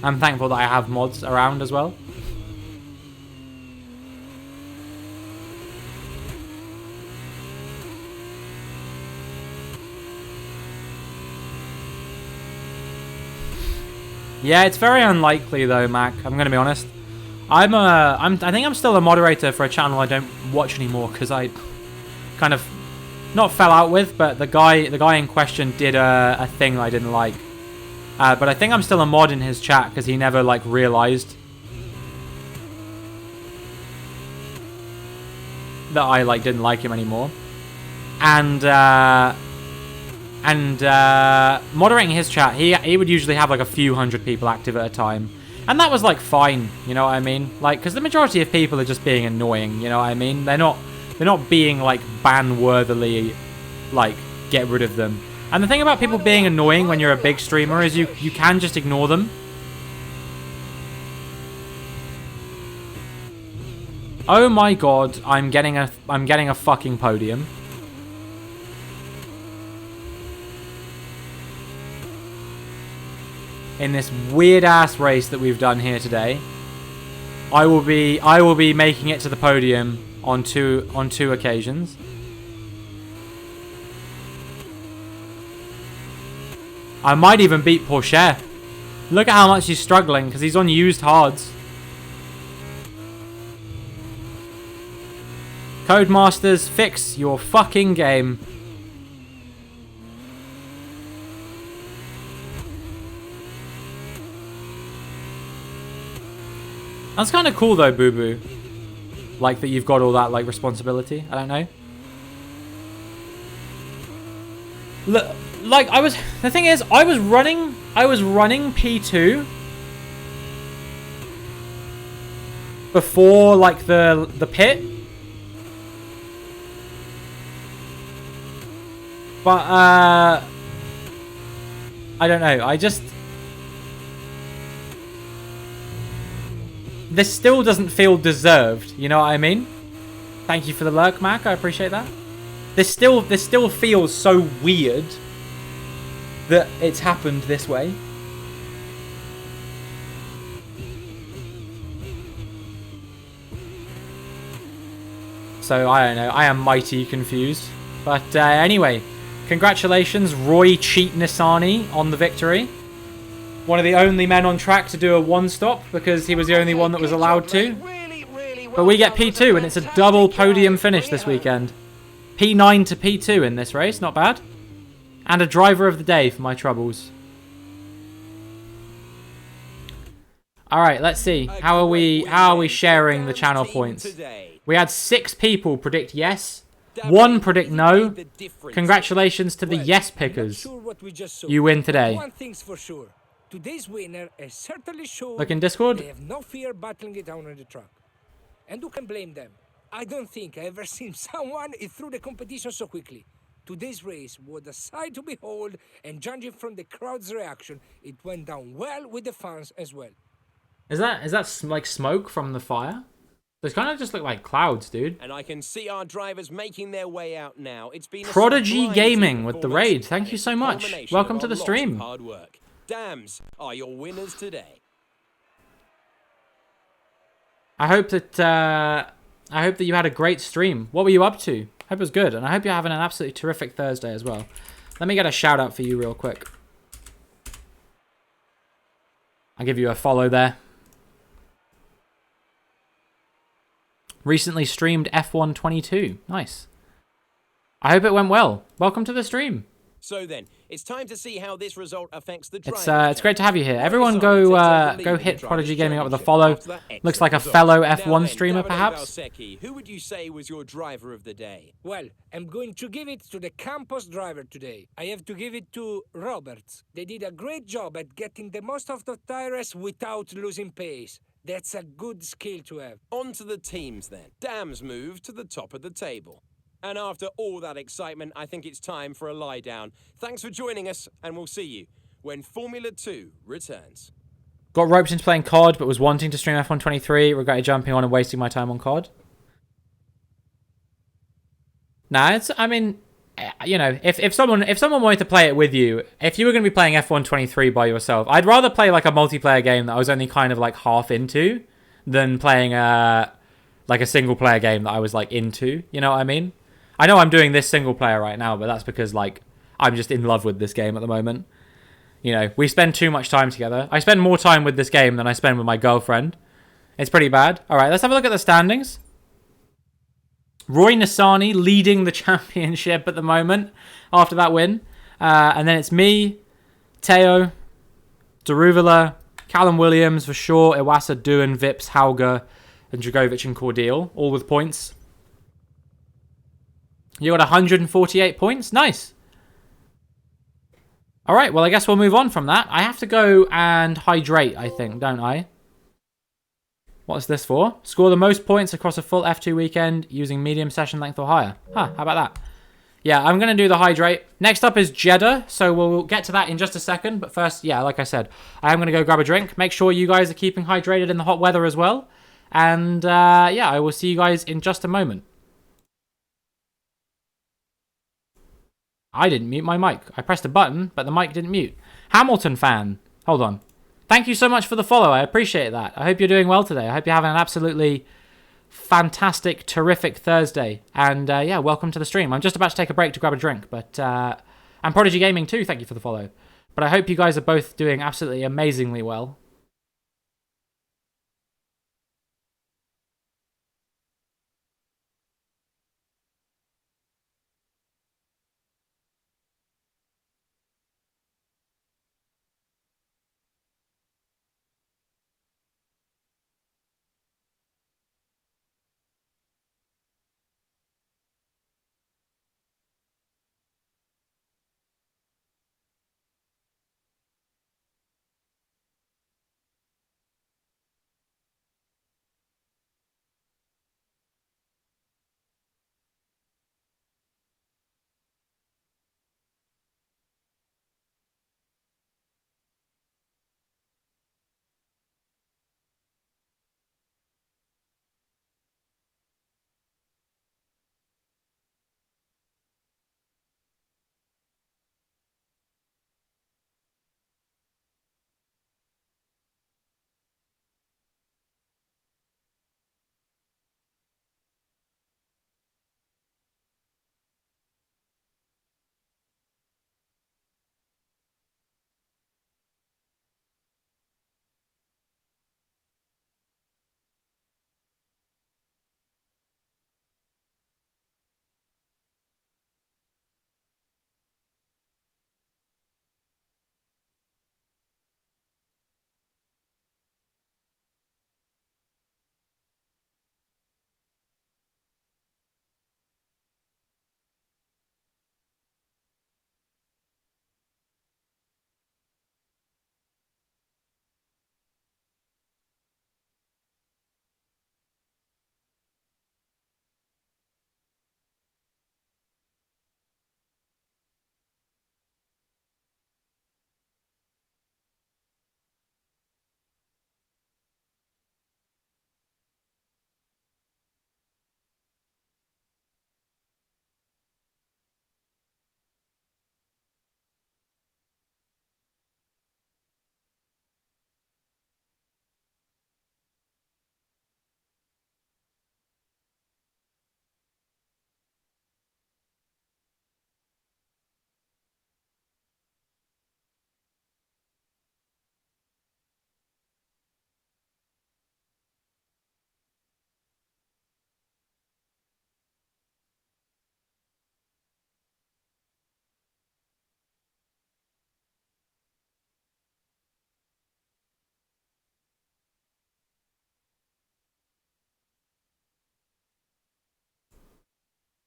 have mods around as well. Yeah, it's very unlikely though, Mac. I'm gonna be honest. I think I'm still a moderator for a channel I don't watch anymore because I kind of not fell out with, but the guy in question did a thing I didn't like. But I think I'm still a mod in his chat because he never, like, realized that I, like, didn't like him anymore. And moderating his chat, he would usually have, like, a few hundred people active at a time. And that was, like, fine, you know what I mean? Like, because the majority of people are just being annoying, you know what I mean? They're not being, like, ban-worthily, like, get rid of them. And the thing about people being annoying when you're a big streamer is you can just ignore them. Oh my god, I'm getting a fucking podium. In this weird ass race that we've done here today. I will be making it to the podium on two occasions. I might even beat Porsche. Look at how much he's struggling because he's on used hards. Codemasters, fix your fucking game. That's kind of cool though, Boo Boo. Like that you've got all that like responsibility. I don't know. Look, like the thing is, I was running P2 before like the pit. But I don't know. This still doesn't feel deserved, you know what I mean? Thank you for the lurk, Mac. I appreciate that. This still feels so weird that it's happened this way. So I don't know. I am mighty confused. But anyway, congratulations, Roy Cheat Nissani on the victory. One of the only men on track to do a one-stop because he was the only one that was allowed to. But we get P2 and it's a double podium finish this weekend. P9 to P2 in this race, not bad. And a driver of the day for my troubles. Alright, let's see. How are we sharing the channel points? We had 6 people predict yes. 1 predict no. Congratulations to the yes pickers. You win today. One thing's for sure. Today's winner is certainly sure Look in Discord. they have no fear battling it down on the track. And who can blame them? I don't think I ever seen someone through the competition so quickly. Today's race was a sight to behold, and judging from the crowd's reaction, it went down well with the fans as well. Is that like smoke from the fire? Those kind of just look like clouds, dude. And I can see our drivers making their way out now. It's been Prodigy Gaming with the raid. Thank you so much. Welcome to the stream. Hard work. Dams are your winners today. I hope that you had a great stream. What were you up to? Hope it was good, and I hope you're having an absolutely terrific Thursday as well. Let me get a shout out for you real quick. I'll give you a follow there. Recently streamed F1 22. Nice. I hope it went well. Welcome to the stream. So then, it's time to see how this result affects the driver. It's great to have you here. Everyone go hit Prodigy Gaming up with a follow. Looks like a fellow F1 streamer, perhaps. Who would you say was your driver of the day? Well, I'm going to give it to the Campos driver today. I have to give it to Roberts. They did a great job at getting the most of the tires without losing pace. That's a good skill to have. On to the teams then. Dams move to the top of the table. And after all that excitement, I think it's time for a lie down. Thanks for joining us, and we'll see you when Formula 2 returns. Got roped into playing COD, but was wanting to stream F1 23. Regretted jumping on and wasting my time on COD. Nah, I mean, you know, if someone wanted to play it with you, if you were going to be playing F1 23 by yourself, I'd rather play like a multiplayer game that I was only kind of like half into than playing like a single player game that I was like into. You know what I mean? I know I'm doing this single player right now, but that's because like I'm just in love with this game at the moment. You know, we spend too much time together. I spend more time with this game than I spend with my girlfriend. It's pretty bad. All right, let's have a look at the standings. Roy Nissani leading the championship at the moment after that win. And then it's me, Teo, Daruvula, Callum Williams for sure, Iwasa, Doohan, Vips, Hauger, and Dragovic and Cordeal, all with points. You got 148 points? Nice. All right, well, I guess we'll move on from that. I have to go and hydrate, I think, don't I? What's this for? Score the most points across a full F2 weekend using medium session length or higher. Huh, how about that? Yeah, I'm going to do the hydrate. Next up is Jeddah, so we'll get to that in just a second. But first, yeah, like I said, I am going to go grab a drink. Make sure you guys are keeping hydrated in the hot weather as well. And, yeah, I will see you guys in just a moment. I didn't mute my mic. I pressed a button, but the mic didn't mute. Hamilton fan. Hold on. Thank you so much for the follow. I appreciate that. I hope you're doing well today. I hope you're having an absolutely fantastic, terrific Thursday. And yeah, welcome to the stream. I'm just about to take a break to grab a drink, but and Prodigy Gaming too, thank you for the follow. But I hope you guys are both doing absolutely amazingly well.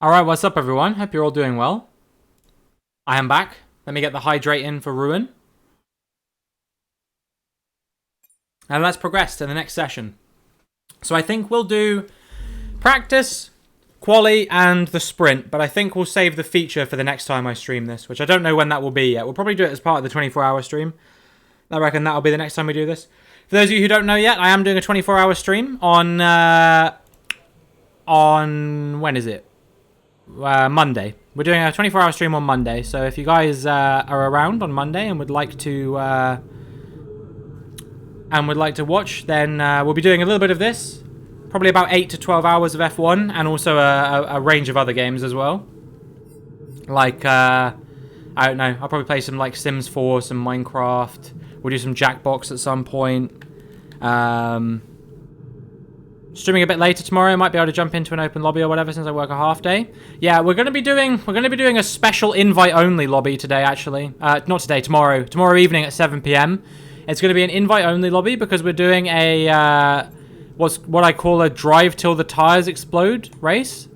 Alright, what's up everyone? Hope you're all doing well. I am back. Let me get the hydrate in for Ruin. And let's progress to the next session. So I think we'll do practice, quali, and the sprint, but I think we'll save the feature for the next time I stream this, which I don't know when that will be yet. We'll probably do it as part of the 24-hour stream. I reckon that'll be the next time we do this. For those of you who don't know yet, I am doing a 24-hour stream on when is it? Monday. We're doing a 24-hour stream on Monday, so if you guys are around on Monday and would like to watch, then we'll be doing a little bit of this, probably about 8 to 12 hours of F1, and also a range of other games as well. Like I don't know, I'll probably play some like Sims 4, some Minecraft. We'll do some Jackbox at some point. Streaming a bit later tomorrow. I might be able to jump into an open lobby or whatever since I work a half day. Yeah, we're gonna be doing a special invite only lobby today. Actually, not today. Tomorrow evening at 7 p.m. It's going to be an invite-only lobby because we're doing a what I call a drive till the tires explode race,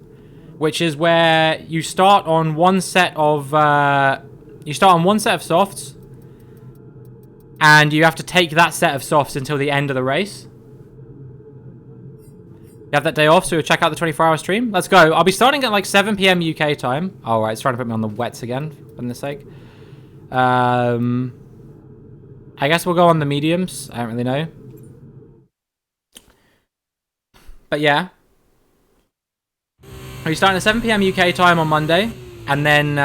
which is where you start on one set of softs, and you have to take that set of softs until the end of the race. You have that day off, so you'll check out the 24-hour stream. Let's go. I'll be starting at like 7 p.m. UK time. Oh, right, it's trying to put me on the wets again, for goodness sake. I guess we'll go on the mediums. I don't really know. But yeah. We'll be starting at 7 p.m. UK time on Monday. And then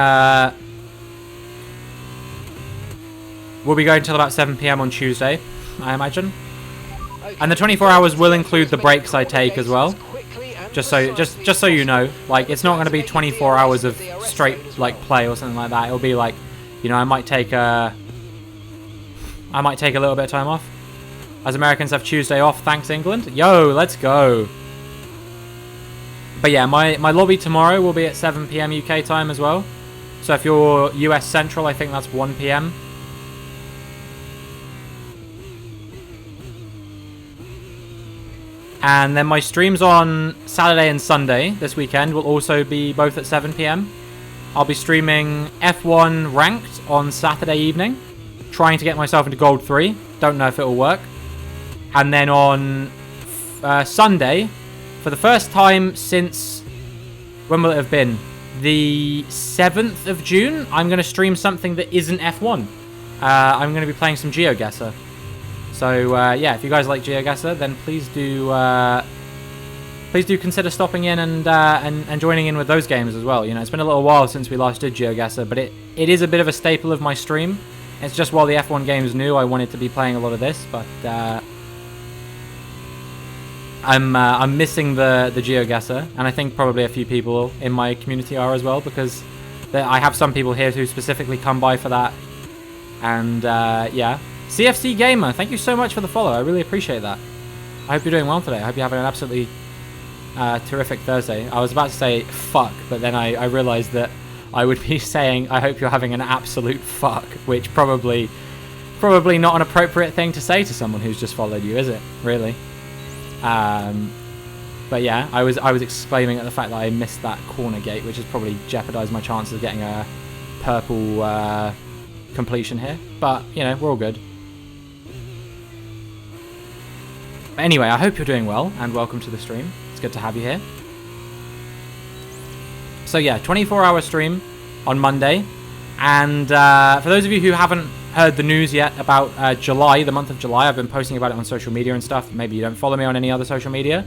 we'll be going till about 7 p.m. on Tuesday, I imagine. And the 24 hours will include the breaks I take as well. Just so you know, like it's not going to be 24 hours of straight like play or something like that. It'll be like, you know, I might take a little bit of time off. As Americans have Tuesday off, thanks England. Yo, let's go. But yeah, my lobby tomorrow will be at 7 p.m. UK time as well. So if you're US Central, I think that's 1 p.m. And then my streams on Saturday and Sunday this weekend will also be both at 7 p.m. I'll be streaming F1 Ranked on Saturday evening, trying to get myself into Gold 3. Don't know if it will work. And then on Sunday, for the first time since, when will it have been? The 7th of June, I'm going to stream something that isn't F1. I'm going to be playing some GeoGuessr. So yeah, if you guys like GeoGuessr, then please do consider stopping in and joining in with those games as well. You know, it's been a little while since we last did GeoGuessr, but it is a bit of a staple of my stream. It's just while the F1 game's new, I wanted to be playing a lot of this, but I'm missing the GeoGuessr, and I think probably a few people in my community are as well, because I have some people here who specifically come by for that, and yeah. CFC Gamer, thank you so much for the follow. I really appreciate that. I hope you're doing well today. I hope you're having an absolutely terrific Thursday. I was about to say fuck, but then I realized that I would be saying I hope you're having an absolute fuck, which probably not an appropriate thing to say to someone who's just followed you, is it? Really? But yeah, I was exclaiming at the fact that I missed that corner gate, which has probably jeopardized my chances of getting a purple completion here. But you know, we're all good. Anyway, I hope you're doing well, and welcome to the stream. It's good to have you here. So yeah, 24-hour stream on Monday. And for those of you who haven't heard the news yet about July, the month of July, I've been posting about it on social media and stuff. Maybe you don't follow me on any other social media.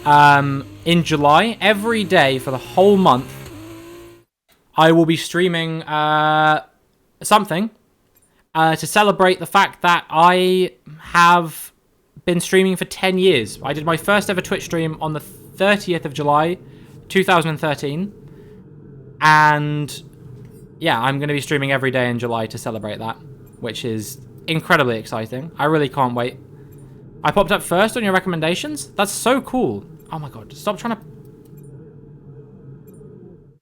In July, every day for the whole month, I will be streaming something to celebrate the fact that I have been streaming for 10 years. I did my first ever Twitch stream on the 30th of July, 2013. And yeah, I'm going to be streaming every day in July to celebrate that, which is incredibly exciting. I really can't wait. I popped up first on your recommendations. That's so cool. Oh my god, stop trying to...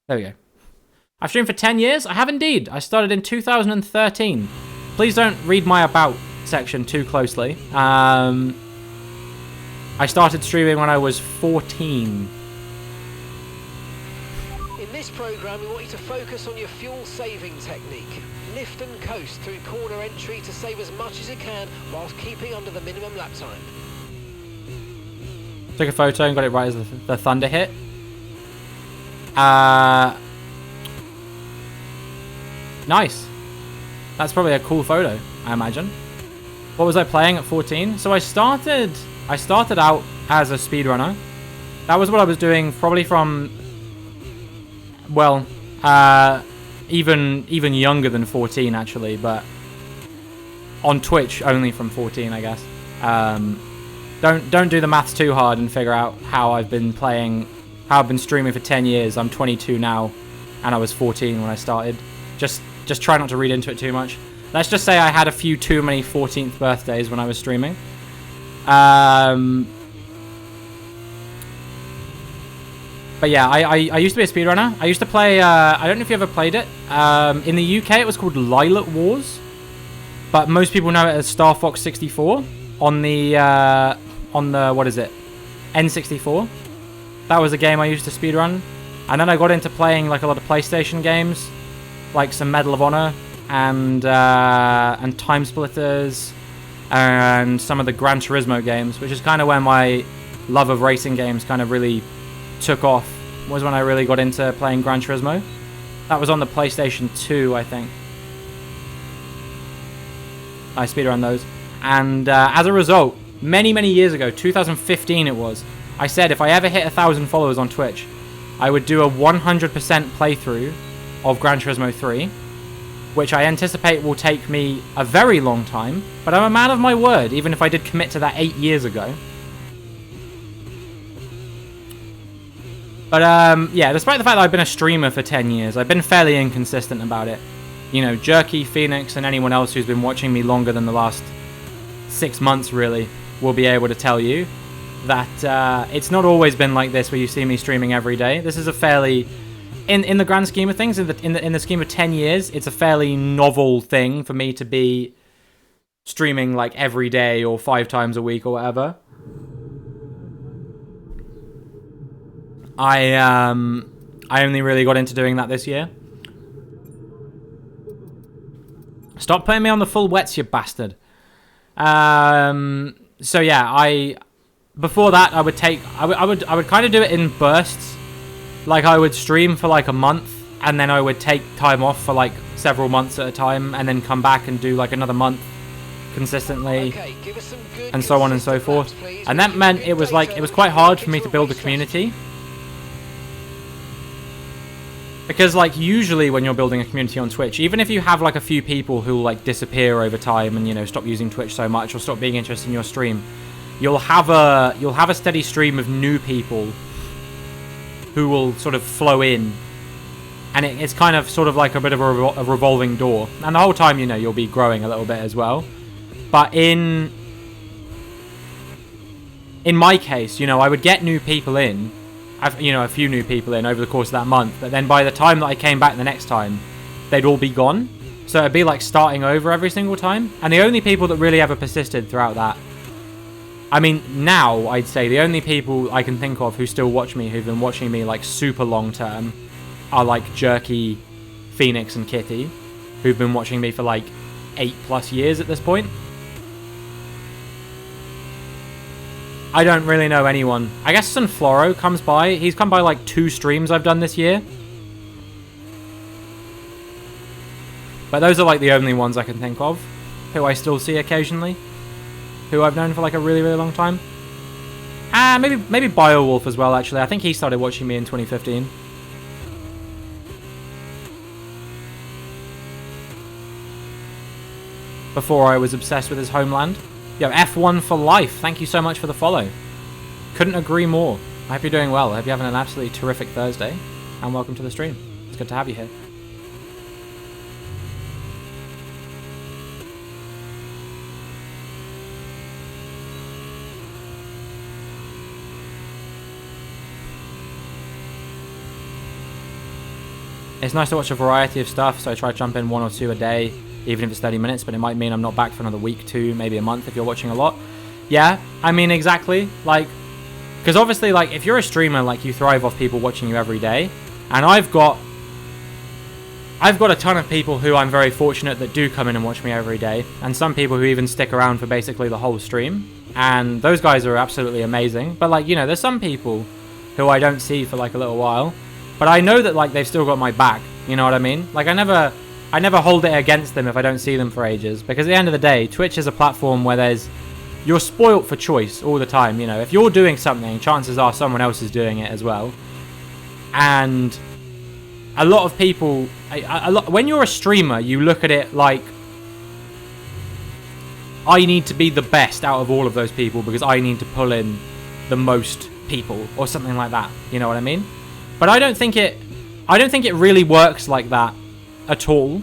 There we go. I've streamed for 10 years? I have indeed. I started in 2013. Please don't read my about section too closely. I started streaming when I was 14. In this program, we want you to focus on your fuel saving technique. Lift and coast through corner entry to save as much as you can whilst keeping under the minimum lap time. Took a photo and got it right as the thunder hit. Nice. That's probably a cool photo, I imagine. What was I playing at 14? So I started out as a speedrunner. That was what I was doing probably from, well, even younger than 14 actually, but on Twitch only from 14, I guess. Don't do the maths too hard and figure out how I've been streaming for 10 years. I'm 22 now, and I was 14 when I started. Just try not to read into it too much. Let's just say I had a few too many 14th birthdays when I was streaming. But yeah, I used to be a speedrunner. I used to play, I don't know if you ever played it. In the UK, it was called Lilac Wars. but most people know it as Star Fox 64 on the what is it, N64. That was a game I used to speedrun, and then I got into playing like a lot of PlayStation games, like some Medal of Honor and Time Splitters and some of the Gran Turismo games, which is kind of when my love of racing games kind of really took off. Was when I really got into playing Gran Turismo. That was on the PlayStation 2, I think. I speedrun those. And as a result, many, many years ago, 2015 it was, I said if I ever hit 1,000 followers on Twitch, I would do a 100% playthrough of Gran Turismo 3, which I anticipate will take me a very long time, but I'm a man of my word, even if I did commit to that 8 years ago. But yeah, despite the fact that I've been a streamer for 10 years, I've been fairly inconsistent about it. You know, Jerky, Phoenix, and anyone else who's been watching me longer than the last 6 months, really, will be able to tell you that it's not always been like this, where you see me streaming every day. This is a fairly, in the grand scheme of things, in the scheme of 10 years, it's a fairly novel thing for me to be streaming like every day or 5 times a week or whatever. I only really got into doing that this year. Stop putting me on the full wets, you bastard. So yeah, before that I would kind of do it in bursts. Like I would stream for like a month, and then I would take time off for like several months at a time, and then come back and do like another month consistently, Okay, give us some good, and so on and so consistent forth. maps, please. And that meant it was quite hard for me to build a community. Because, like, usually when you're building a community on Twitch, even if you have, like, a few people who, like, disappear over time and, you know, stop using Twitch so much or stop being interested in your stream, you'll have a steady stream of new people who will sort of flow in. And it's kind of sort of like a bit of a revolving door. And the whole time, you know, you'll be growing a little bit as well. But in my case, you know, I would get new people in. A few new people in over the course of that month, but then by the time that I came back the next time, they'd all be gone. So it'd be like starting over every single time. And the only people that really ever persisted throughout that, I mean, now I'd say the only people I can think of who still watch me, who've been watching me like super long term, are like Jerky, Phoenix, and Kitty, who've been watching me for like 8+ years at this point. I don't really know anyone. I guess Sunfloro comes by. He's come by like 2 streams I've done this year. But those are like the only ones I can think of who I still see occasionally, who I've known for like a really, really long time. Maybe Biowolf as well, actually. I think he started watching me in 2015. Before I was obsessed with his homeland. Yo, F1 for life. Thank you so much for the follow. Couldn't agree more. I hope you're doing well. I hope you're having an absolutely terrific Thursday. And welcome to the stream. It's good to have you here. It's nice to watch a variety of stuff, so I try to jump in 1 or 2 a day. Even if it's 30 minutes, but it might mean I'm not back for another week, 2, maybe a month if you're watching a lot. Yeah, I mean, exactly. Like, because obviously, like, if you're a streamer, like, you thrive off people watching you every day. And I've got a ton of people who I'm very fortunate that do come in and watch me every day. And some people who even stick around for basically the whole stream. And those guys are absolutely amazing. But, like, you know, there's some people who I don't see for, like, a little while. But I know that, like, they've still got my back. You know what I mean? Like, I never hold it against them if I don't see them for ages. Because at the end of the day, Twitch is a platform where you're spoilt for choice all the time. You know, if you're doing something, chances are someone else is doing it as well. And a lot of people, when you're a streamer, you look at it like, I need to be the best out of all of those people because I need to pull in the most people or something like that. You know what I mean? But I don't think it really works like that at all.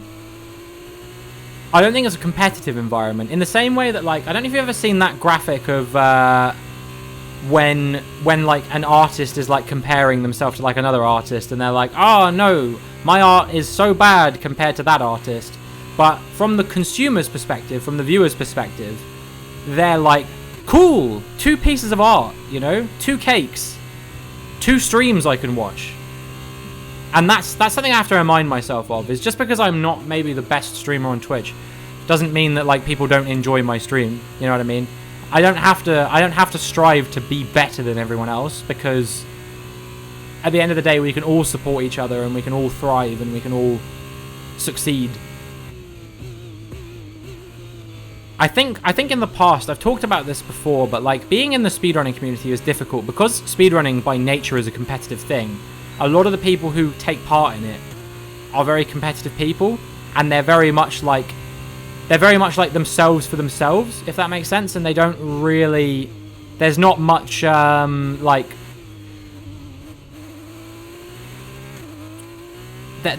I don't think it's a competitive environment in the same way that, like, I don't know if you've ever seen that graphic of when like an artist is like comparing themselves to like another artist and they're like, oh no, my art is so bad compared to that artist. But from the consumer's perspective, from the viewer's perspective, they're like, cool, 2 pieces of art, you know, 2 cakes, 2 streams I can watch. And that's something I have to remind myself of, is just because I'm not maybe the best streamer on Twitch doesn't mean that like people don't enjoy my stream. You know what I mean? I don't have to strive to be better than everyone else, because at the end of the day we can all support each other and we can all thrive and we can all succeed. I think in the past I've talked about this before, but like being in the speedrunning community is difficult because speedrunning by nature is a competitive thing. A lot of the people who take part in it are very competitive people, and they're very much like themselves for themselves, if that makes sense. And they don't really, there's not much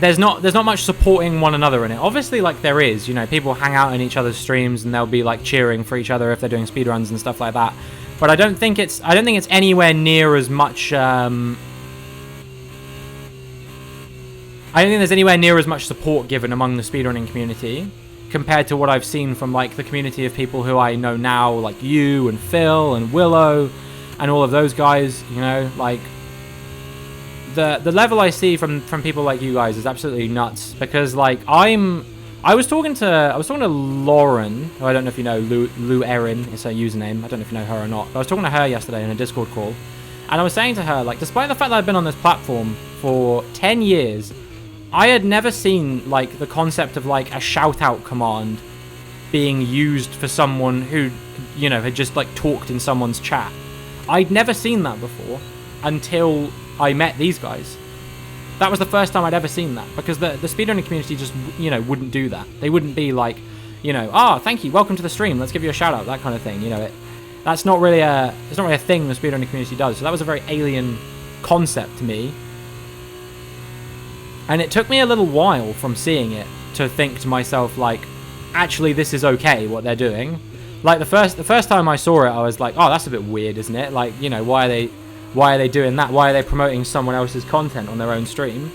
there's not much supporting one another in it. Obviously, like there is, you know, people hang out in each other's streams and they'll be like cheering for each other if they're doing speedruns and stuff like that. But I don't think it's anywhere near as much I don't think there's anywhere near as much support given among the speedrunning community compared to what I've seen from like the community of people who I know now, like you and Phil and Willow and all of those guys. You know, like the level I see from people like you guys is absolutely nuts. Because like I was talking to Lauren, who I don't know if you know, Lou Erin is her username. I don't know if you know her or not. But I was talking to her yesterday in a Discord call, and I was saying to her, like, despite the fact that I've been on this platform for 10 years, I had never seen like the concept of like a shout out command being used for someone who, you know, had just like talked in someone's chat. I'd never seen that before until I met these guys. That was the first time I'd ever seen that, because the speedrunning community just, you know, wouldn't do that. They wouldn't be like, you know, thank you, welcome to the stream, let's give you a shout out, that kind of thing. You know, it's not really a thing the speedrunning community does. So that was a very alien concept to me. And it took me a little while from seeing it to think to myself, like, actually, this is okay, what they're doing. Like, the first time I saw it, I was like, oh, that's a bit weird, isn't it? Like, you know, why are they doing that? Why are they promoting someone else's content on their own stream?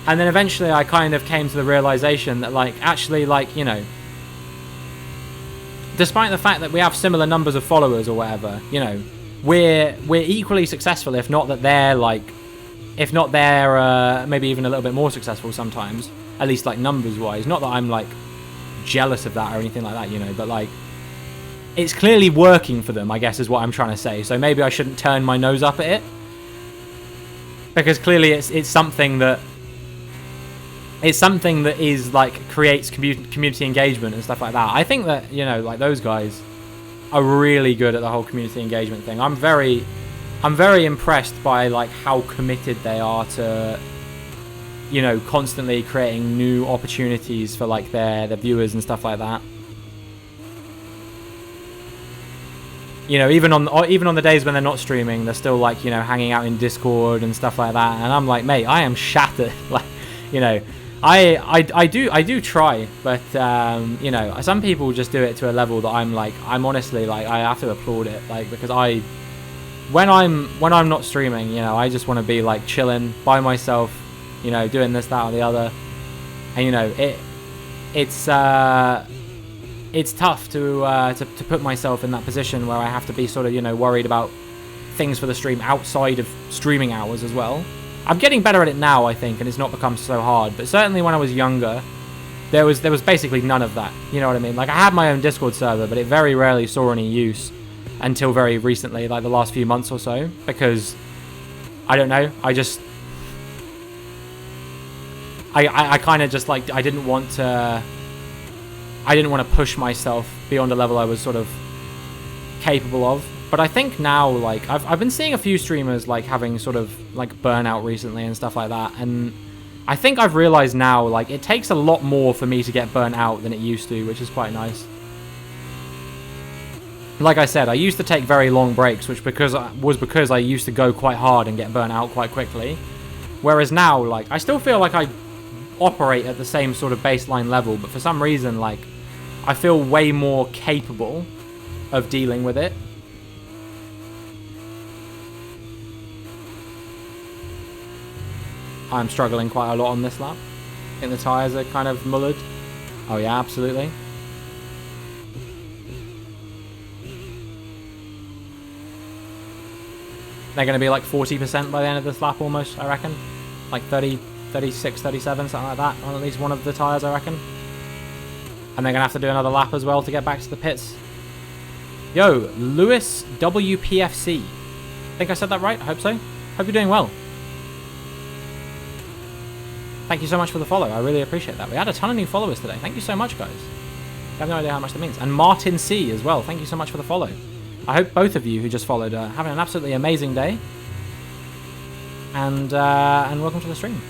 And then eventually I kind of came to the realization that, like, actually, like, you know, despite the fact that we have similar numbers of followers or whatever, you know, we're equally successful, if not they're maybe even a little bit more successful sometimes, at least like numbers wise. Not that I'm like jealous of that or anything like that, you know, but like it's clearly working for them, I guess is what I'm trying to say. So maybe I shouldn't turn my nose up at it, because clearly it's something that is like creates community engagement and stuff like that. I think that, you know, like those guys are really good at the whole community engagement thing. I'm very impressed by like how committed they are to, you know, constantly creating new opportunities for like their viewers and stuff like that. You know, even on the days when they're not streaming, they're still like, you know, hanging out in Discord and stuff like that. And I'm like, mate, I am shattered. Like, you know, I do try, but you know, some people just do it to a level that I'm honestly like, I have to applaud it, like, because when I'm not streaming, you know, I just want to be like chilling by myself, you know, doing this, that, or the other. And you know, it's tough to put myself in that position where I have to be sort of, you know, worried about things for the stream outside of streaming hours as well. I'm getting better at it now, I think, and it's not become so hard. But certainly when I was younger, there was basically none of that. You know what I mean? Like, I had my own Discord server, but it very rarely saw any use until very recently, like the last few months or so, because I don't know, I kind of just like I didn't want to push myself beyond a level I was sort of capable of. But I think now, like, I've been seeing a few streamers like having sort of like burnout recently and stuff like that, and I think I've realized now, like, it takes a lot more for me to get burnt out than it used to, which is quite nice. Like I said, I used to take very long breaks, which because I used to go quite hard and get burnt out quite quickly. Whereas now, like, I still feel like I operate at the same sort of baseline level, but for some reason, like, I feel way more capable of dealing with it. I'm struggling quite a lot on this lap. I think the tyres are kind of mullered. Oh yeah, absolutely. They're going to be like 40% by the end of this lap almost, I reckon. Like 30, 36, 37, something like that on at least one of the tyres, I reckon. And they're going to have to do another lap as well to get back to the pits. Yo, Lewis WPFC. I think I said that right. I hope so. Hope you're doing well. Thank you so much for the follow. I really appreciate that. We had a ton of new followers today. Thank you so much, guys. I have no idea how much that means. And Martin C as well. Thank you so much for the follow. I hope both of you who just followed are having an absolutely amazing day. And welcome to the stream.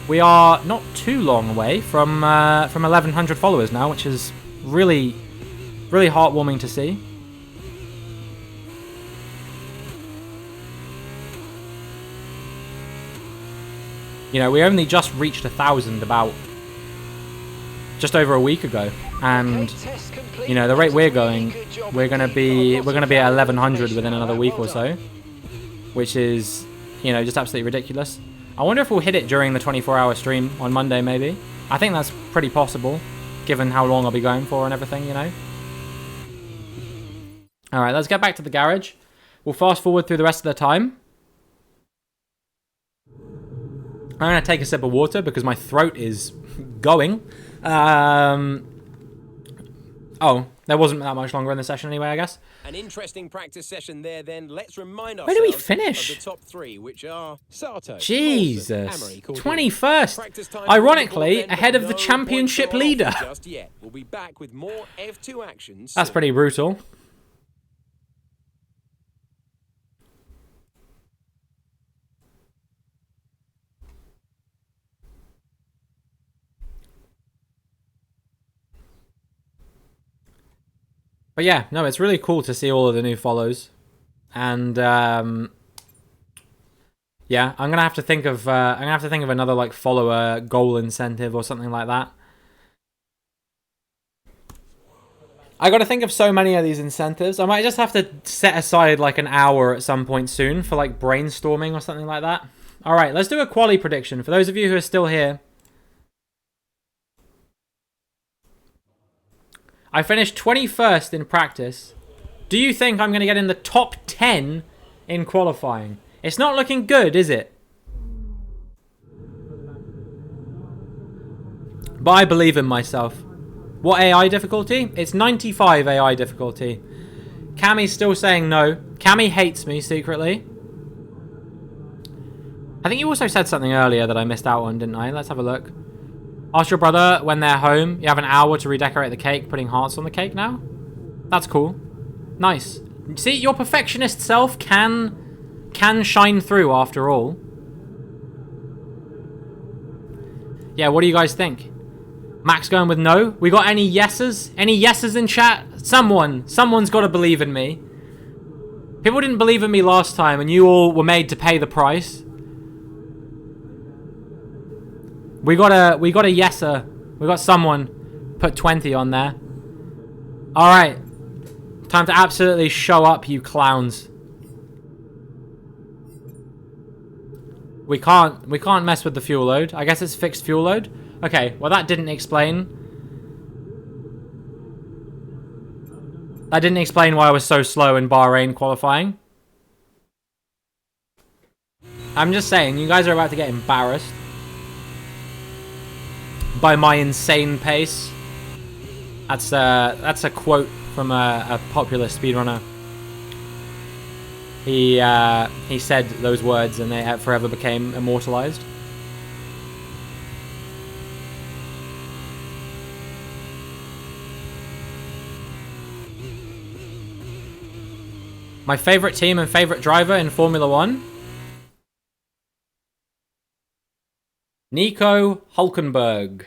We are not too long away from 1,100 followers now, which is really, really heartwarming to see. You know, we only just reached 1,000 about just over a week ago, and you know the rate we're going, we're gonna be at 1,100 within another week or so, which is, you know, just absolutely ridiculous. I wonder if we'll hit it during the 24-hour stream on Monday, maybe. I think that's pretty possible, given how long I'll be going for and everything, you know. All right, let's get back to the garage. We'll fast forward through the rest of the time. I'm going to take a sip of water because my throat is going. Oh, there wasn't that much longer in the session anyway, I guess. An interesting practice session there then. Let's remind Where do we ourselves finish? of the top three, which are Sato, Jesus. Emery, Cordier. 21st. Practice time Ironically, then, but ahead of the no championship points leader. just yet. We'll be back with more F2 actions. That's pretty brutal. But yeah, no, it's really cool to see all of the new follows, and yeah, I'm gonna have to think of another like follower goal incentive or something like that. I gotta think of so many of these incentives. I might just have to set aside like an hour at some point soon for like brainstorming or something like that. All right, let's do a quali prediction for those of you who are still here. I finished 21st in practice. Do you think I'm going to get in the top 10 in qualifying? It's not looking good, is it? But I believe in myself. What AI difficulty? It's 95 AI difficulty. Cammy's still saying no. Cammy hates me secretly. I think you also said something earlier that I missed out on, didn't I? Let's have a look. Ask your brother when they're home. You have an hour to redecorate the cake, putting hearts on the cake now. That's cool. Nice. See, your perfectionist self can shine through after all. Yeah, what do you guys think? Max going with no? We got any yeses? Any yeses in chat? Someone's got to believe in me. People didn't believe in me last time, and you all were made to pay the price. We got a yeser. We got someone put 20 on there. All right, time to absolutely show up, you clowns. We can't mess with the fuel load. I guess it's fixed fuel load. Okay, well that didn't explain. That didn't explain why I was so slow in Bahrain qualifying. I'm just saying, you guys are about to get embarrassed by my insane pace. That's a quote from a popular speedrunner. He said those words and they forever became immortalized. My favorite team and favorite driver in Formula 1? Nico Hülkenberg.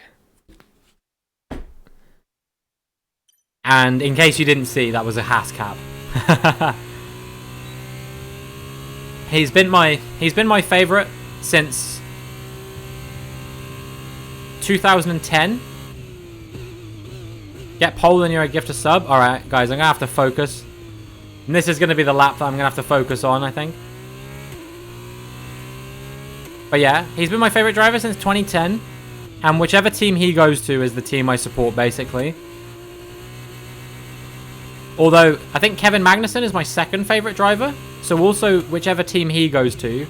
And in case you didn't see, that was a Haas cap. He's been my favorite since 2010. Get pole and you're a gift a sub. All right, guys, I'm gonna have to focus. And this is gonna be the lap that I'm gonna have to focus on, I think. But yeah, he's been my favorite driver since 2010. And whichever team he goes to is the team I support, basically. Although, I think Kevin Magnussen is my second favorite driver. So also, whichever team he goes to,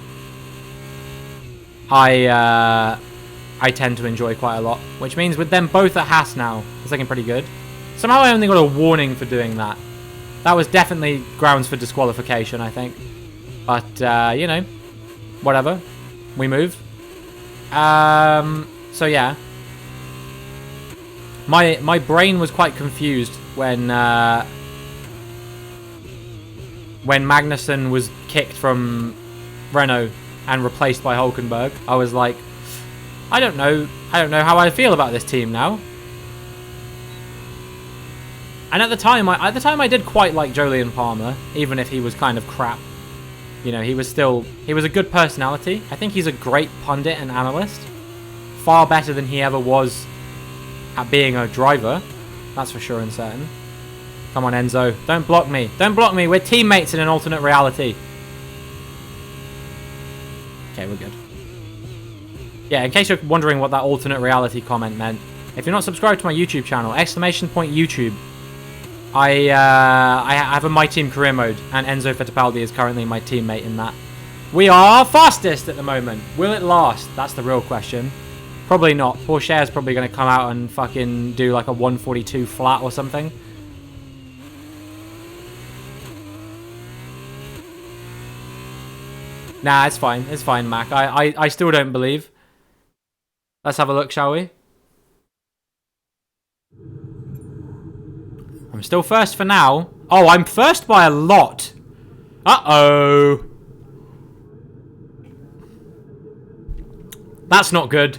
I tend to enjoy quite a lot. Which means with them both at Haas now, it's looking pretty good. Somehow I only got a warning for doing that. That was definitely grounds for disqualification, I think. But, you know, whatever. We move. So yeah. My brain was quite confused when Magnussen was kicked from Renault and replaced by Hulkenberg. I was like, I don't know how I feel about this team now. And at the time I did quite like Jolyon Palmer, even if he was kind of crap. You know, he was a good personality. I think he's a great pundit and analyst. Far better than he ever was at being a driver. That's for sure and certain. Come on, Enzo. Don't block me. Don't block me. We're teammates in an alternate reality. Okay, we're good. Yeah, in case you're wondering what that alternate reality comment meant, if you're not subscribed to my YouTube channel, !YouTube, I have a My Team career mode, and Enzo Fittipaldi is currently my teammate in that. We are fastest at the moment. Will it last? That's the real question. Probably not. Porsche is probably going to come out and fucking do like a 142 flat or something. Nah, it's fine. It's fine, Mac. I still don't believe. Let's have a look, shall we? I'm still first for now. Oh, I'm first by a lot. Uh-oh. That's not good.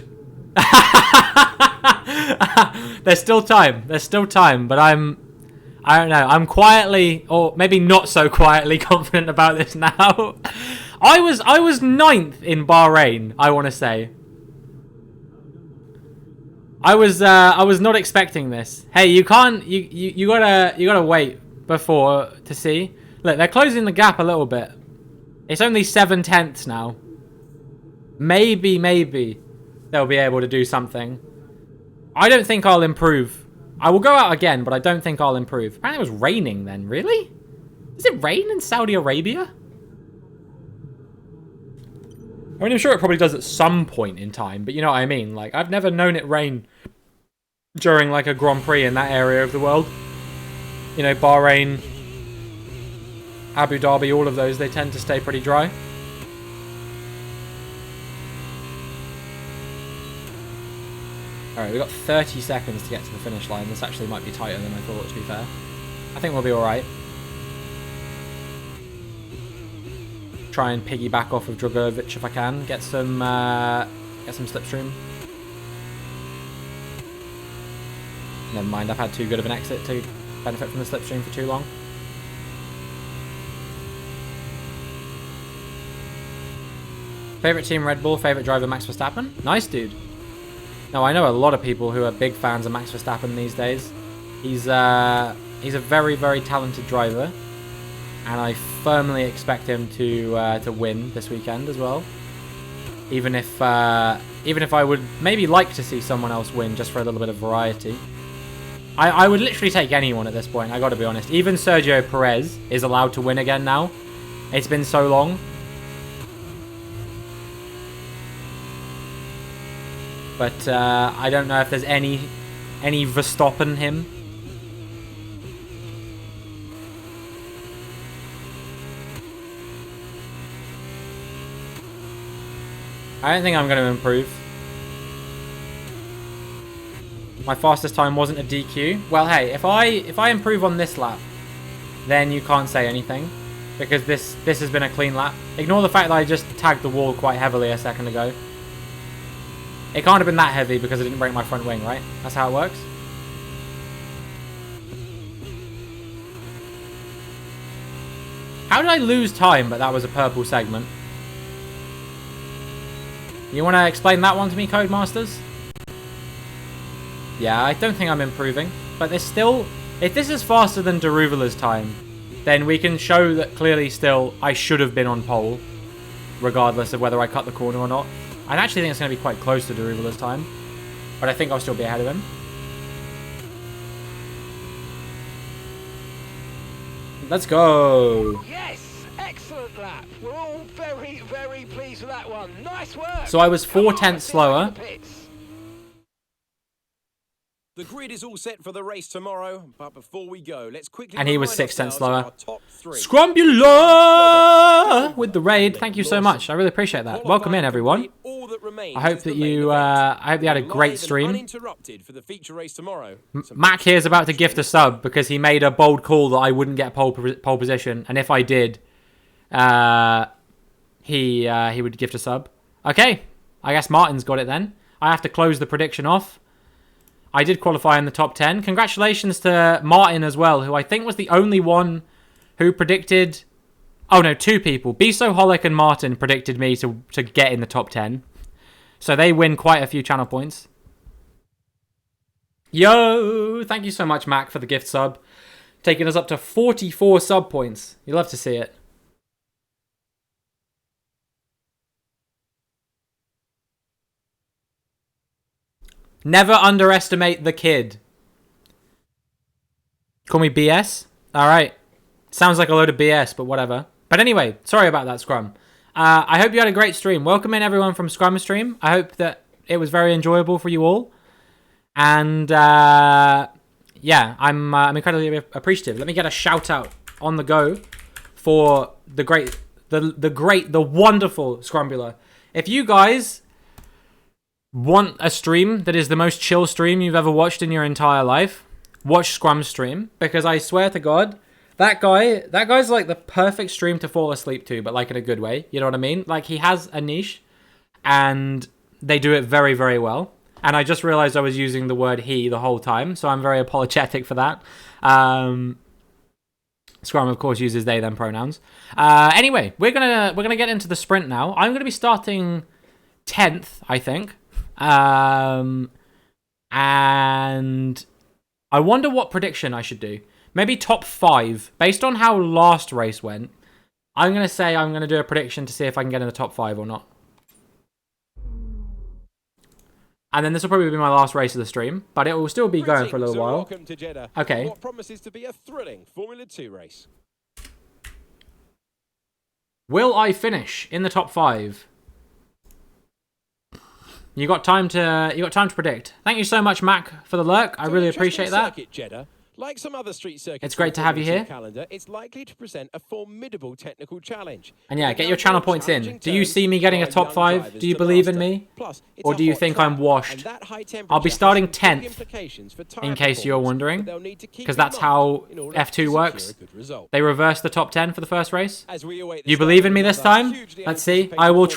There's still time. There's still time, but I don't know. I'm quietly, or maybe not so quietly, confident about this now. I was 9th in Bahrain, I want to say. I was not expecting this. Hey, you can't, you gotta wait before to see. Look, they're closing the gap a little bit. It's only 7/10 now. Maybe they'll be able to do something. I don't think I'll improve. I will go out again, but I don't think I'll improve. Apparently it was raining then, really? Does it rain in Saudi Arabia? I mean, I'm sure it probably does at some point in time, but you know what I mean? Like, I've never known it rain during, like, a Grand Prix in that area of the world. You know, Bahrain, Abu Dhabi, all of those, they tend to stay pretty dry. Alright, we've got 30 seconds to get to the finish line. This actually might be tighter than I thought, to be fair. I think we'll be alright. Try and piggyback off of Dragovic if I can. Get some slipstream. Never mind, I've had too good of an exit to benefit from the slipstream for too long. Favorite team Red Bull, favorite driver Max Verstappen? Nice, dude. No, I know a lot of people who are big fans of Max Verstappen these days. He's a very, very talented driver. And I firmly expect him to win this weekend as well. Even if I would maybe like to see someone else win just for a little bit of variety. I would literally take anyone at this point, I gotta be honest. Even Sergio Perez is allowed to win again now. It's been so long. But I don't know if there's any Verstappen him. I don't think I'm going to improve. My fastest time wasn't a DQ. Well, hey, if I improve on this lap, then you can't say anything, because this has been a clean lap. Ignore the fact that I just tagged the wall quite heavily a second ago. It can't have been that heavy because I didn't break my front wing, right? That's how it works. How did I lose time, but that was a purple segment? You want to explain that one to me, Codemasters? Yeah, I don't think I'm improving. But there's still... If this is faster than Daruvala's time, then we can show that clearly still I should have been on pole, regardless of whether I cut the corner or not. I actually think it's going to be quite close to Daruval this time. But I think I'll still be ahead of him. Let's go. Yes, excellent lap. We're all very, very pleased with that one. Nice work. So I was 4/10 slower. The grid is all set for the race tomorrow, but before we go, let's quickly And he was remind 6/10 ourselves slower. of our top three. Scrumbula with the raid. Thank you so much. I really appreciate that. Welcome in, everyone. All that remains I hope is the that main you, event. I hope you had a Live great and stream. uninterrupted for the feature race tomorrow. Mac here is about to gift a sub because he made a bold call that I wouldn't get pole position, and if I did, he would gift a sub. Okay, I guess Martin's got it then. I have to close the prediction off. I did qualify in the top 10. Congratulations to Martin as well, who I think was the only one who predicted... Oh no, 2 people. Bisoholic and Martin predicted me to get in the top 10. So they win quite a few channel points. Yo! Thank you so much, Mac, for the gift sub. Taking us up to 44 sub points. You love to see it. Never underestimate the kid. Call me BS? Alright. Sounds like a load of BS, but whatever. But anyway, sorry about that, Scrum. I hope you had a great stream. Welcome in, everyone, from Scrum Stream. I hope that it was very enjoyable for you all. And, yeah, I'm incredibly appreciative. Let me get a shout-out on the go for the great, the wonderful Scrumbula. If you guys... want a stream that is the most chill stream you've ever watched in your entire life, watch Scrum's stream, because I swear to God, that guy's like the perfect stream to fall asleep to, but like in a good way, you know what I mean? Like, he has a niche, and they do it very, very well, and I just realized I was using the word he the whole time, so I'm very apologetic for that. Scrum, of course, uses they, them pronouns. Anyway, we're gonna get into the sprint now. I'm gonna be starting 10th, I think. And I wonder what prediction I should do. Maybe top 5. Based on how last race went, I'm going to say I'm going to do a prediction to see if I can get in the top 5 or not. And then this will probably be my last race of the stream, but it will still be going for a little while. Welcome to Jeddah. Okay. What promises to be a thrilling Formula 2 race. Will I finish in the top 5? You got time to predict. Thank you so much, Mac, for the lurk. I really appreciate that. Circuit, Jeddah. Like some other street circuits, It's great to have you here. Calendar, it's likely to present a formidable technical challenge. And yeah, get your channel points in. Do you see me getting a top 5? Do you believe in me? Or do you think I'm washed? I'll be starting 10th, in case you're wondering, because that's how F2 works. They reverse the top 10 for the first race. You believe in me this time? Let's see. I will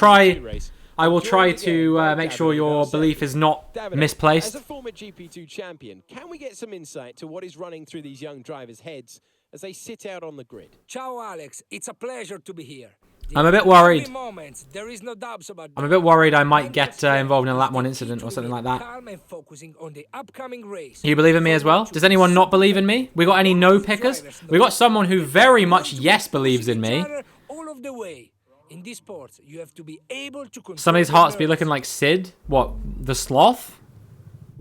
try to make sure your belief is not misplaced. As a former GP2 champion, can we get some insight to what is running through these young drivers' heads as they sit out on the grid? Ciao, Alex. It's a pleasure to be here. I'm a bit worried. Moments, there is no doubts about I'm a bit worried I might get involved in a lap 1 incident or something like that. Calm and focusing on the upcoming race. You believe in me as well? Does anyone not believe in me? We got any no pickers? We got someone who very much yes believes in me. All of the way. In this sport, you have to be able to control Somebody's hearts be looking like Sid? What, the sloth?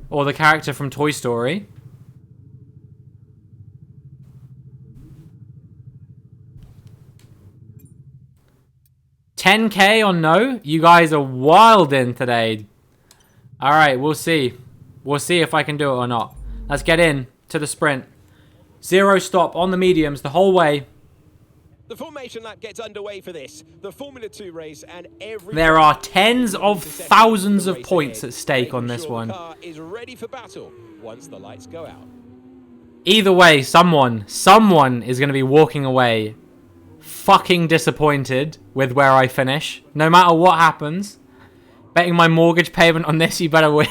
Or the character from Toy Story? $10K on no? You guys are wild in today. Alright, we'll see. We'll see if I can do it or not. Let's get in to the sprint. 0 stop on the mediums the whole way. The formation lap gets underway for this, the Formula 2 race, and every... There are tens of thousands of points at stake on this one. The car is ready for battle once the lights go out. Either way, someone is going to be walking away fucking disappointed with where I finish. No matter what happens. Betting my mortgage payment on this, you better win.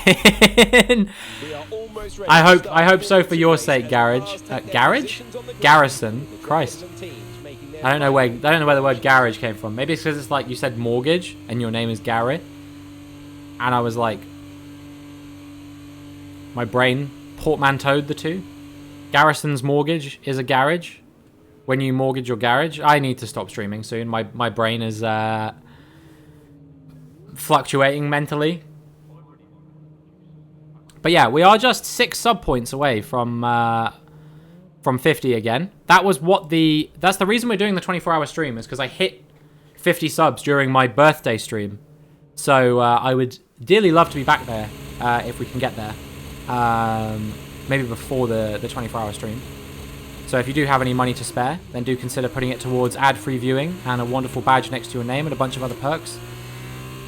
We are almost ready I hope so for your sake, Garage. Garage? Garrison? Christ. I don't know where the word garage came from. Maybe it's because it's like you said mortgage and your name is Gary. And I was like, my brain portmanteaued the two. Garrison's mortgage is a garage. When you mortgage your garage, I need to stop streaming soon. My brain is fluctuating mentally. But yeah, we are just 6 sub points away from 50 again. That's the reason we're doing the 24-hour stream, is because I hit 50 subs during my birthday stream. So I would dearly love to be back there if we can get there. Maybe before the 24-hour stream. So if you do have any money to spare, then do consider putting it towards ad-free viewing and a wonderful badge next to your name and a bunch of other perks,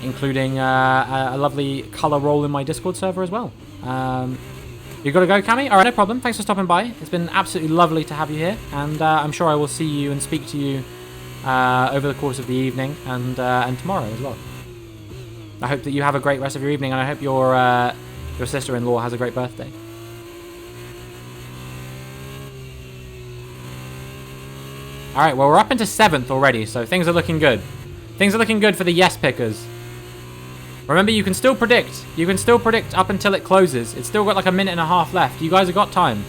including a lovely color roll in my Discord server as well. You gotta go, Cammy? Alright, no problem. Thanks for stopping by. It's been absolutely lovely to have you here, and I'm sure I will see you and speak to you over the course of the evening and tomorrow as well. I hope that you have a great rest of your evening, and I hope your sister-in-law has a great birthday. Alright, well, we're up into 7th already, so things are looking good. Things are looking good for the yes pickers. Remember, you can still predict. You can still predict up until it closes. It's still got like a minute and a half left. You guys have got time.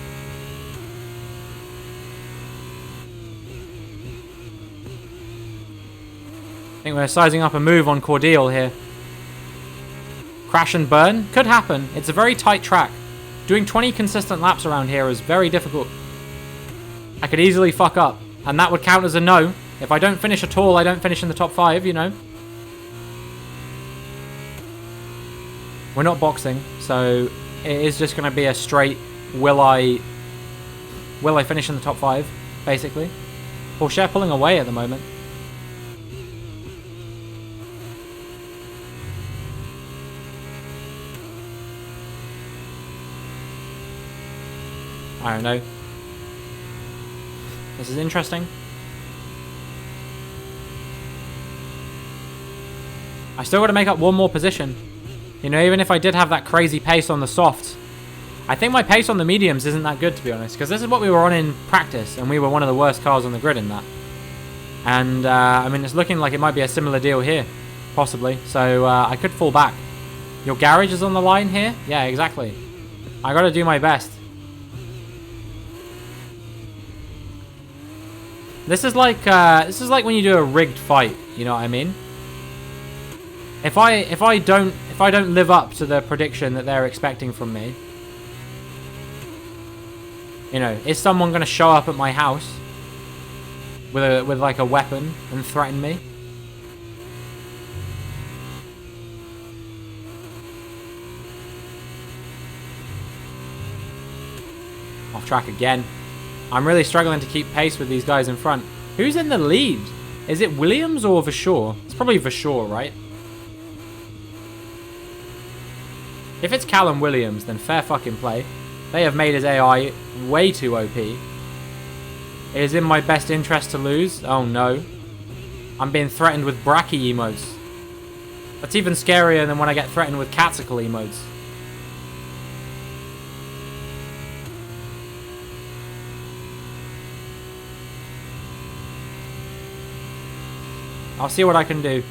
I think we're sizing up a move on Cordial here. Crash and burn? Could happen. It's a very tight track. Doing 20 consistent laps around here is very difficult. I could easily fuck up. And that would count as a no. If I don't finish at all, I don't finish in the top 5, you know. We're not boxing, so it is just going to be a straight will I finish in the top 5, basically. Porsche pulling away at the moment. I don't know. This is interesting. I still got to make up one more position. You know, even if I did have that crazy pace on the softs, I think my pace on the mediums isn't that good, to be honest, because this is what we were on in practice, and we were one of the worst cars on the grid in that. And, I mean, it's looking like it might be a similar deal here, possibly. So, I could fall back. Your garage is on the line here? Yeah, exactly. I got to do my best. This is like when you do a rigged fight, you know what I mean? If I don't live up to the prediction that they're expecting from me, you know, is someone going to show up at my house with like a weapon and threaten me? Off track again. I'm really struggling to keep pace with these guys in front. Who's in the lead? Is it Williams or Verschoor? It's probably Verschoor, right? If it's Callum Williams, then fair fucking play. They have made his AI way too OP. It is in my best interest to lose. Oh no. I'm being threatened with Bracky emotes. That's even scarier than when I get threatened with Catsicle emotes. I'll see what I can do.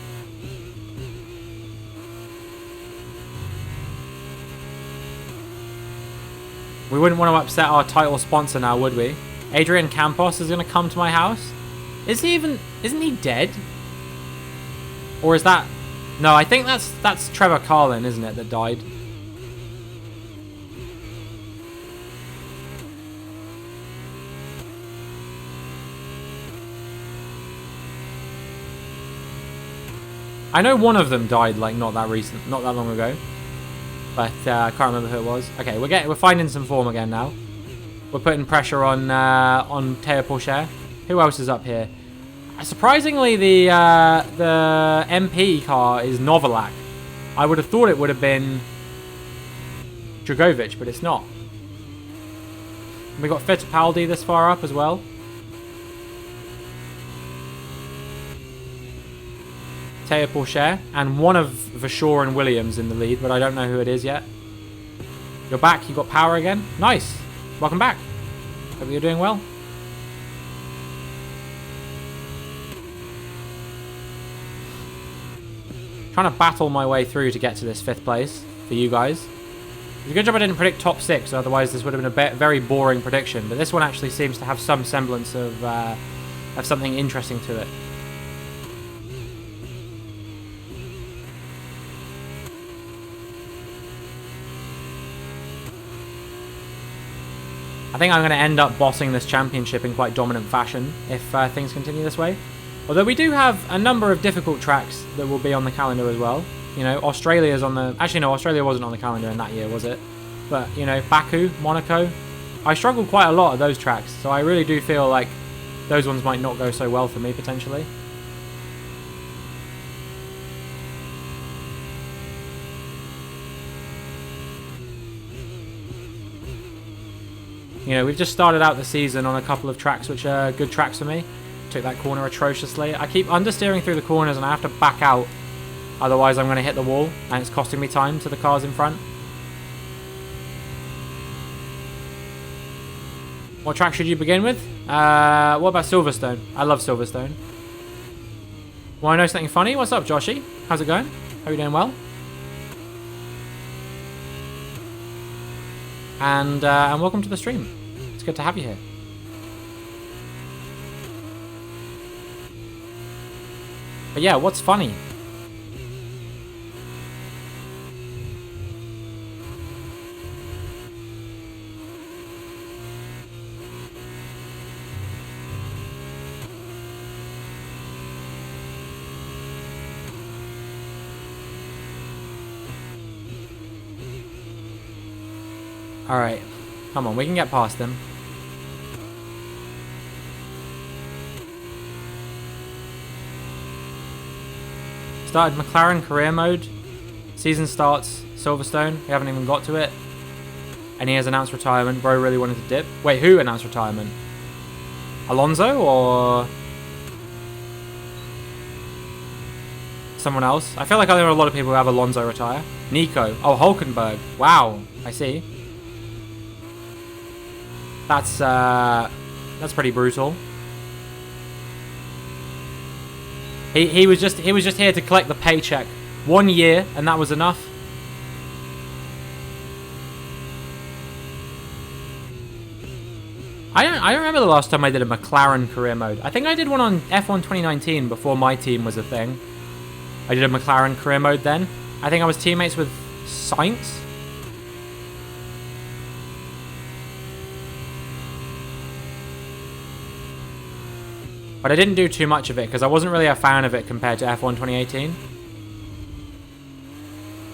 We wouldn't want to upset our title sponsor now, would we? Adrian Campos is going to come to my house? Isn't he dead? Or is that... No, I think that's Trevor Carlin, isn't it, that died? I know one of them died, like, not that long ago. But I can't remember who it was. Okay, we're finding some form again now. We're putting pressure on Théo Pourchaire. Who else is up here? Surprisingly, the MP car is Novalak. I would have thought it would have been Dragovic, but it's not. We got Fittipaldi this far up as well. Théo Pourchaire, and one of Verschoor and Williams in the lead, but I don't know who it is yet. You're back, you got power again? Nice! Welcome back. Hope you're doing well. Trying to battle my way through to get to this 5th place for you guys. It's a good job I didn't predict top 6, otherwise this would have been a very boring prediction, but this one actually seems to have some semblance of something interesting to it. I think I'm going to end up bossing this championship in quite dominant fashion if things continue this way. Although we do have a number of difficult tracks that will be on the calendar as well. You know, Australia's on the... Actually, no, Australia wasn't on the calendar in that year, was it? But, you know, Baku, Monaco. I struggled quite a lot at those tracks, so I really do feel like those ones might not go so well for me, potentially. You know, we've just started out the season on a couple of tracks which are good tracks for me. Took that corner atrociously. I keep understeering through the corners and I have to back out. Otherwise I'm going to hit the wall and it's costing me time to the cars in front. What track should you begin with? What about Silverstone? I love Silverstone. Want to know something funny? What's up, Joshy? How's it going? Hope you're doing well. And welcome to the stream. It's good to have you here. But yeah, what's funny? Alright, come on, we can get past them. Started McLaren career mode. Season starts, Silverstone. We haven't even got to it. And he has announced retirement. Bro really wanted to dip. Wait, who announced retirement? Alonso or someone else? I feel like I know a lot of people who have Alonso retire. Nico. Oh, Hulkenberg. Wow, I see. That's pretty brutal. He was just here to collect the paycheck. 1 year and that was enough. I don't remember the last time I did a McLaren career mode. I think I did one on F1 2019 before my team was a thing. I did a McLaren career mode then. I think I was teammates with Sainz. But I didn't do too much of it because I wasn't really a fan of it compared to F1 2018.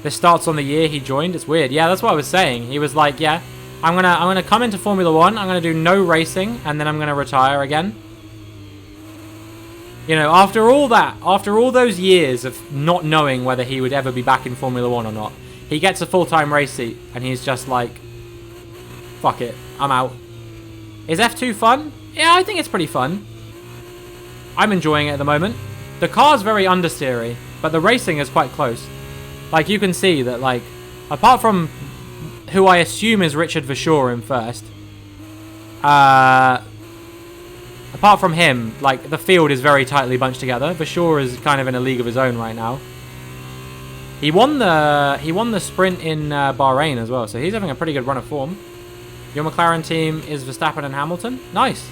This starts on the year he joined. It's weird. Yeah, that's what I was saying. He was like, yeah, I'm gonna come into Formula 1. I'm gonna do no racing and then I'm gonna retire again. You know, after all that, after all those years of not knowing whether he would ever be back in Formula 1 or not, he gets a full-time race seat and he's just like, fuck it, I'm out. Is F2 fun? Yeah, I think it's pretty fun. I'm enjoying it at the moment. The car's very understeery, but the racing is quite close. Like, you can see that, like, apart from who I assume is Richard Verschoor in first, apart from him, like, the field is very tightly bunched together. Verschoor is kind of in a league of his own right now. He won the sprint in Bahrain as well, so he's having a pretty good run of form. Your McLaren team is Verstappen and Hamilton. Nice.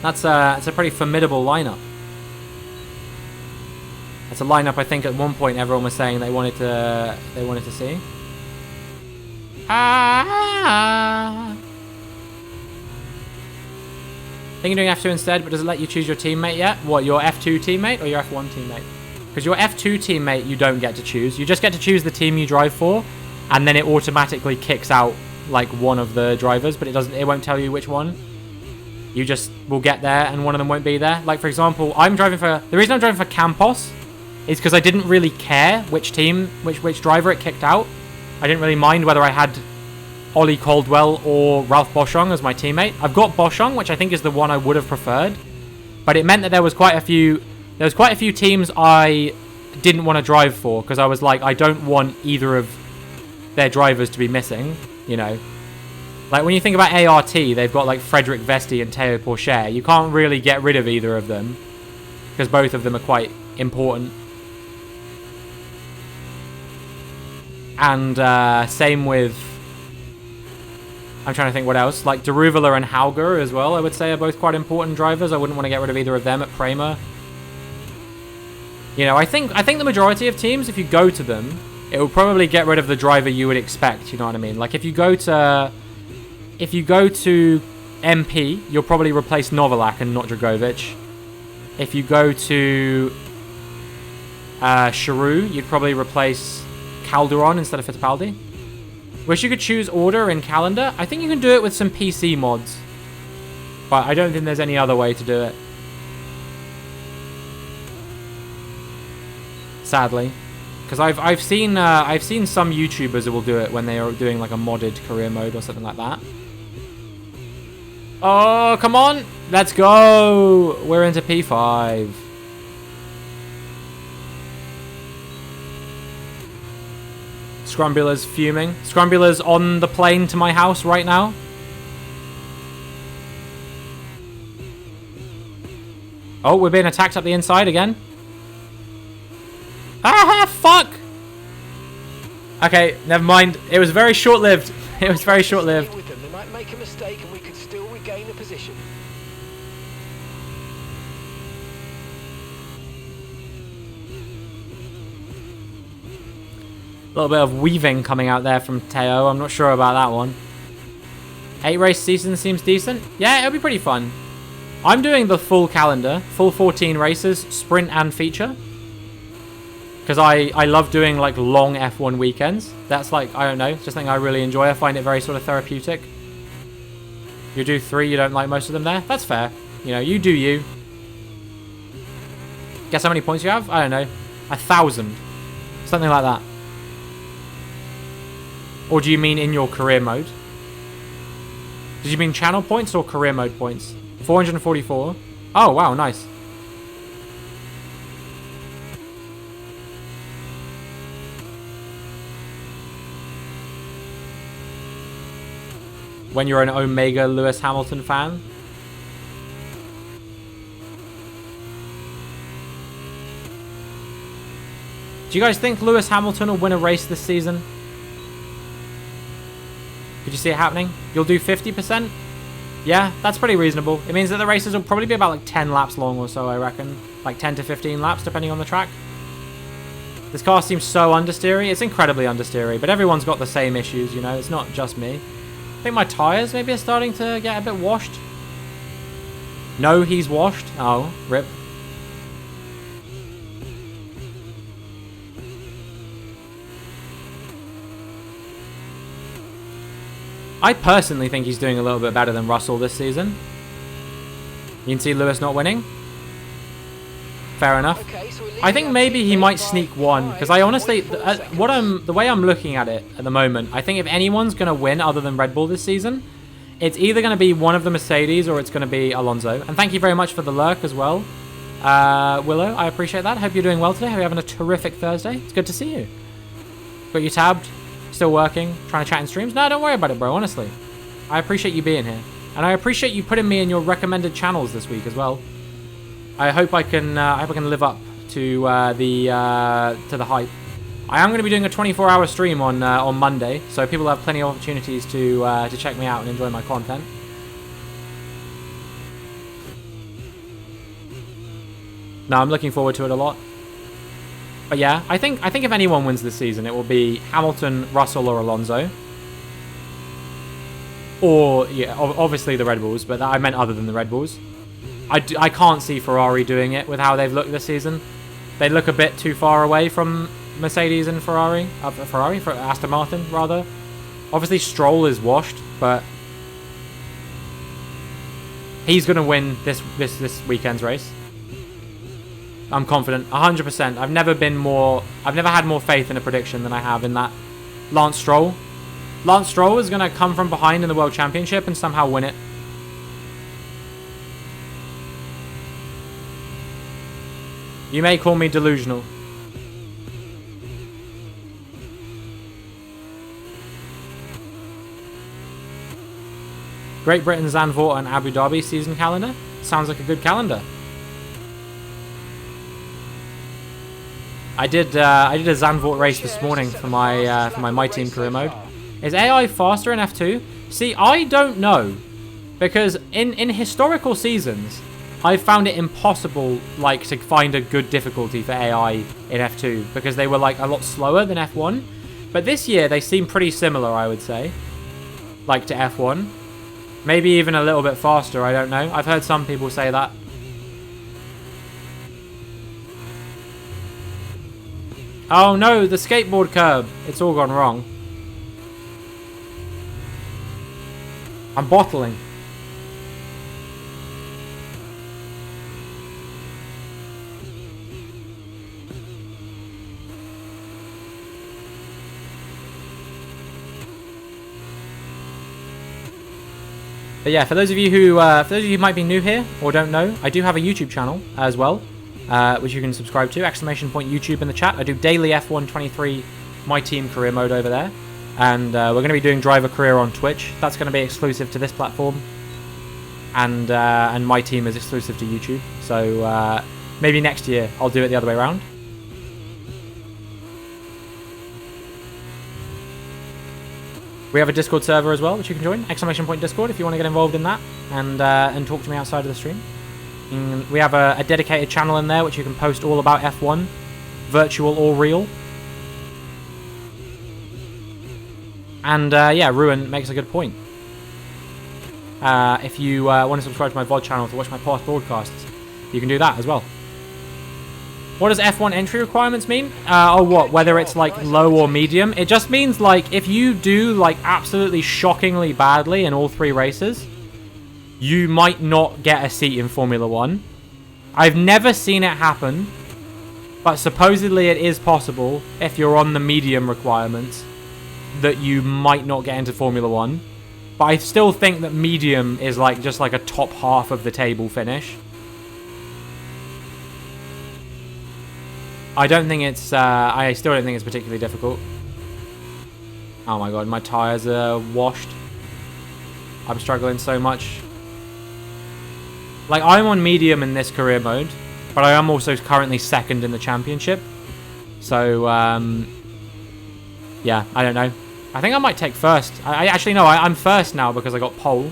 That's a pretty formidable lineup. That's a lineup I think at one point everyone was saying they wanted to see. Think you're doing F2 instead, but does it let you choose your teammate yet? What, your F2 teammate or your F1 teammate? Because your F2 teammate you don't get to choose. You just get to choose the team you drive for, and then it automatically kicks out like one of the drivers, but it won't tell you which one. You just will get there and one of them won't be there. Like, for example, the reason I'm driving for Campos is because I didn't really care which team, which driver it kicked out. I didn't really mind whether I had Ollie Caldwell or Ralph Boschung as my teammate. I've got Boschung, which I think is the one I would have preferred. But it meant that there was quite a few teams I didn't want to drive for because I was like, I don't want either of their drivers to be missing, you know. Like, when you think about ART, they've got, like, Frederick Vesti and Théo Pourchaire. You can't really get rid of either of them because both of them are quite important. And same with... I'm trying to think what else. Like, Daruvula and Hauger as well, I would say, are both quite important drivers. I wouldn't want to get rid of either of them at Prema. You know, I think the majority of teams, if you go to them, it will probably get rid of the driver you would expect, you know what I mean? Like if you go to MP, you'll probably replace Novalak and not Dragovic. If you go to Charu, you'd probably replace Calderon instead of Fittipaldi. Wish you could choose order in calendar. I think you can do it with some PC mods, but I don't think there's any other way to do it. Sadly, because I've seen some YouTubers that will do it when they are doing like a modded career mode or something like that. Oh, come on, let's go. We're into P5. Scrumbula's fuming. Scrumbula's on the plane to my house right now. Oh, we're being attacked up the inside again. Ah, fuck! Okay, never mind. It was very short-lived. It was very short-lived. With them, they might make a mistake and we could still regain the position. A little bit of weaving coming out there from Teo. I'm not sure about that one. 8 race season seems decent. Yeah, it'll be pretty fun. I'm doing the full calendar. Full 14 races, sprint and feature. Because I love doing like long F1 weekends. That's like, I don't know, just something I really enjoy. I find it very sort of therapeutic. You do 3, you don't like most of them there. That's fair. You know, you do you. Guess how many points you have? I don't know. 1,000. Something like that. Or do you mean in your career mode? Did you mean channel points or career mode points? 444. Oh, wow, nice. When you're an Omega Lewis Hamilton fan? Do you guys think Lewis Hamilton will win a race this season? Could you see it happening? You'll do 50%? Yeah, that's pretty reasonable. It means that the races will probably be about like 10 laps long or so, I reckon. Like 10 to 15 laps, depending on the track. This car seems so understeery. It's incredibly understeery, but everyone's got the same issues, you know? It's not just me. I think my tyres maybe are starting to get a bit washed. No, he's washed. Oh, rip. I personally think he's doing a little bit better than Russell this season. You can see Lewis not winning. Fair enough. Okay, so I think maybe he might sneak one, because I honestly, the way I'm looking at it at the moment, I think if anyone's going to win other than Red Bull this season, it's either going to be one of the Mercedes or it's going to be Alonso. And thank you very much for the lurk as well, Willow. I appreciate that. Hope you're doing well today. Hope you're having a terrific Thursday. It's good to see you. Got you tabbed. Still working, trying to chat in streams. No, don't worry about it, bro, honestly. I appreciate you being here. And I appreciate you putting me in your recommended channels this week as well. I hope I can live up to the hype. I am going to be doing a 24-hour stream on Monday, so people have plenty of opportunities to check me out and enjoy my content. No, I'm looking forward to it a lot. But yeah, I think if anyone wins this season, it will be Hamilton, Russell, or Alonso. Or, yeah, obviously the Red Bulls, but I meant other than the Red Bulls. I can't see Ferrari doing it with how they've looked this season. They look a bit too far away from Mercedes and Ferrari. For Aston Martin, rather. Obviously Stroll is washed, but he's going to win this weekend's race. I'm confident, 100%. I've never had more faith in a prediction than I have in that. Lance Stroll. Lance Stroll is going to come from behind in the World Championship and somehow win it. You may call me delusional. Great Britain, Zandvoort and Abu Dhabi season calendar. Sounds like a good calendar. I did a Zandvoort race this morning for my team career mode. Is AI faster in F2? See, I don't know, because in historical seasons, I found it impossible, like, to find a good difficulty for AI in F2 because they were, like, a lot slower than F1. But this year, they seem pretty similar, I would say, like to F1. Maybe even a little bit faster, I don't know. I've heard some people say that. Oh no, the skateboard curb. It's all gone wrong. I'm bottling. But yeah, for those of you who might be new here or don't know, I do have a YouTube channel as well, which you can subscribe to. !YouTube in the chat. I do daily F1 23 My Team career mode over there, and we're going to be doing driver career on Twitch. That's going to be exclusive to this platform, and My Team is exclusive to YouTube. So maybe next year I'll do it the other way around. We have a Discord server as well, which you can join. !Discord if you want to get involved in that and talk to me outside of the stream. We have a dedicated channel in there, which you can post all about F1, virtual or real. And yeah, Ruin makes a good point. If you want to subscribe to my VOD channel to watch my past broadcasts, you can do that as well. What does F1 entry requirements mean? Oh, what? Whether it's like low or medium? It just means like if you do like absolutely shockingly badly in all 3 races, you might not get a seat in Formula 1. I've never seen it happen, but supposedly it is possible if you're on the medium requirements that you might not get into Formula 1. But I still think that medium is like just like a top half of the table finish. I don't think it's, I still don't think it's particularly difficult. Oh my god, my tyres are washed. I'm struggling so much. Like, I'm on medium in this career mode, but I am also currently 2nd in the championship. So, yeah, I don't know. I think I might take 1st. I actually, no, I'm 1st now because I got pole.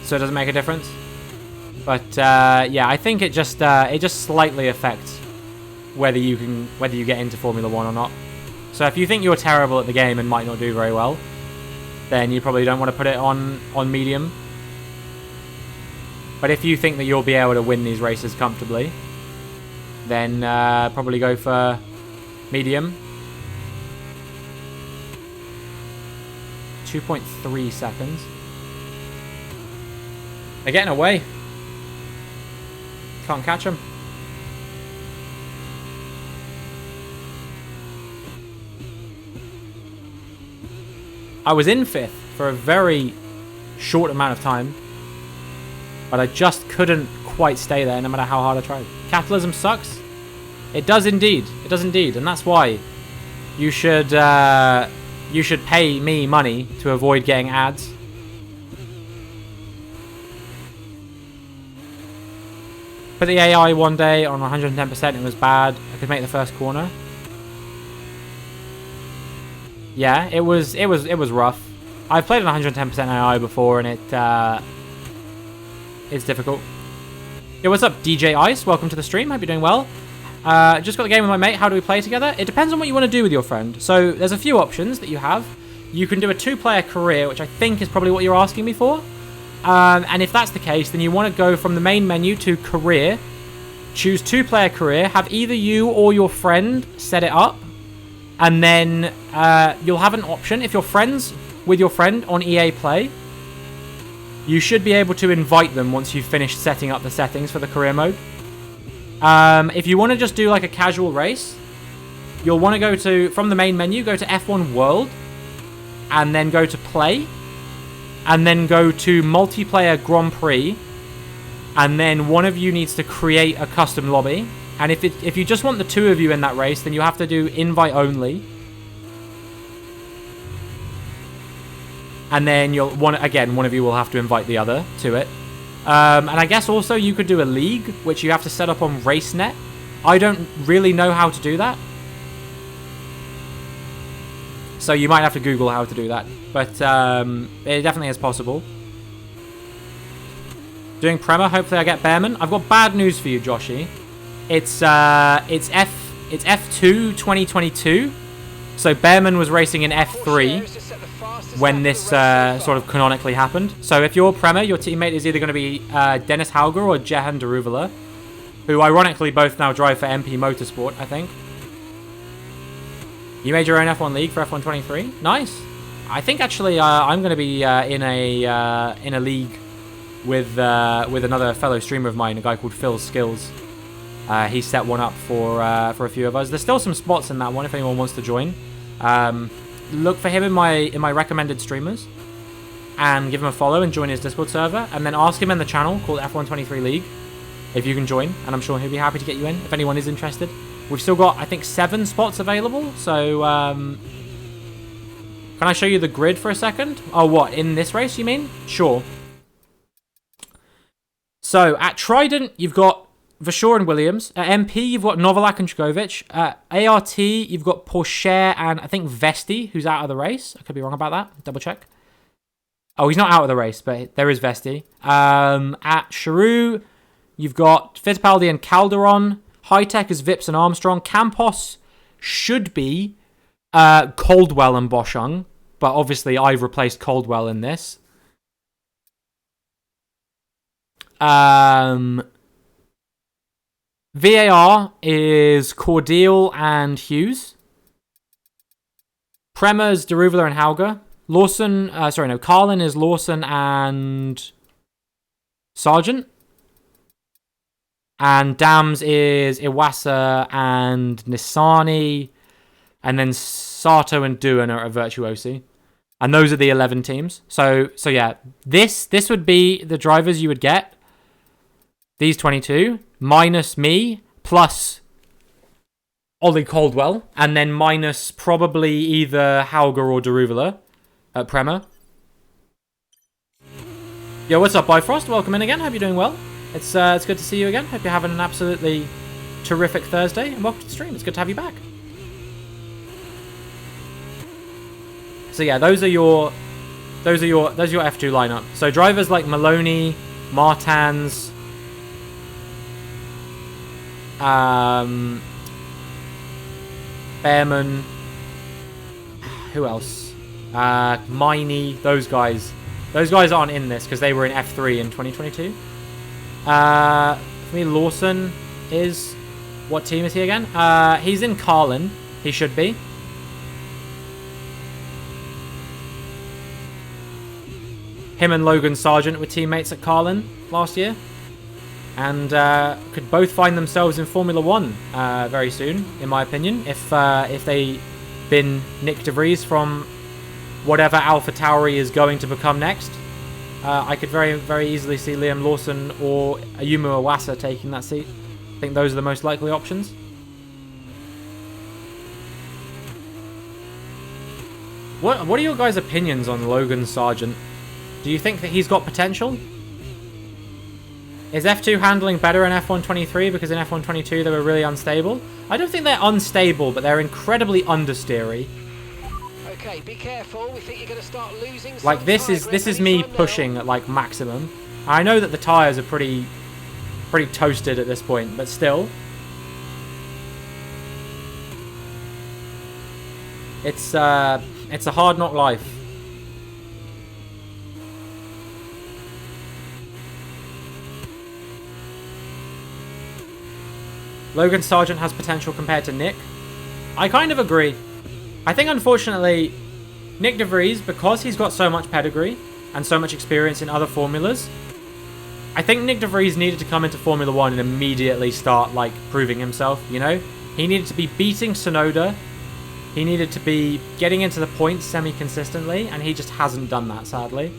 So it doesn't make a difference. But yeah, I think it just slightly affects whether you get into Formula 1 or not. So if you think you're terrible at the game and might not do very well, then you probably don't want to put it on medium. But if you think that you'll be able to win these races comfortably, then probably go for medium. 2.3 seconds. They're getting away. Can't catch them. I was in 5th for a very short amount of time, but I just couldn't quite stay there no matter how hard I tried. Capitalism sucks. It does indeed. It does indeed, and that's why you should pay me money to avoid getting ads. Put the AI one day on 110%, it was bad. I could make the first corner. Yeah, it was rough. I've played on 110% AI before, and it's difficult. Yo, what's up, DJ Ice? Welcome to the stream. Hope you're doing well. Just got the game with my mate. How do we play together? It depends on what you want to do with your friend. So there's a few options that you have. You can do a 2-player career, which I think is probably what you're asking me for. And if that's the case, then you want to go from the main menu to career, choose 2-player career, have either you or your friend set it up, and then you'll have an option. If you're friends with your friend on EA Play, you should be able to invite them once you've finished setting up the settings for the career mode. If you want to just do like a casual race, you'll want to go to, from the main menu, go to F1 World, and then go to Play, and then go to Multiplayer Grand Prix, and then one of you needs to create a custom lobby. And if you just want the 2 of you in that race, then you have to do invite only. And then one of you will have to invite the other to it. And I guess also you could do a league, which you have to set up on RaceNet. I don't really know how to do that, so you might have to Google how to do that. But it definitely is possible. Doing Prema. Hopefully I get Bearman. I've got bad news for you, Joshy. It's F2 2022. So Bearman was racing in F3 when this sort of canonically happened. So if you're Prema, your teammate is either going to be Dennis Hauger or Jehan Daruvula, who ironically both now drive for MP Motorsport, I think. You made your own F1 league for F1 23. Nice. I think actually I'm going to be in a league with another fellow streamer of mine, a guy called Phil Skills. He set one up for a few of us. There's still some spots in that one if anyone wants to join. Look for him in my recommended streamers and give him a follow and join his Discord server, and then ask him in the channel called F123 League if you can join, and I'm sure he'll be happy to get you in if anyone is interested. We've still got, I think, 7 spots available, so can I show you the grid for a second? Oh, what, in this race you mean? Sure. So at Trident you've got Vasseur and Williams. At MP, you've got Novalak and Chkovic. At ART, you've got Pourchaire and I think Vesti, who's out of the race. I could be wrong about that. Double check. Oh, he's not out of the race, but there is Vesti. At Charoux, you've got Fittipaldi and Calderon. High-Tech is Vips and Armstrong. Campos should be Coldwell and Boschung, but obviously I've replaced Coldwell in this. VAR is Cordial and Hughes. Prema's Daruvula and Hauger. Carlin is Lawson and Sargent. And Dams is Iwasa and Nisani. And then Sato and Duan are at Virtuosi. And those are the 11 teams. So yeah, this would be the drivers you would get. These 22, minus me, plus Ollie Coldwell, and then minus probably either Hauger or Daruvula at Prema. Yo, what's up, Bifrost? Welcome in again. Hope you're doing well. It's good to see you again. Hope you're having an absolutely terrific Thursday, and welcome to the stream. It's good to have you back. So yeah, those are your F2 lineup. So drivers like Maloney, Martans, Bearman, who else? Miney, those guys. Those guys aren't in this because they were in F3 in 2022. For me, Lawson is... What team is he again? He's in Carlin. He should be. Him and Logan Sargent were teammates at Carlin last year. And could both find themselves in Formula 1 very soon, in my opinion, if they bin Nick De Vries from whatever Alpha Tauri is going to become next. I could very, very easily see Liam Lawson or Ayumu Iwasa taking that seat. I think those are the most likely options. What are your guys' opinions on Logan Sargent? Do you think that he's got potential? Is F2 handling better in F123 because in F122 they were really unstable? I don't think they're unstable, but they're incredibly understeery. Okay, be careful. We think you're going to start losing. Like this is me pushing at like maximum. I know that the tires are pretty toasted at this point, but still. It's a hard knock life. Logan Sargent has potential compared to Nick. I kind of agree. I think, unfortunately, Nick De Vries, because he's got so much pedigree and so much experience in other formulas, I think Nick De Vries needed to come into Formula 1 and immediately start, like, proving himself, you know? He needed to be beating Tsunoda. He needed to be getting into the points semi-consistently, and he just hasn't done that, sadly.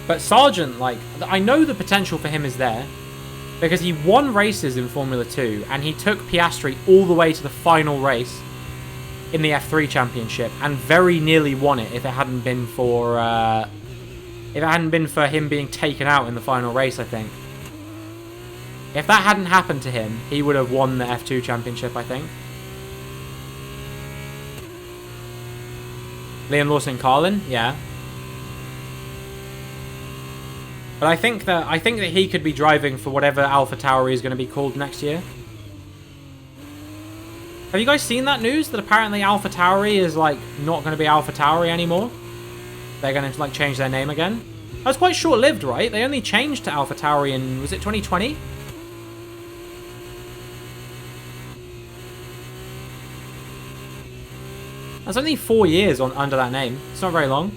But Sargent, like, I know the potential for him is there because he won races in Formula 2 and he took Piastri all the way to the final race in the F3 Championship and very nearly won it if it hadn't been for him being taken out in the final race, I think. If that hadn't happened to him, he would have won the F2 Championship, I think. Liam Lawson Carlin, yeah. But I think that he could be driving for whatever AlphaTauri is going to be called next year. Have you guys seen that news that apparently AlphaTauri is like not going to be AlphaTauri anymore? They're going to like change their name again. That was quite short-lived, right? They only changed to AlphaTauri in, was it 2020? That's only 4 years under that name. It's not very long.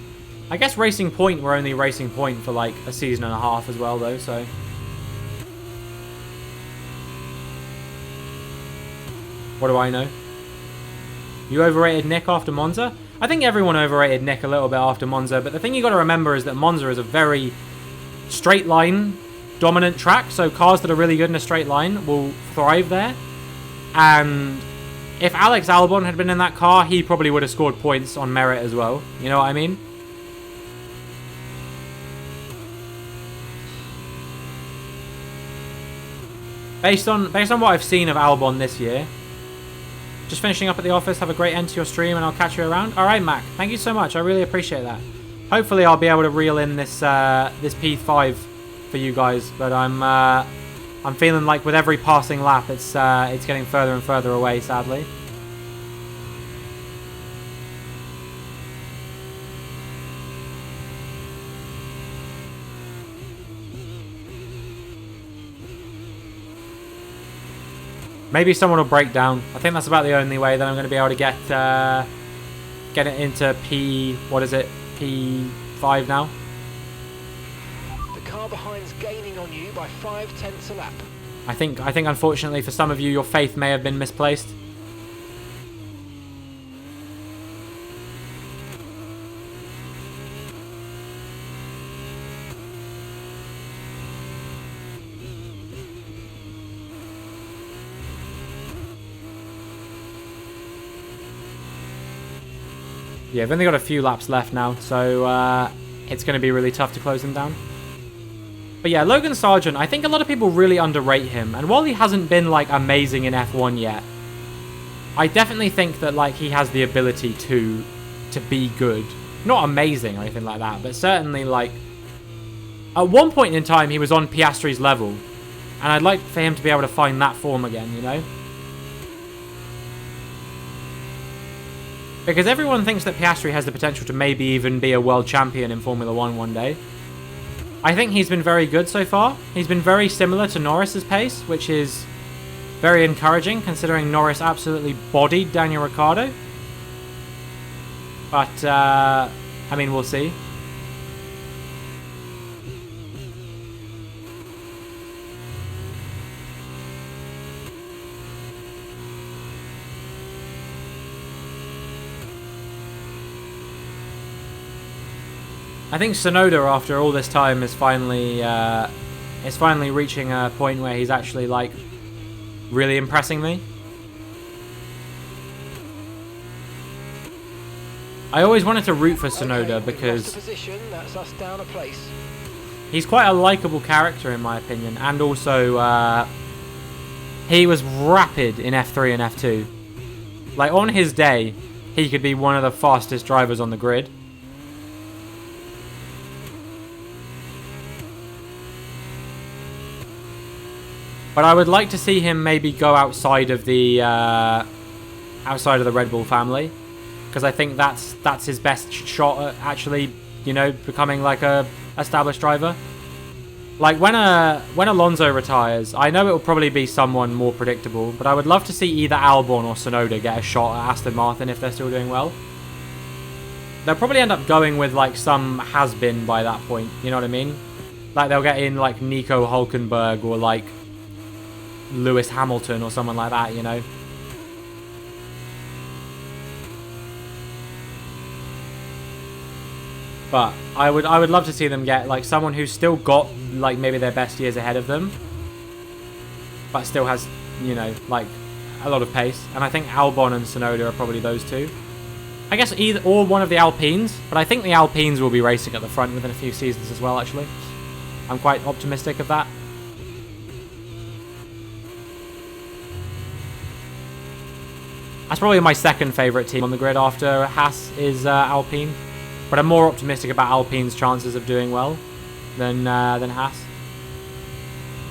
I guess Racing Point were only Racing Point for like a season and a half as well, though, so... What do I know? You overrated Nick after Monza? I think everyone overrated Nick a little bit after Monza, but the thing you got to remember is that Monza is a very straight line dominant track, so cars that are really good in a straight line will thrive there. And if Alex Albon had been in that car, he probably would have scored points on merit as well. You know what I mean? Based on what I've seen of Albon this year, just finishing up at the office, have a great end to your stream, and I'll catch you around. All right, Mac. Thank you so much. I really appreciate that. Hopefully, I'll be able to reel in this this P5 for you guys, but I'm feeling like with every passing lap, it's getting further and further away, sadly. Maybe someone will break down. I think that's about the only way that I'm going to be able to get it into what is it? P5 now. The car behind's gaining on you by 0.5 a lap. I think unfortunately for some of you, your faith may have been misplaced. Yeah, I've only got a few laps left now, so it's going to be really tough to close them down. But yeah, Logan Sargent, I think a lot of people really underrate him. And while he hasn't been, like, amazing in F1 yet, I definitely think that, like, he has the ability to be good. Not amazing or anything like that, but certainly, like, at one point in time, he was on Piastri's level. And I'd like for him to be able to find that form again, you know? Because everyone thinks that Piastri has the potential to maybe even be a world champion in Formula 1 one day. I think he's been very good so far. He's been very similar to Norris's pace, which is very encouraging considering Norris absolutely bodied Daniel Ricciardo. But, I mean, we'll see. I think Tsunoda, after all this time, is finally reaching a point where he's actually, like, really impressing me. I always wanted to root for Tsunoda because that's us down a place. He's quite a likable character, in my opinion, and also he was rapid in F3 and F2. Like, on his day, he could be one of the fastest drivers on the grid. But I would like to see him maybe go outside of the Red Bull family, because I think that's his best shot at actually, you know, becoming like a established driver. Like when Alonso retires, I know it will probably be someone more predictable, but I would love to see either Albon or Tsunoda get a shot at Aston Martin if they're still doing well. They'll probably end up going with like some has-been by that point, you know what I mean? Like they'll get in like Nico Hülkenberg or like Lewis Hamilton or someone like that, you know. But I would love to see them get like someone who's still got like maybe their best years ahead of them, but still has, you know, like a lot of pace. And I think Albon and Tsunoda are probably those two. I guess either or one of the Alpines, but I think the Alpines will be racing at the front within a few seasons as well, actually. I'm quite optimistic of that. That's probably my second favourite team on the grid after Haas is Alpine. But I'm more optimistic about Alpine's chances of doing well. than Haas.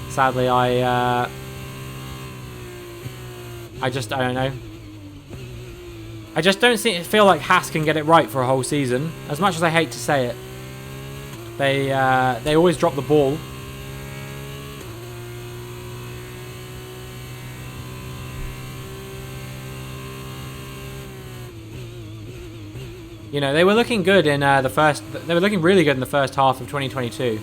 Sadly, I don't know. I just don't feel like Haas can get it right for a whole season. As much as I hate to say it, they always drop the ball. You know, they were looking good in they were looking really good in the first half of 2022.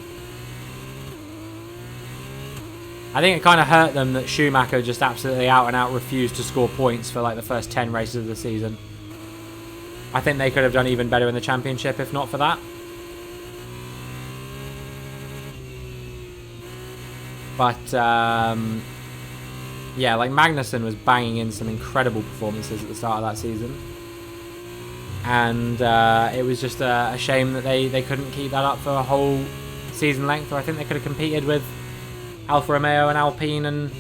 I think it kind of hurt them that Schumacher just absolutely out and out refused to score points for like the first 10 races of the season. I think they could have done even better in the championship if not for that. But yeah, like Magnussen was banging in some incredible performances at the start of that season. And it was just a shame that they couldn't keep that up for a whole season length. Or I think they could have competed with Alfa Romeo and Alpine and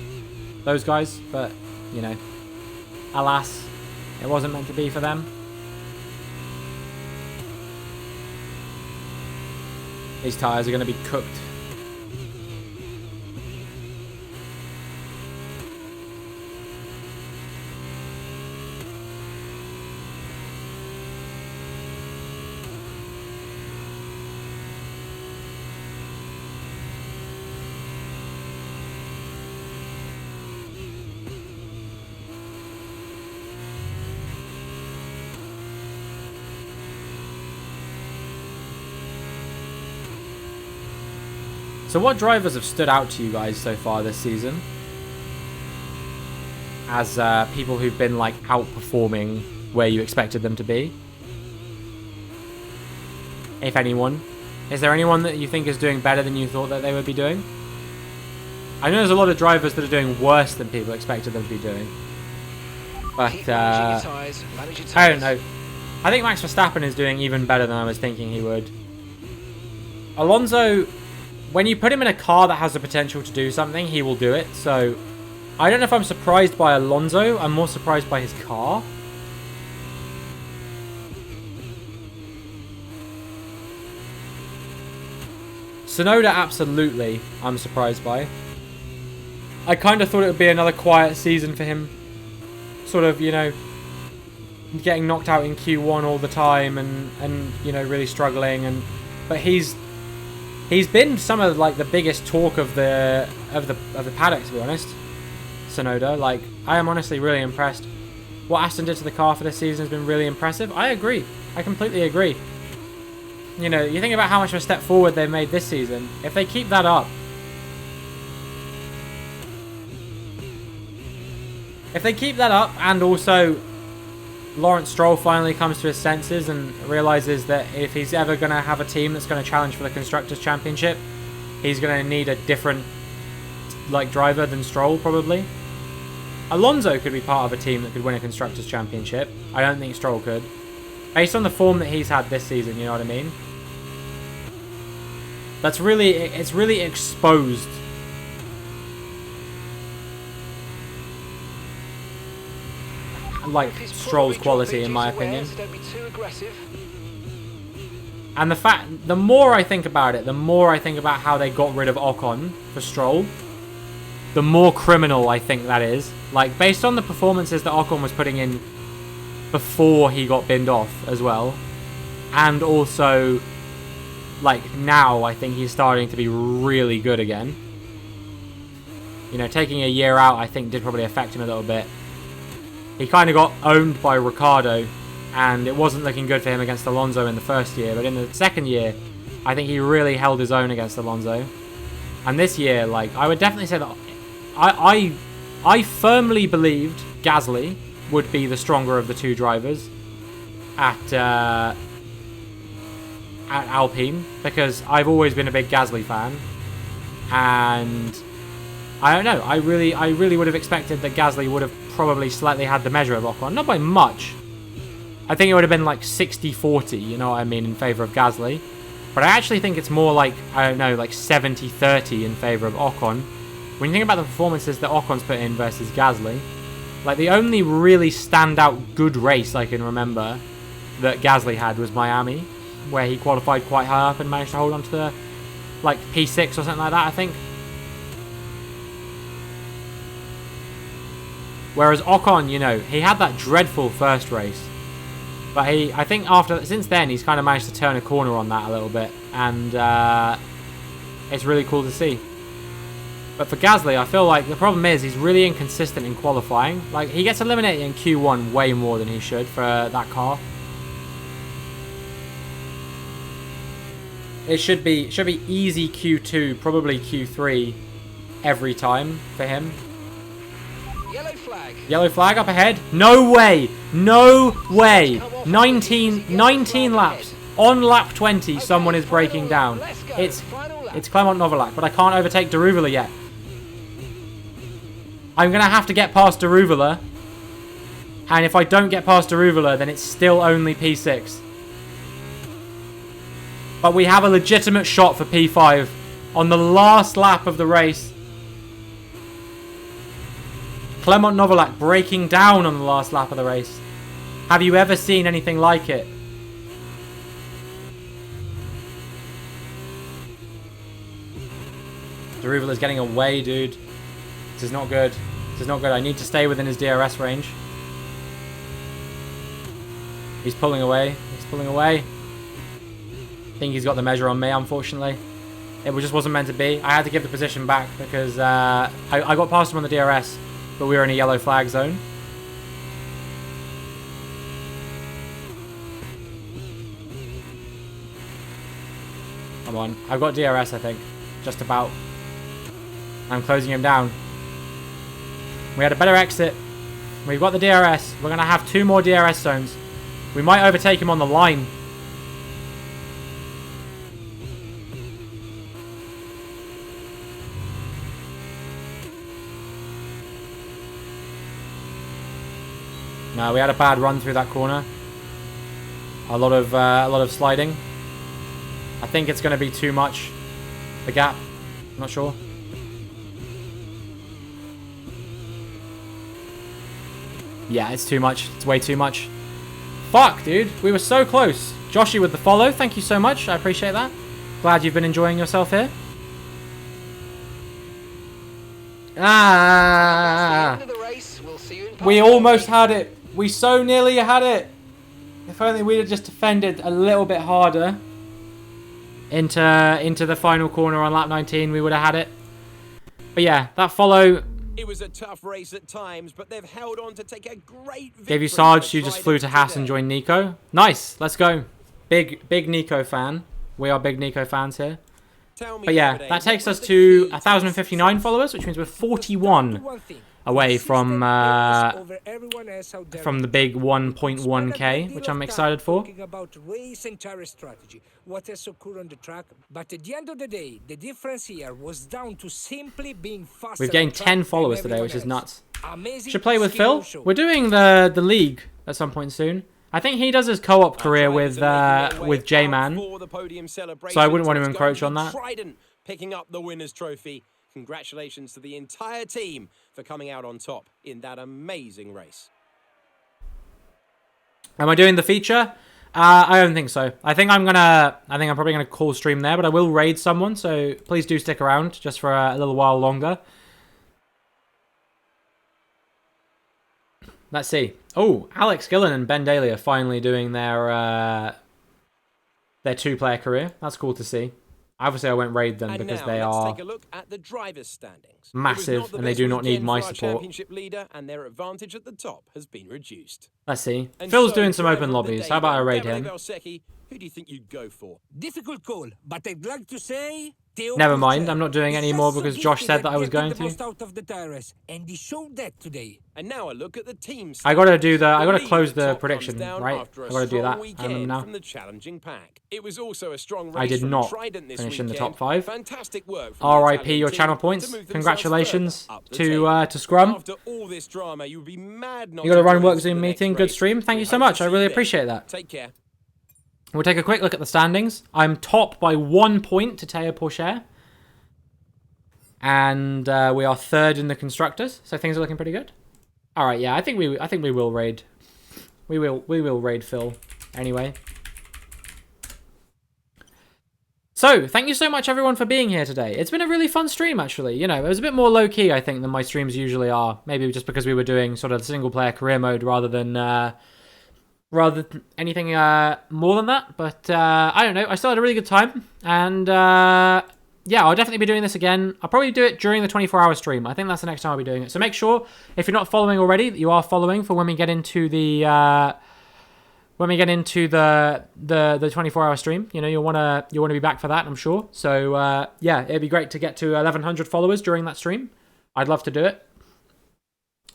those guys. But, you know, alas, it wasn't meant to be for them. These tyres are going to be cooked. So what drivers have stood out to you guys so far this season? As people who've been like outperforming where you expected them to be? If anyone. Is there anyone that you think is doing better than you thought that they would be doing? I know there's a lot of drivers that are doing worse than people expected them to be doing. But I don't know. I think Max Verstappen is doing even better than I was thinking he would. Alonso, when you put him in a car that has the potential to do something, he will do it. So, I don't know if I'm surprised by Alonso. I'm more surprised by his car. Tsunoda, absolutely, I'm surprised by. I kind of thought it would be another quiet season for him. Sort of, you know, getting knocked out in Q1 all the time and you know, really struggling. But he's been some of like the biggest talk of the paddock, to be honest. Tsunoda, like, I am honestly really impressed. What Aston did to the car for this season has been really impressive. I agree. I completely agree. You know, you think about how much of a step forward they've made this season. If they keep that up, and also Lawrence Stroll finally comes to his senses and realizes that if he's ever going to have a team that's going to challenge for the Constructors' Championship, he's going to need a different like driver than Stroll, probably. Alonso could be part of a team that could win a Constructors' Championship. I don't think Stroll could. Based on the form that he's had this season, you know what I mean? It's really exposed like Stroll's quality, in my opinion. And the more I think about it, the more I think about how they got rid of Ocon for Stroll, the more criminal I think that is. Like, based on the performances that Ocon was putting in before he got binned off as well, and also like now I think he's starting to be really good again. You know, taking a year out I think did probably affect him a little bit. He kind of got owned by Ricciardo, and it wasn't looking good for him against Alonso in the first year. But in the second year, I think he really held his own against Alonso. And this year, like, I would definitely say that I firmly believed Gasly would be the stronger of the two drivers at Alpine, because I've always been a big Gasly fan, and I don't know. I really would have expected that Gasly would have probably slightly had the measure of Ocon. Not by much. I think it would have been like 60-40, you know what I mean, in favour of Gasly. But I actually think it's more like, I don't know, like 70-30 in favour of Ocon. When you think about the performances that Ocon's put in versus Gasly, like the only really standout good race I can remember that Gasly had was Miami, where he qualified quite high up and managed to hold on to like P6 or something like that, I think. Whereas Ocon, you know, he had that dreadful first race. But I think since then, he's kind of managed to turn a corner on that a little bit. And it's really cool to see. But for Gasly, I feel like the problem is he's really inconsistent in qualifying. Like, he gets eliminated in Q1 way more than he should for that car. It should be easy Q2, probably Q3 every time for him. Yellow flag. Yellow flag up ahead. No way. No way. 19 laps. On lap 20, someone is breaking down. It's Clement Novalak, but I can't overtake Daruvula yet. I'm going to have to get past Daruvula. And if I don't get past Daruvula, then it's still only P6. But we have a legitimate shot for P5 on the last lap of the race. Clement Novalak breaking down on the last lap of the race. Have you ever seen anything like it? Daruvala's getting away, dude. This is not good. This is not good. I need to stay within his DRS range. He's pulling away. He's pulling away. I think he's got the measure on me, unfortunately. It just wasn't meant to be. I had to give the position back because I got past him on the DRS, but we were in a yellow flag zone. Come on. I've got DRS, I think. Just about. I'm closing him down. We had a better exit. We've got the DRS. We're going to have 2 more DRS zones. We might overtake him on the line. No, we had a bad run through that corner. A lot of sliding. I think it's going to be too much. The gap. I'm not sure. Yeah, it's too much. It's way too much. Fuck, dude. We were so close. Joshy with the follow. Thank you so much. I appreciate that. Glad you've been enjoying yourself here. Ah. We almost had it. We so nearly had it. If only we'd have just defended a little bit harder into the final corner on lap 19, we would have had it. But yeah, that follow... It was a tough race at times, but they've held on to take a great victory. Gave you Sarge, you just flew to Haas and joined Nico. Nice, let's go. Big Nico fan. We are big Nico fans here. But yeah, that takes us to 1,059 followers, which means we're 41 away from the big 1.1k, which I'm excited for. About race and tire strategy, what has occurred on the track, but at the end of the day, the difference here was down to simply being faster. We've gained 10 followers today, which is nuts. Should play with Phil. We're doing the league at some point soon. I think he does his co-op career with J-Man, so I wouldn't want to encroach on that. Trident picking up the winner's trophy. Congratulations to the entire team for coming out on top in that amazing race. Am I doing the feature? I don't think so. I think I'm probably gonna call stream there, but I will raid someone, so please do stick around just for a little while longer. Let's see. Oh, Alex Gillen and Ben Daly are finally doing their 2-player career. That's cool to see. Obviously, I won't raid them because they are take a look at the drivers' standings. Massive and they do not need my support. Championship leader, and their advantage at the top has been reduced. Let's see. And Phil's so, doing some driver open of the lobbies. day, How about I raid Gabriele him? Valsecchi, who do you think you'd go for? Difficult call, but I'd like to say... Never mind, I'm not doing it anymore because Josh said that I was going to. Out of the tires, and he showed that today. And now a look at the team. I gotta close the prediction, right? I gotta do that. I remember now. From the challenging pack. It was also a strong race. I did not finish in the top 5. Fantastic work. RIP your channel points. Congratulations to Scrum. After all this drama, you would be mad not You got a to run join work us for Zoom the next meeting. Good race. stream. Thank We you so hope much. to I see really you there. appreciate that. Take care. We'll take a quick look at the standings. I'm top by 1 point to Teo Pourchaire. And we are 3rd in the constructors, so things are looking pretty good. All right, yeah, I think we will raid. We will raid Phil anyway. So, thank you so much, everyone, for being here today. It's been a really fun stream, actually. You know, it was a bit more low-key, I think, than my streams usually are. Maybe just because we were doing sort of single-player career mode rather than anything more than that. But, I don't know. I still had a really good time. And, yeah, I'll definitely be doing this again. I'll probably do it during the 24-hour stream. I think that's the next time I'll be doing it. So make sure, if you're not following already, that you are following for when we get into the... When we get into the 24-hour stream, you know, you'll want to be back for that, I'm sure. So, yeah, it'd be great to get to 1,100 followers during that stream. I'd love to do it.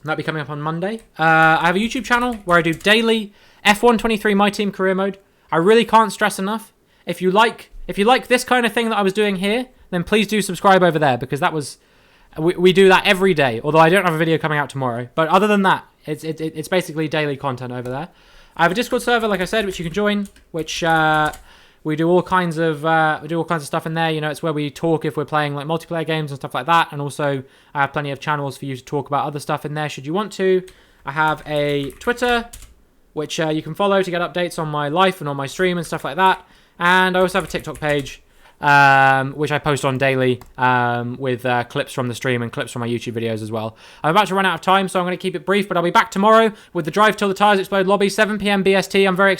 That'll be coming up on Monday. I have a YouTube channel where I do daily F123 My Team career mode. I really can't stress enough. If you like this kind of thing that I was doing here, then please do subscribe over there, because that was we do that every day. Although I don't have a video coming out tomorrow, but other than that, it's basically daily content over there. I have a Discord server, like I said, which you can join, which we do all kinds of stuff in there. You know, it's where we talk if we're playing like multiplayer games and stuff like that. And also, I have plenty of channels for you to talk about other stuff in there, should you want to. I have a Twitter, which you can follow to get updates on my life and on my stream and stuff like that. And I also have a TikTok page, which I post on daily with clips from the stream and clips from my YouTube videos as well. I'm about to run out of time, so I'm going to keep it brief, but I'll be back tomorrow with the Drive Till the Tires Explode lobby, 7 PM BST. I'm very excited.